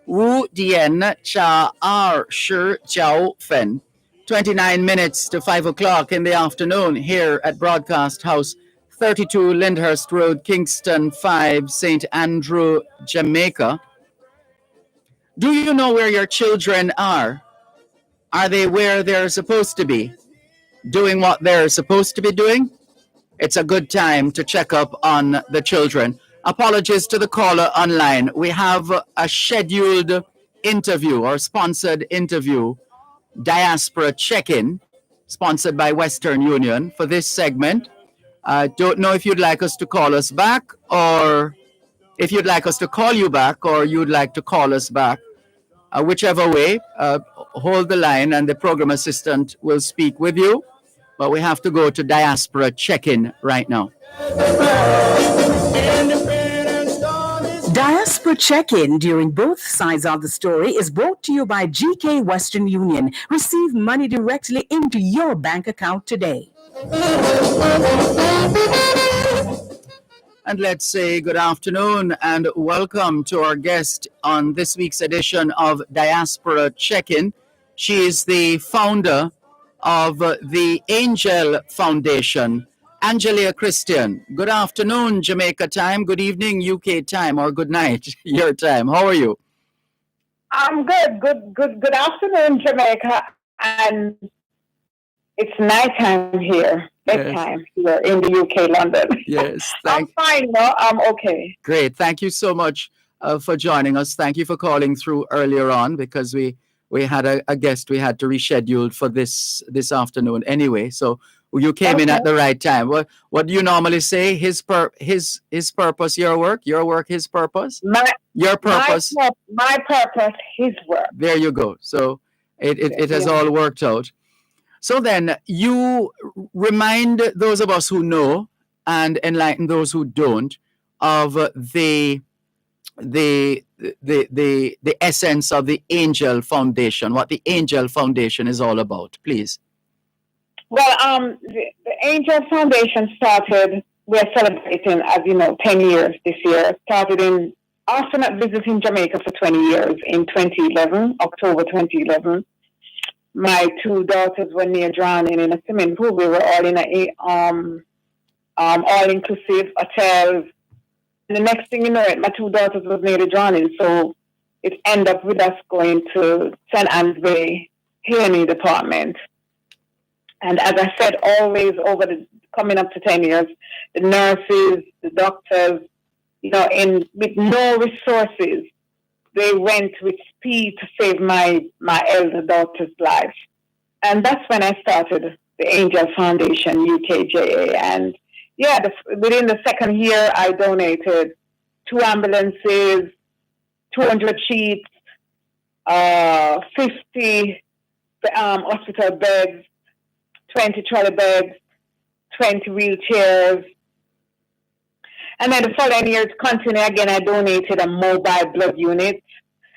H: Wu Dien Cha R Shi Jiao Fen. 29 minutes to 5 o'clock in the afternoon here at Broadcast House, 32 Lyndhurst Road, Kingston 5, St. Andrew, Jamaica. Do you know where your children are? Are they where they're supposed to be? Doing what they're supposed to be doing? It's a good time to check up on the children. Apologies to the caller online. We have a scheduled interview or sponsored interview, Diaspora Check-In, sponsored by Western Union for this segment. I don't know if you'd like us to call us back or if you'd like us to call you back or you'd like to call us back. Whichever way, hold the line and the program assistant will speak with you. But we have to go to Diaspora Check-In right now.
I: Diaspora Check-In during both sides of the story is brought to you by GK Western Union. Receive money directly into your bank account today.
H: And let's say good afternoon and welcome to our guest on this week's edition of Diaspora Check-In. She is the founder of the Angel Foundation, Angelia Christian. Good afternoon, Jamaica time. Good evening, UK time, or good night, your time. How are you?
Q: I'm good. Good afternoon, Jamaica. And it's nighttime here. Bedtime here in the UK, London.
H: Yes.
Q: I'm fine, no? I'm okay.
H: Great. Thank you so much for joining us. Thank you for calling through earlier on because we had a guest we had to reschedule for this afternoon anyway. So you came in at the right time. What do you normally say? His purpose, your work, his purpose? Your purpose.
Q: My purpose, his work.
H: There you go. So it has all worked out. So then you remind those of us who know and enlighten those who don't of the essence of the Angel Foundation, what the Angel Foundation is all about, please.
Q: Well, the Angel Foundation started, we're celebrating, as you know, 10 years this year. Started in orphanage visiting Jamaica for 20 years in 2011, October 2011. My two daughters were near drowning in a swimming pool. We were all in a all-inclusive hotel. And the next thing you know, my two daughters was nearly drowning. So it ended up with us going to St. Anne's Bay hearing department. And as I said, always over the coming up to 10 years, the nurses, the doctors, with no resources, they went with speed to save my elder daughter's life. And that's when I started the Angel Foundation, UKJA. And within the second year, I donated 2 ambulances, 200 sheets, 50 hospital beds, 20 trolley beds, 20 wheelchairs. And then the following year, it continued again. I donated a mobile blood unit.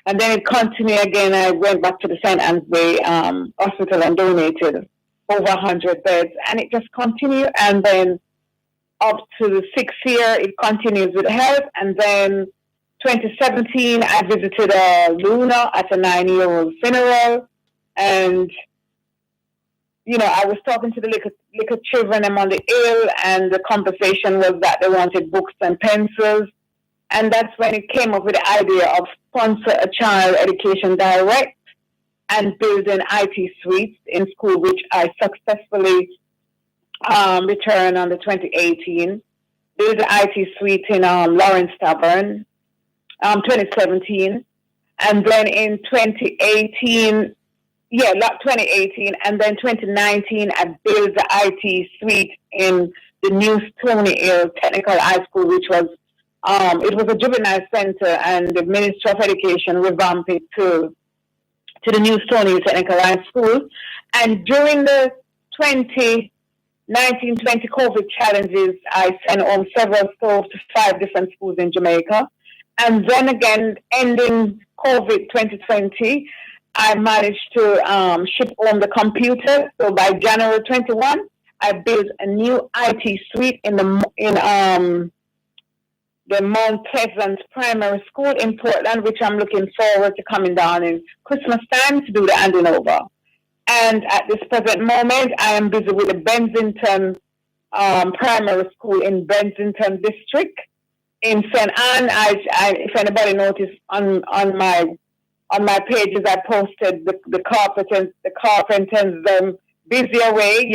Q: And then it continued again. I went back to the St. Anne's Bay Hospital and donated over 100 beds. And it just continued. And then up to the 6th year, it continues with health. And then 2017, I visited Luna at a 9-year-old funeral. And I was talking to the little children among the ill, and the conversation was that they wanted books and pencils. And that's when it came up with the idea of sponsor a child education direct and building IT suites in school, which I successfully returned on the 2018. Built an IT suite in Lawrence Tavern, 2017. And then in 2018, not 2018, and then 2019, I built the IT suite in the new Stony Hill Technical High School, which was, it was a juvenile center, and the Ministry of Education revamped it to the new Stony Hill Technical High School. And during the 2019-20 COVID challenges, I sent home several schools to 5 different schools in Jamaica. And then again, ending COVID 2020, I managed to ship home the computer. So by January 21, I built a new IT suite in the Mount Pleasant Primary School in Portland, which I'm looking forward to coming down in Christmas time to do the handing over. And at this present moment, I am busy with the Bensington Primary School in Bensington District in St. Anne. If anybody noticed on my pages, I posted the carpenters busy away,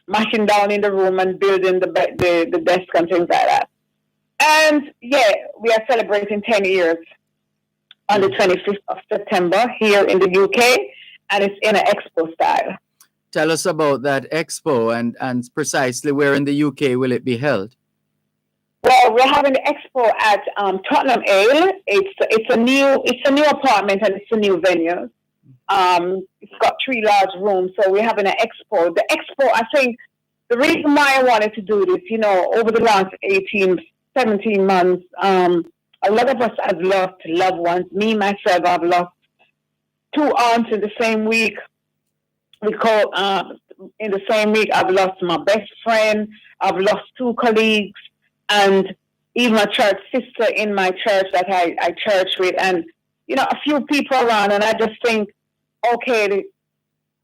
Q: mashing down in the room and building the desk and things like that. And we are celebrating 10 years on the 25th of September here in the UK, and it's in an expo style.
H: Tell us about that expo and precisely where in the UK will it be held?
Q: Well, we're having the expo at Tottenham Ale. It's a new apartment and it's a new venue. It's got 3 large rooms, so we're having an expo. The expo, I think, the reason why I wanted to do this, over the last 17 months, a lot of us have lost loved ones. Me, myself, I've lost 2 aunts in the same week. In the same week, I've lost my best friend. I've lost 2 colleagues, and even a church sister in my church that I church with, and a few people around. And I just think, okay,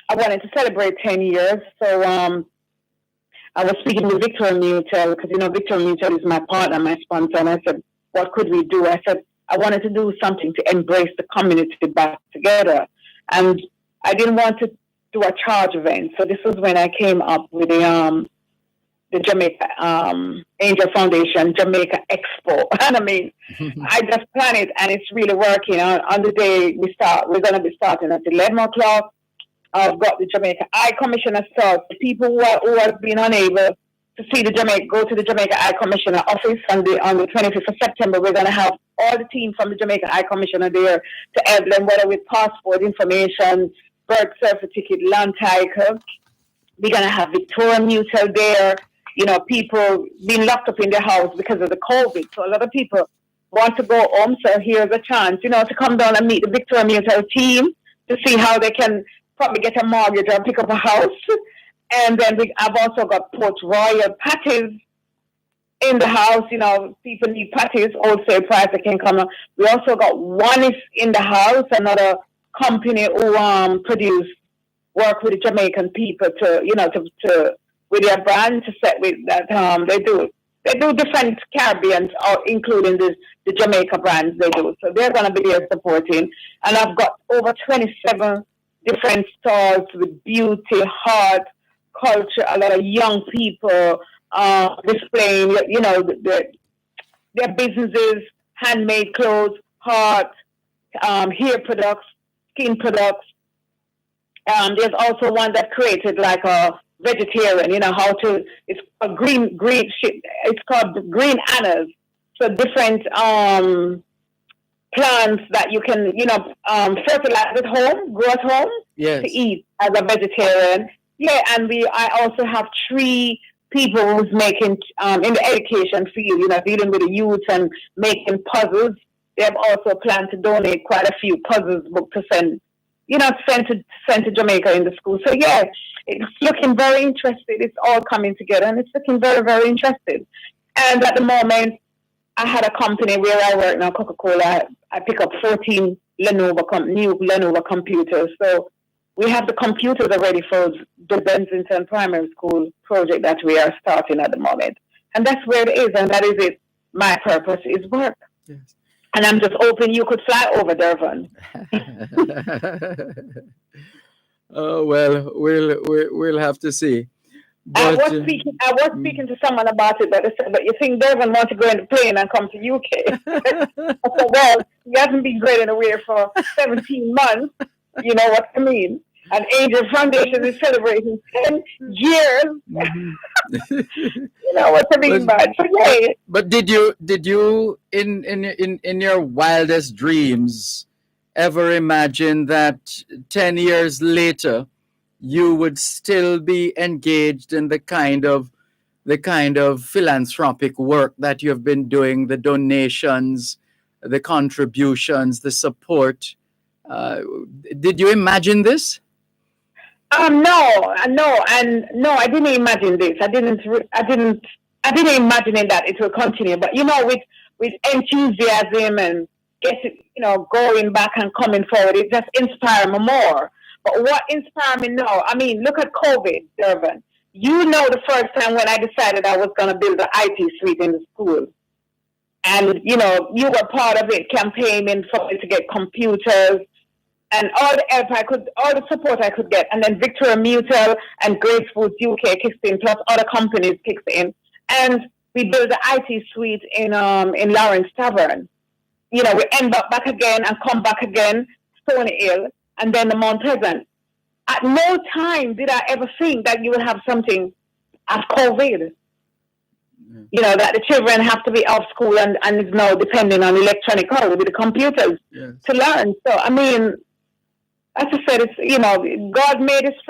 Q: I wanted to celebrate 10 years, so I was speaking with Victor Mutual, because Victor Mutual is my partner, my sponsor, and I said, what could we do? I said, I wanted to do something to embrace the community back together, and I didn't want to do a charge event. So this was when I came up with the Jamaica Angel Foundation Jamaica Expo. And I just planned it, and it's really working. On the day we start, we're going to be starting at 11 o'clock. I've got the Jamaica Eye Commissioner start. The people who have been unable to see go to the Jamaica Eye Commissioner office on the 25th of September. We're going to have all the team from the Jamaica Eye Commissioner there to help them, whether with passport information, birth certificate, land title. We're going to have Victoria Mutual there. People being locked up in their house because of the COVID. So a lot of people want to go home. So here's a chance, to come down and meet the Victoria Mutual team to see how they can probably get a mortgage or pick up a house. And then I've also got Port Royal patties in the house. People need patties, wholesale price they can come. We also got One in the house, another company who work with the Jamaican people to with their brand to set with that. They do different Caribbeans, including the Jamaica brands they do. So they're going to be there supporting. And I've got over 27 different stalls with beauty, art, culture, a lot of young people displaying, their businesses, handmade clothes, art, hair products, skin products. There's also one that created like a vegetarian, it's a green it's called green annas. So different plants that you can, fertilize at home, grow at home to eat as a vegetarian. Yeah, and I also have 3 people who's making, in the education field, dealing with the youth and making puzzles. They have also planned to donate quite a few puzzles books to send to Jamaica in the school. So yeah, it's looking very interested. It's all coming together, and it's looking very, very interested. And at the moment, I had a company where I work now, Coca-Cola. I pick up 14 new Lenovo computers. So we have the computers already for the Bensington Primary School project that we are starting at the moment. And that's where it is, and that is it. My purpose is work. Yes. And I'm just hoping you could fly over Dervan.
H: Oh, well, we'll have to see. But,
M: I was speaking to someone about it, but they said, but you think Dervan wants to go in the plane and come to UK? I said, well, he hasn't been going away for 17 months. You know what I mean? And Angel Foundation is celebrating 10 years. You know what I mean, but yeah.
H: But did you in your wildest dreams ever imagine that 10 years later you would still be engaged in the kind of philanthropic work that you have been doing, the donations, the contributions, the support? Did you imagine this?
M: No, I didn't imagine this. I didn't imagine that it will continue. But you know, with enthusiasm and going back and coming forward, it just inspired me more. But what inspired me now? I mean, look at COVID, Dervan. You know, the first time when I decided I was going to build an IT suite in the school, and you were part of it, campaigning for me to get computers. And all the help all the support I could get. And then Victoria Mutual and Great Foods UK kicks in, plus other companies kicks in. And we built the IT suite in Lawrence Tavern. We end up back again and come back again, Stony Hill, and then the Mount Pleasant. At no time did I ever think that you would have something as COVID. That the children have to be off school and is now depending on electronic code with the computers to learn. So, I mean, as I said, it's, God made his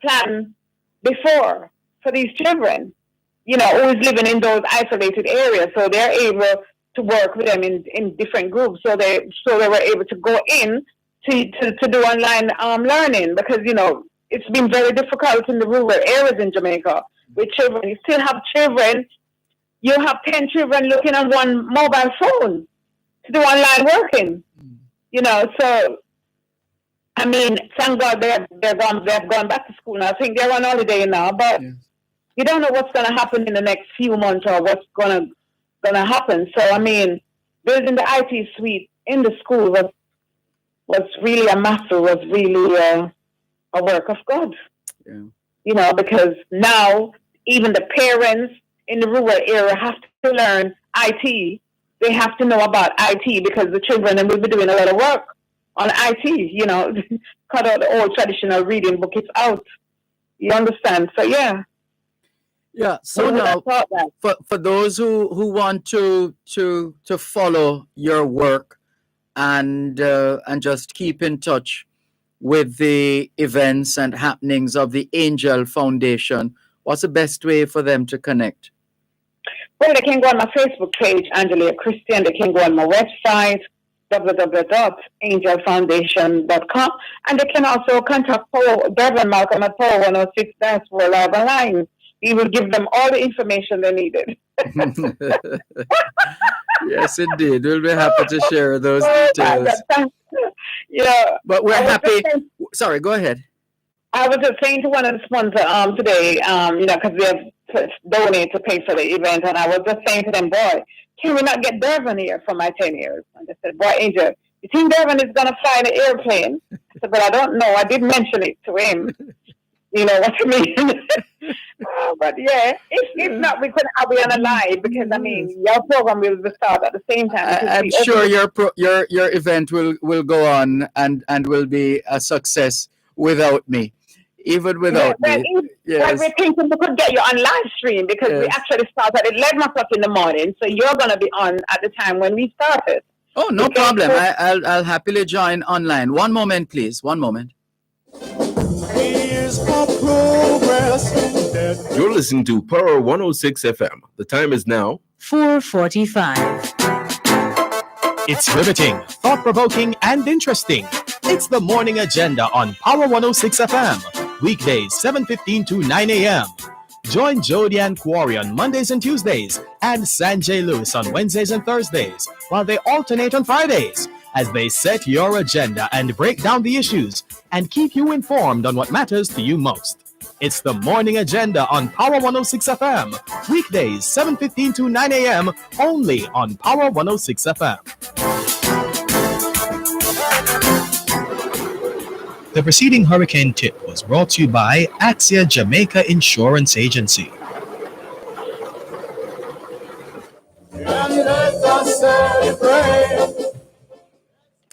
M: plan before for these children, who is living in those isolated areas. So they're able to work with them in different groups. So they were able to go in to do online learning because, it's been very difficult in the rural areas in Jamaica with children. You still have children. You have 10 children looking at one mobile phone to do online working, so I mean, thank God they've gone back to school now. I think they're on holiday now, but you don't know what's going to happen in the next few months or what's going to happen. So, I mean, building the IT suite in the school was really a matter, was really a work of God. Yeah. Because now even the parents in the rural area have to learn IT. They have to know about IT because the children will be doing a lot of work on IT, cut out the old traditional reading book. It's out. You understand? So, yeah.
H: Yeah. So now, for those who want to follow your work and just keep in touch with the events and happenings of the Angel Foundation, what's the best way for them to connect?
M: Well, they can go on my Facebook page, Angela Christian. They can go on my website, www.angelfoundation.com, and they can also contact Dervan Malcolm at Power 106. That's for live online. He will give them all the information they needed.
H: Yes, indeed. We'll be happy to share those details.
M: Yeah,
H: but we're happy. Sorry, go ahead.
M: I was just saying to one of the sponsors today, because we have donate to pay for the event, and I was just saying to them, boy, can we not get Dervan here for my 10 years? And they said, boy, Angel, you think Dervan is going to fly in an airplane? I said, but I don't know. I did mention it to him. You know what I mean? But yeah, if not, we could have on a live because I mean your program will start at the same time.
H: I'm sure your event will go on and will be a success without me. Even without me.
M: Yes. We're thinking we could get you on live stream because we actually start at 11 o'clock in the morning. So you're going to be on at the time when we started.
H: Oh, no problem. I'll happily join online. One moment, please. One moment.
D: You're listening to Power 106 FM. The time is now
E: 4:45.
F: It's riveting, thought-provoking, and interesting. It's the morning agenda on Power 106 FM. Weekdays, 7:15 to 9 a.m. Join Jody and Quarry on Mondays and Tuesdays and Sanjay Lewis on Wednesdays and Thursdays, while they alternate on Fridays as they set your agenda and break down the issues and keep you informed on what matters to you most. It's the morning agenda on Power 106 FM. Weekdays, 7:15 to 9 a.m. only on Power 106 FM. The preceding hurricane tip was brought to you by Axia Jamaica Insurance Agency.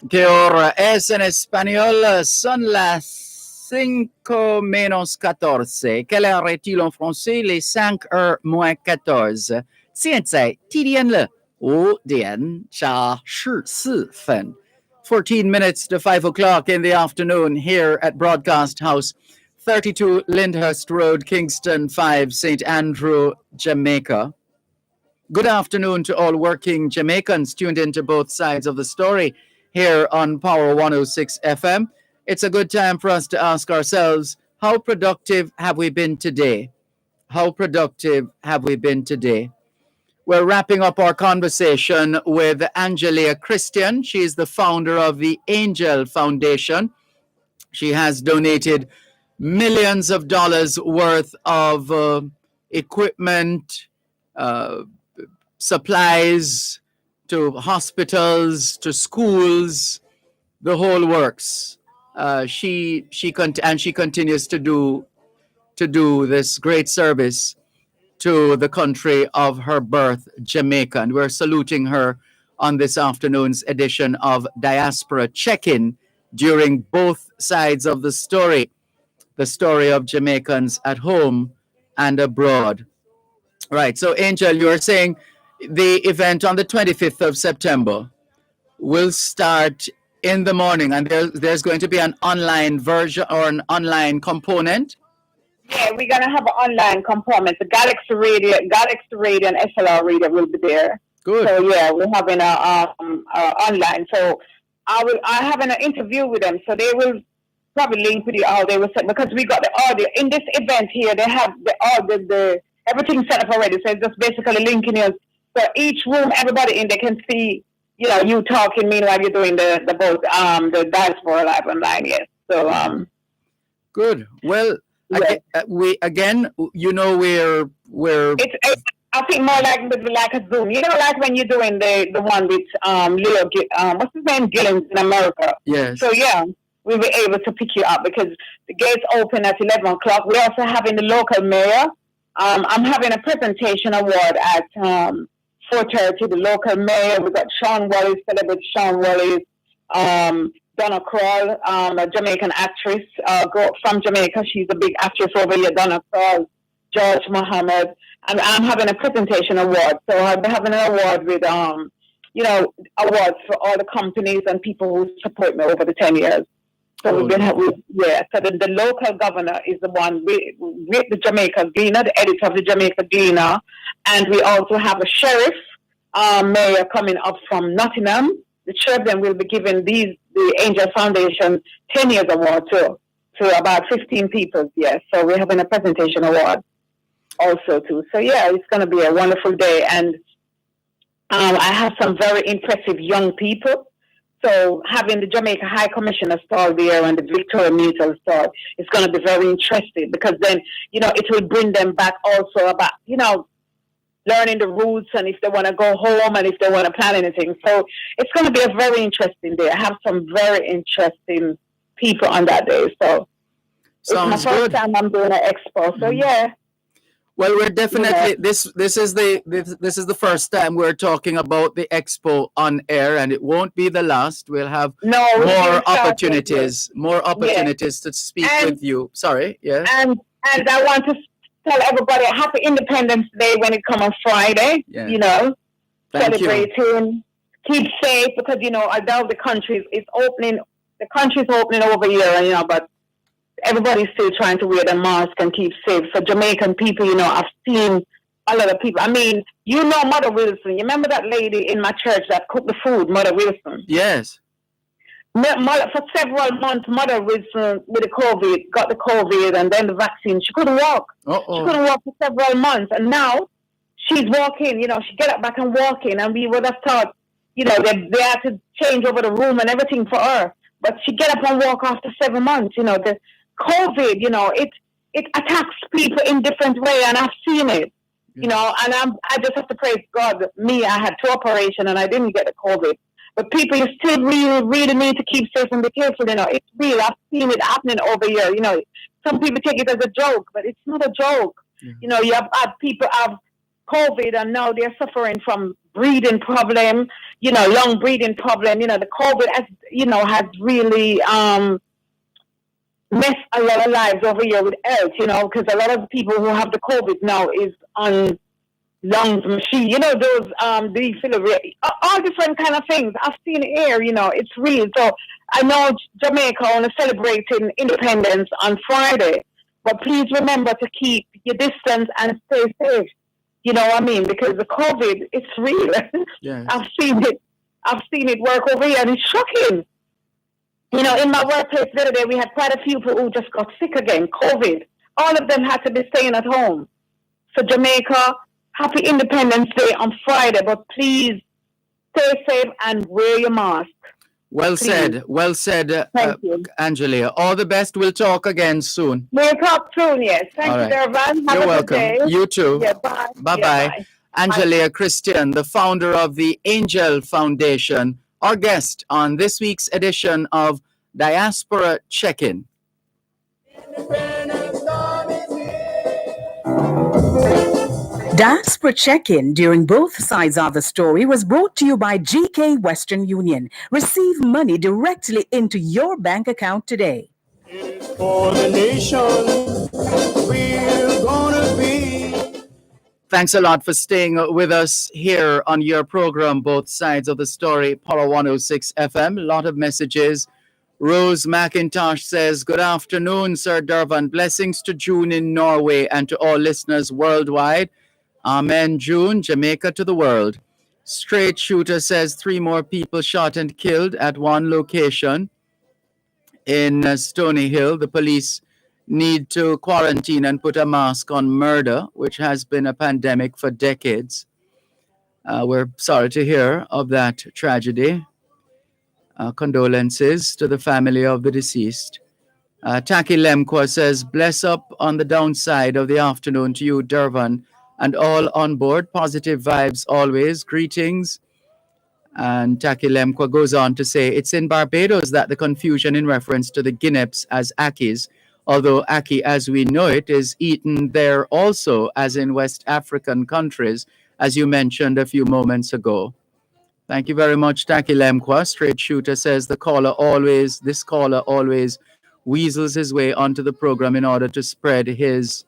H: Que hora es en español? Son las 5 menos 14. Quelle heure est-il en français? Les 5 heures moins 14. 现在几点了？5点14分. 14 minutes to 5 o'clock in the afternoon here at Broadcast House, 32 Lyndhurst Road, Kingston 5, St. Andrew, Jamaica. Good afternoon to all working Jamaicans tuned into both sides of the story here on Power 106 FM. It's a good time for us to ask ourselves, how productive have we been today? How productive have we been today? We're wrapping up our conversation with Angelia Christian. She is the founder of the Angel Foundation. She has donated millions of dollars worth of equipment, supplies to hospitals, to schools, the whole works. She continues to do this great service to the country of her birth, Jamaica. And we're saluting her on this afternoon's edition of Diaspora Check-In during both sides of the story of Jamaicans at home and abroad. Right. So, Angel, you were saying the event on the 25th of September will start in the morning, and there's going to be an online version or an online component.
Q: Yeah, we're gonna have an online component. The Galaxy Radio and SLR Radio will be there.
H: Good.
Q: So yeah, we're having a online. So I have an interview with them. So they will probably link with you how they will set, because we got the audio in this event here. They have the everything set up already. So it's just basically linking us. So each room, everybody in there can see, you talking meanwhile you're doing the diaspora live online. Yes. So
H: good. Well.
Q: Yeah.
H: We're
Q: It's I think more like a Zoom. Like when you're doing the one with Leo, what's his name, Gillens in America.
H: Yes.
Q: So yeah, we'll be able to pick you up because the gates open at 11 o'clock. We're also having the local mayor. I'm having a presentation award at 4:30. The local mayor. We got Sean Wallace, celebrity Sean Wallace. Donna Krall, a Jamaican actress, from Jamaica. She's a big actress over here. Donna Krall, George Mohammed, and I'm having a presentation award. So I'll be having an award with, awards for all the companies and people who support me over the 10 years. So we've been, So the local governor is the one with the Jamaica Gleaner, the editor of the Jamaica Gleaner, and we also have a sheriff, mayor coming up from Nottingham. The children will be giving the Angel Foundation 10 years award to about 15 people. Yes, so we're having a presentation award also too. So yeah, it's going to be a wonderful day, and I have some very impressive young people. So having the Jamaica High Commissioner stall there and the Victoria Mutual stall is going to be very interesting, because then it will bring them back also about learning the routes and if they want to go home and if they want to plan anything. So it's going to be a very interesting day. I have some very interesting people on that day. So
H: sounds
Q: it's my first time I'm doing an expo. So yeah.
H: Well, we're definitely this is the first time we're talking about the expo on air, and it won't be the last. We'll have more opportunities to speak with you. Sorry, yeah.
Q: And I want to tell everybody Happy Independence Day when it comes on Friday.
H: Yeah.
Q: Celebrating. Keep safe, because although the country is opening, the country's opening over here, but everybody's still trying to wear the mask and keep safe. So Jamaican people, I've seen a lot of people. I mean, Mother Wilson. You remember that lady in my church that cooked the food, Mother Wilson?
H: Yes.
Q: For several months, Mother Wilson with the COVID, got the COVID and then the vaccine. She couldn't walk.
H: Uh-oh.
Q: She couldn't walk for several months. And now she's walking, she get up back and walking. And we would have thought, they had to change over the room and everything for her. But she get up and walk after 7 months. The COVID, it attacks people in different way, and I've seen it. And I just have to praise God. I had 2 operations and I didn't get the COVID. But people still really need to keep safe and be careful. It's real. I've seen it happening over here. Some people take it as a joke, but it's not a joke.
H: Yeah.
Q: You have people have COVID and now they're suffering from breathing problem, lung breathing problem. The COVID has really messed a lot of lives over here with health, because a lot of people who have the COVID now is on lungs machine, those all different kind of things. I've seen it here, it's real. So I know Jamaica is celebrating independence on Friday, but please remember to keep your distance and stay safe. You know what I mean? Because the COVID, it's real.
H: Yes.
Q: I've seen it work over here, and it's shocking. In my workplace the other day, we had quite a few people who just got sick again, COVID. All of them had to be staying at home. So Jamaica, happy Independence Day on Friday, but please stay safe and wear your mask.
H: Well said. Well said,
Q: Thank you.
H: Angelia. All the best. We'll talk again soon.
Q: We'll talk soon, yes. Thank
H: All
Q: you,
H: right.
Q: Dervan. Have
H: You're
Q: a
H: welcome.
Q: good day.
H: You too.
Q: Yeah, bye.
H: Bye-bye.
Q: Yeah, bye.
H: Angelia Christian, the founder of the Angel Foundation, our guest on this week's edition of Diaspora Check-In.
I: Diaspora Check-In during both sides of the story was brought to you by GK Western Union. Receive money directly into your bank account today.
C: For the nation, we're gonna be.
H: Thanks a lot for staying with us here on your program, Both Sides of the Story, Power 106 FM. A lot of messages. Rose McIntosh says, good afternoon, Sir Dervan. Blessings to June in Norway and to all listeners worldwide. Amen, June. Jamaica to the world. Straight Shooter says 3 more people shot and killed at one location in Stony Hill. The police need to quarantine and put a mask on murder, which has been a pandemic for decades. We're sorry to hear of that tragedy. Condolences to the family of the deceased. Taki Lemkwa says, bless up on the downside of the afternoon to you, Dervan, and all on board. Positive vibes always. Greetings. And Taki Lemkwa goes on to say, it's in Barbados that the confusion in reference to the guineps as akis, although aki as we know it is eaten there also, as in West African countries, as you mentioned a few moments ago. Thank you very much, Taki Lemkwa. Straight Shooter says this caller always weasels his way onto the program in order to spread his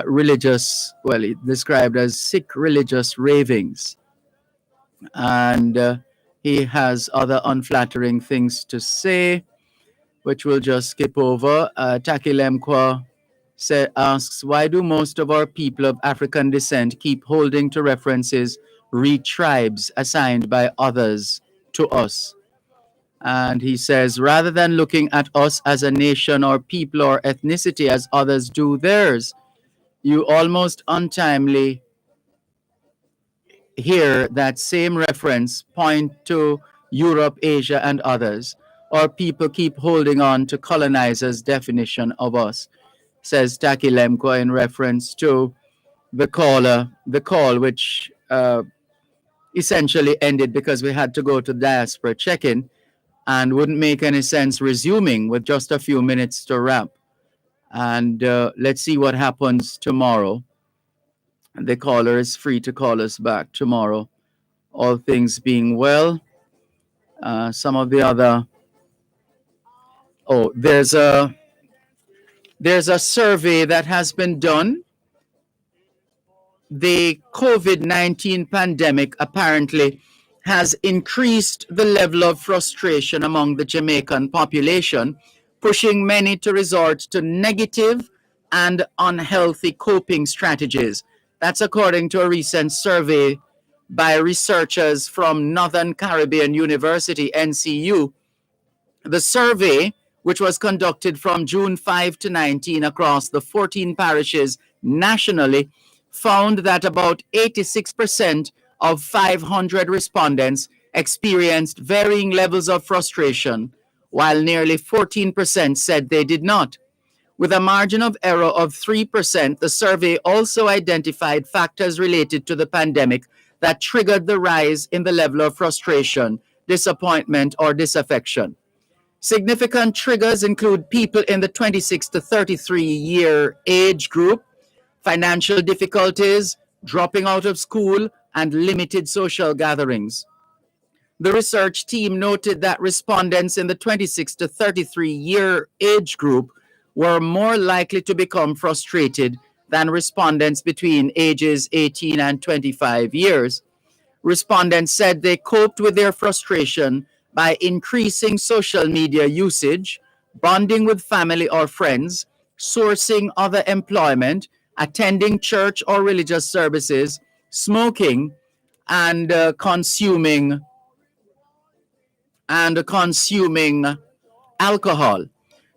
H: religious, well, described as sick religious ravings. And he has other unflattering things to say, which we'll just skip over. Taki Lemkwa asks, why do most of our people of African descent keep holding to references read tribes assigned by others to us? And he says, rather than looking at us as a nation or people or ethnicity as others do theirs, you almost untimely hear that same reference point to Europe, Asia, and others, or people keep holding on to colonizers' definition of us, says Taki Lemkwa in reference to the call which essentially ended because we had to go to diaspora check-in and wouldn't make any sense resuming with just a few minutes to wrap. And let's see what happens tomorrow. The caller is free to call us back tomorrow, all things being well. Some of the other... Oh, there's a survey that has been done. The COVID-19 pandemic apparently has increased the level of frustration among the Jamaican population, pushing many to resort to negative and unhealthy coping strategies. That's according to a recent survey by researchers from Northern Caribbean University, NCU. The survey, which was conducted from June 5 to 19 across the 14 parishes nationally, found that about 86% of 500 respondents experienced varying levels of frustration, while nearly 14% said they did not. With a margin of error of 3%, the survey also identified factors related to the pandemic that triggered the rise in the level of frustration, disappointment, or disaffection. Significant triggers include people in the 26 to 33 year age group, financial difficulties, dropping out of school, and limited social gatherings. The research team noted that respondents in the 26 to 33 year age group were more likely to become frustrated than respondents between ages 18 and 25 years. Respondents said they coped with their frustration by increasing social media usage, bonding with family or friends, sourcing other employment, attending church or religious services, smoking, and consuming alcohol.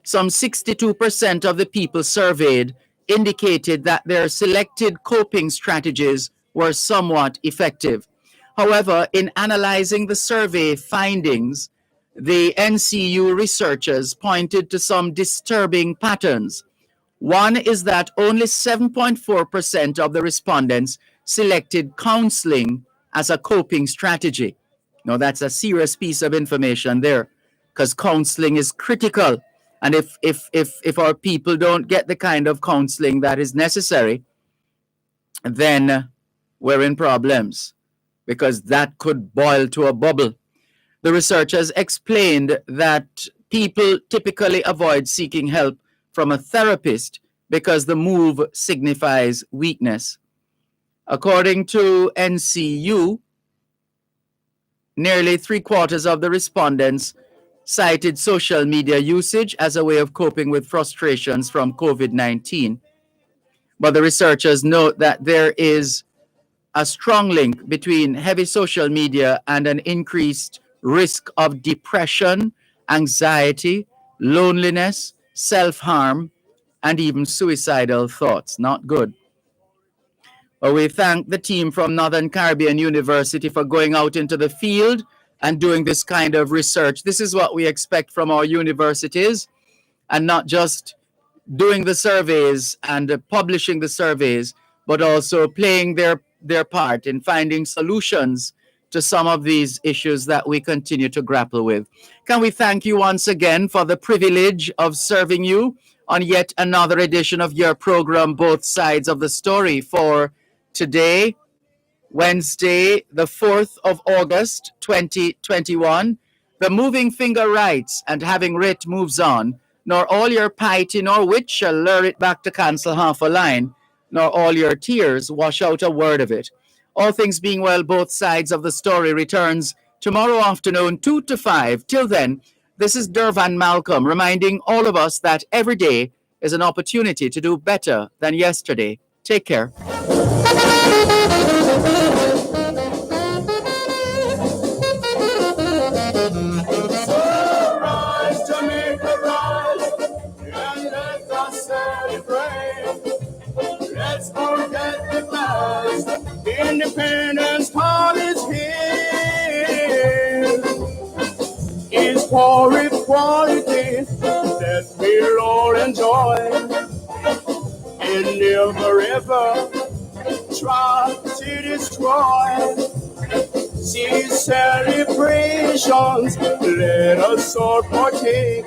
H: Some 62% of the people surveyed indicated that their selected coping strategies were somewhat effective. However, in analyzing the survey findings, the NCU researchers pointed to some disturbing patterns. One is that only 7.4% of the respondents selected counseling as a coping strategy. Now, that's a serious piece of information there, because counseling is critical. And if our people don't get the kind of counseling that is necessary, then we're in problems, because that could boil to a bubble. The researchers explained that people typically avoid seeking help from a therapist because the move signifies weakness. According to NCU, nearly 3/4 of the respondents cited social media usage as a way of coping with frustrations from COVID-19. But the researchers note that there is a strong link between heavy social media and an increased risk of depression, anxiety, loneliness, self-harm, and even suicidal thoughts. Not good. Well, we thank the team from Northern Caribbean University for going out into the field and doing this kind of research. This is what we expect from our universities, and not just doing the surveys and publishing the surveys, but also playing their part in finding solutions to some of these issues that we continue to grapple with. Can we thank you once again for the privilege of serving you on yet another edition of your program, Both Sides of the Story, for today, Wednesday, the 4th of August, 2021. The moving finger writes, and having writ moves on, nor all your piety nor wit shall lure it back to cancel half a line, nor all your tears wash out a word of it. All things being well, Both Sides of the Story returns tomorrow afternoon, 2 to 5. Till then, this is Dervan Malcolm reminding all of us that every day is an opportunity to do better than yesterday. Take care.
C: Rise, Jamaica, rise, and let us celebrate. Let's forget the past. Independence Hall is here. Is for equality that we'll all enjoy, and never ever try to destroy. These celebrations, let us all partake.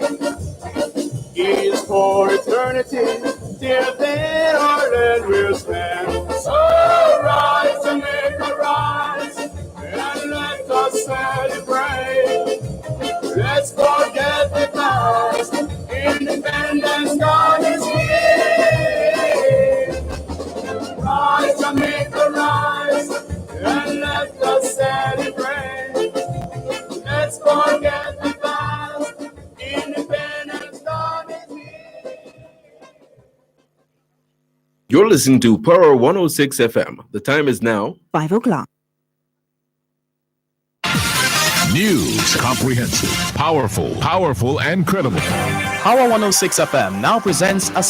C: Is for eternity, till then our land will stand. So rise, Jamaica, rise, and let us celebrate. Let's forget the past. Independence, God is here. Rise, Jamaica, rise, and let us celebrate. Let's forget the past. Independence, God is here.
D: You're listening to Power 106 FM. The time is now
E: 5 o'clock.
T: News, comprehensive, powerful, and credible.
F: Power 106 FM now presents a